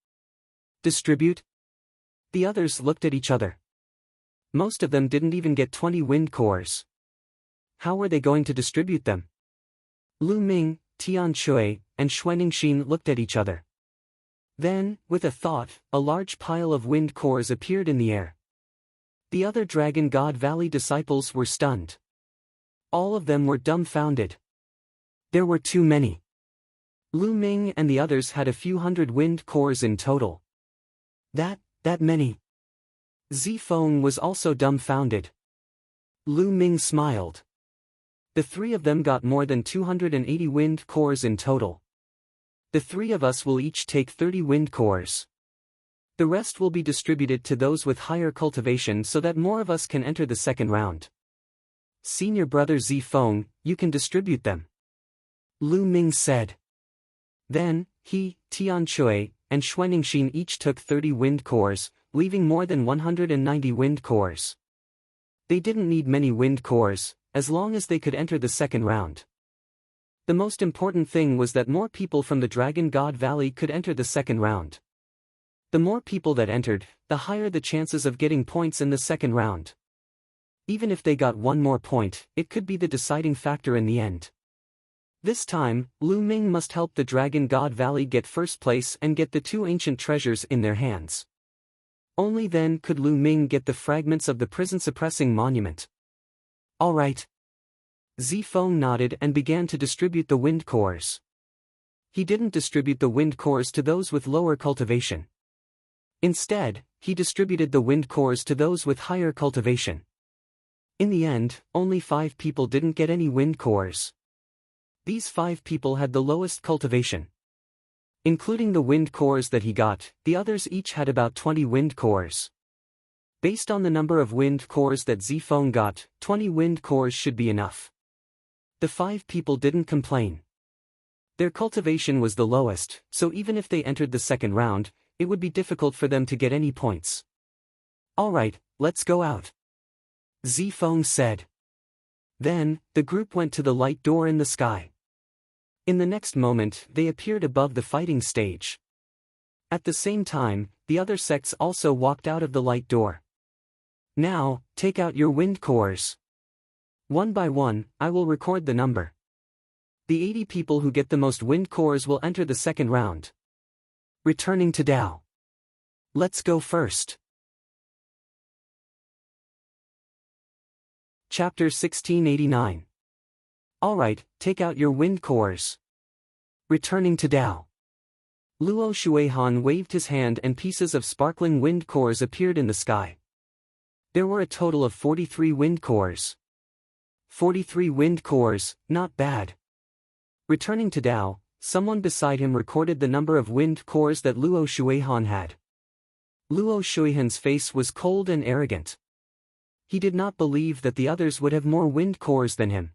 Speaker 1: Distribute? The others looked at each other. Most of them didn't even get 20 wind cores. How were they going to distribute them? Lu Ming, Tian Shui, and Xuaningxin looked at each other. Then, with a thought, a large pile of wind cores appeared in the air. The other Dragon God Valley disciples were stunned. All of them were dumbfounded. There were too many. Lu Ming and the others had a few hundred wind cores in total. That many. Zifeng was also dumbfounded. Lu Ming smiled. The three of them got more than 280 wind cores in total. The three of us will each take 30 wind cores. The rest will be distributed to those with higher cultivation so that more of us can enter the second round. Senior brother Zifeng, you can distribute them. Lu Ming said. Then, he, Tian Shui, and Xuaningxin each took 30 wind cores, leaving more than 190 wind cores. They didn't need many wind cores, as long as they could enter the second round. The most important thing was that more people from the Dragon God Valley could enter the second round. The more people that entered, the higher the chances of getting points in the second round. Even if they got one more point, it could be the deciding factor in the end. This time, Lu Ming must help the Dragon God Valley get first place and get the two ancient treasures in their hands. Only then could Lu Ming get the fragments of the prison-suppressing monument. All right. Zifeng nodded and began to distribute the wind cores. He didn't distribute the wind cores to those with lower cultivation. Instead, he distributed the wind cores to those with higher cultivation. In the end, only 5 people didn't get any wind cores. These 5 people had the lowest cultivation. Including the wind cores that he got, the others each had about 20 wind cores. Based on the number of wind cores that Zifeng got, 20 wind cores should be enough. The 5 people didn't complain. Their cultivation was the lowest, so even if they entered the second round, it would be difficult for them to get any points. Alright, let's go out. Zifeng said. Then, the group went to the light door in the sky. In the next moment, they appeared above the fighting stage. At the same time, the other sects also walked out of the light door. Now, take out your wind cores. One by one, I will record the number. The 80 people who get the most wind cores will enter the second round. Returning to Dao. Let's go first. Chapter 1689. Alright, take out your wind cores. Returning to Dao. Luo Shuihan waved his hand and pieces of sparkling wind cores appeared in the sky. There were a total of 43 wind cores. 43 wind cores, not bad. Returning to Dao, Someone beside him recorded the number of wind cores that Luo Shuihan had. Luo Shuihan's face was cold and arrogant. He did not believe that the others would have more wind cores than him.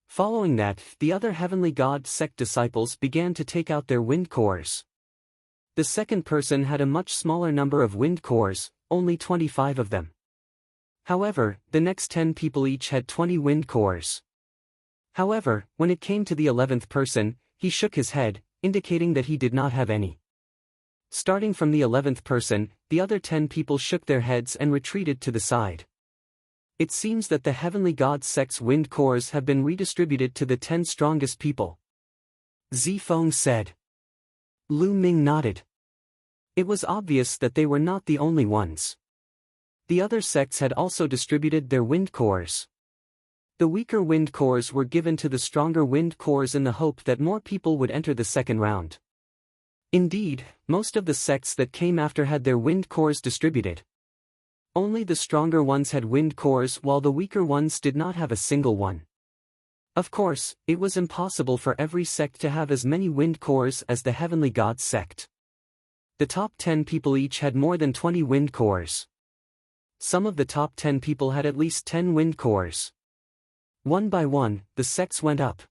Speaker 1: Following that, the other heavenly god sect disciples began to take out their wind cores. The second person had a much smaller number of wind cores, only 25 of them. However, the next 10 people each had 20 wind cores. However, when it came to the 11th person, he shook his head, indicating that he did not have any. Starting from the 11th person, the other 10 people shook their heads and retreated to the side. It seems that the heavenly god sect's wind cores have been redistributed to the 10 strongest people. Zifeng said. Lu Ming nodded. It was obvious that they were not the only ones. The other sects had also distributed their wind cores. The weaker wind cores were given to the stronger wind cores in the hope that more people would enter the second round. Indeed, most of the sects that came after had their wind cores distributed. Only the stronger ones had wind cores while the weaker ones did not have a single one. Of course, it was impossible for every sect to have as many wind cores as the heavenly god sect. The top 10 people each had more than 20 wind cores. Some of the top 10 people had at least 10 wind cores. One by one, the sects went up.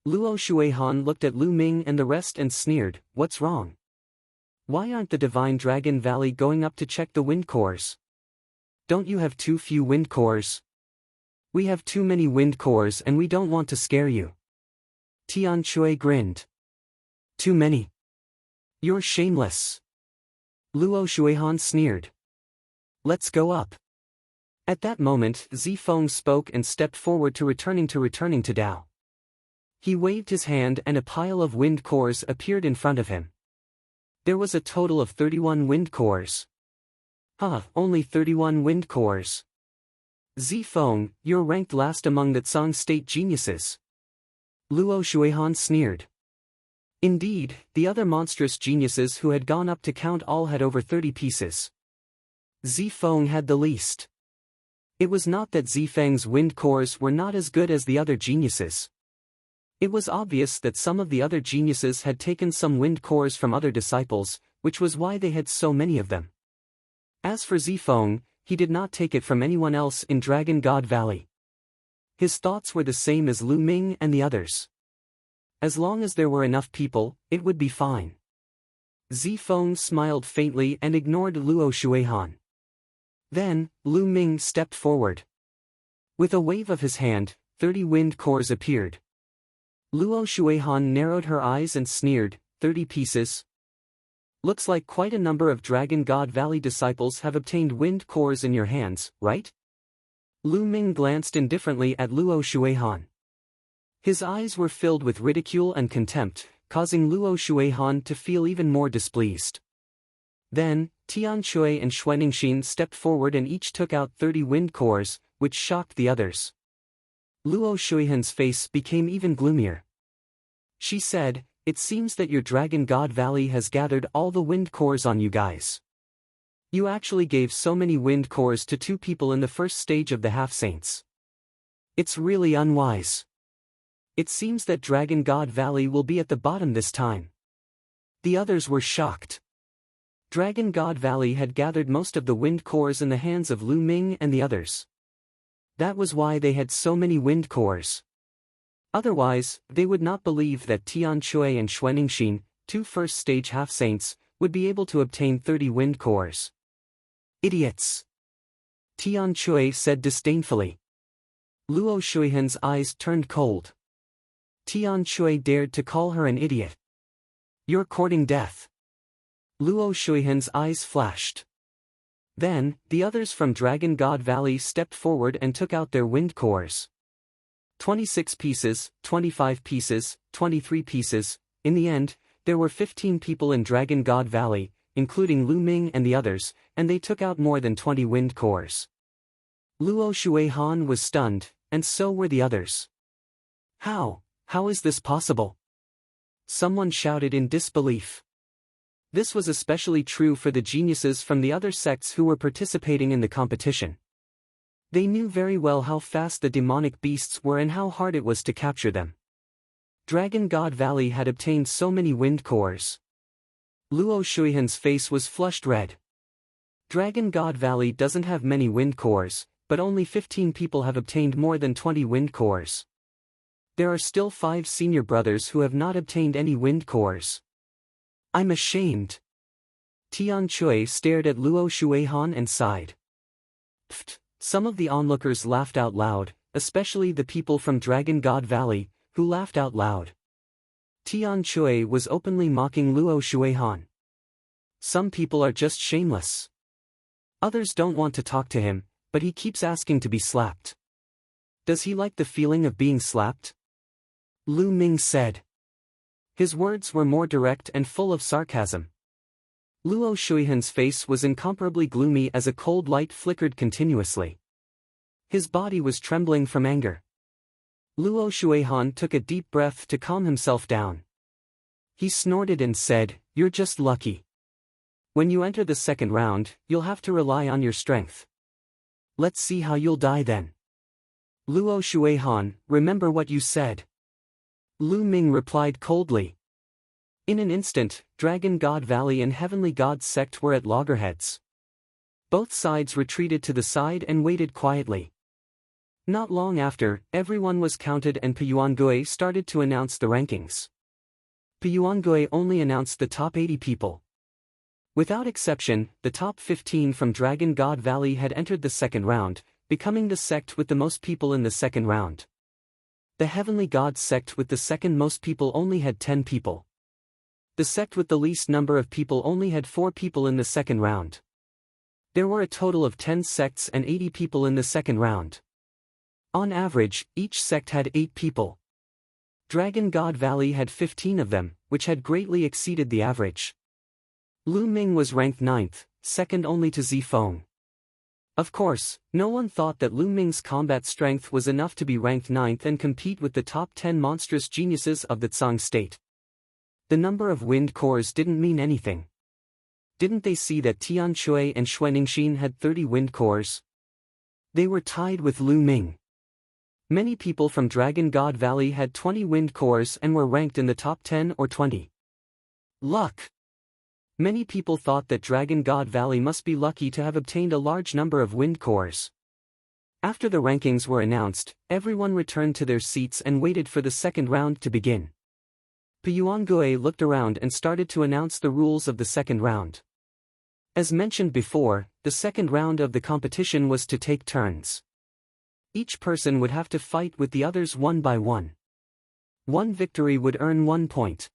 Speaker 1: Luo Shuihan looked at Lu Ming and the rest and sneered, "What's wrong? Why aren't the Divine Dragon Valley going up to check the wind cores? Don't you have too few wind cores? We have too many wind cores and we don't want to scare you." Tian Shui grinned. "Too many? You're shameless." Luo Shuihan sneered. "Let's go up." At that moment, Zifeng spoke and stepped forward to returning to Dao. He waved his hand and a pile of wind cores appeared in front of him. There was a total of 31 wind cores. Only 31 wind cores. Zifeng, you're ranked last among the Tsang state geniuses. Luo Shuihan sneered. Indeed, the other monstrous geniuses who had gone up to count all had over 30 pieces. Zifeng had the least. It was not that Zifeng's wind cores were not as good as the other geniuses. It was obvious that some of the other geniuses had taken some wind cores from other disciples, which was why they had so many of them. As for Zifeng, he did not take it from anyone else in Dragon God Valley. His thoughts were the same as Lu Ming and the others. As long as there were enough people, it would be fine. Zifeng smiled faintly and ignored Luo Shuihan. Then, Lu Ming stepped forward. With a wave of his hand, 30 wind cores appeared. Luo Shuihan narrowed her eyes and sneered, 30 pieces? Looks like quite a number of Dragon God Valley disciples have obtained wind cores in your hands, right? Lu Ming glanced indifferently at Luo Shuihan. His eyes were filled with ridicule and contempt, causing Luo Shuihan to feel even more displeased. Then, Tian Shui and Xuanixin stepped forward and each took out 30 wind cores, which shocked the others. Luo Shuihan's face became even gloomier. She said, "It seems that your Dragon God Valley has gathered all the wind cores on you guys. You actually gave so many wind cores to 2 people in the first stage of the half-saints. It's really unwise. It seems that Dragon God Valley will be at the bottom this time." The others were shocked. Dragon God Valley had gathered most of the wind cores in the hands of Lu Ming and the others. That was why they had so many wind cores. Otherwise, they would not believe that Tian Shui and Xuanixin, 2 first-stage half-saints, would be able to obtain 30 wind cores. Idiots! Tian Shui said disdainfully. Luo Shuihan's eyes turned cold. Tian Shui dared to call her an idiot. "You're courting death." Luo Shuihan's eyes flashed. Then, the others from Dragon God Valley stepped forward and took out their wind cores. 26 pieces, 25 pieces, 23 pieces. In the end, there were 15 people in Dragon God Valley, including Lu Ming and the others, and they took out more than 20 wind cores. Luo Shuihan was stunned, and so were the others. How is this possible?" Someone shouted in disbelief. This was especially true for the geniuses from the other sects who were participating in the competition. They knew very well how fast the demonic beasts were and how hard it was to capture them. Dragon God Valley had obtained so many wind cores. Luo Shuihan's face was flushed red. Dragon God Valley doesn't have many wind cores, but only 15 people have obtained more than 20 wind cores. There are still 5 senior brothers who have not obtained any wind cores. I'm ashamed. Tian Chui stared at Luo Shuihan and sighed. Pfft, some of the onlookers laughed out loud, especially the people from Dragon God Valley, who laughed out loud. Tian Chui was openly mocking Luo Shuihan. Some people are just shameless. Others don't want to talk to him, but he keeps asking to be slapped. Does he like the feeling of being slapped? Lu Ming said. His words were more direct and full of sarcasm. Luo Shuihan's face was incomparably gloomy as a cold light flickered continuously. His body was trembling from anger. Luo Shuihan took a deep breath to calm himself down. He snorted and said, "You're just lucky. When you enter the second round, you'll have to rely on your strength. Let's see how you'll die then." Luo Shuihan, remember what you said. Lu Ming replied coldly. In an instant, Dragon God Valley and Heavenly God Sect were at loggerheads. Both sides retreated to the side and waited quietly. Not long after, everyone was counted and Piyuangui started to announce the rankings. Piyuangui only announced the top 80 people. Without exception, the top 15 from Dragon God Valley had entered the second round, becoming the sect with the most people in the second round. The Heavenly God Sect with the second most people only had 10 people. The sect with the least number of people only had 4 people in the second round. There were a total of 10 sects and 80 people in the second round. On average, each sect had 8 people. Dragon God Valley had 15 of them, which had greatly exceeded the average. Lu Ming was ranked 9th, second only to Zifeng. Of course, no one thought that Lu Ming's combat strength was enough to be ranked 9th and compete with the top 10 monstrous geniuses of the Tsang state. The number of wind cores didn't mean anything. Didn't they see that Tian Chui and Xuaningxin had 30 wind cores? They were tied with Lu Ming. Many people from Dragon God Valley had 20 wind cores and were ranked in the top 10 or 20. Luck. Many people thought that Dragon God Valley must be lucky to have obtained a large number of wind cores. After the rankings were announced, everyone returned to their seats and waited for the second round to begin. Piyuangui looked around and started to announce the rules of the second round. As mentioned before, the second round of the competition was to take turns. Each person would have to fight with the others one by one. One victory would earn 1 point.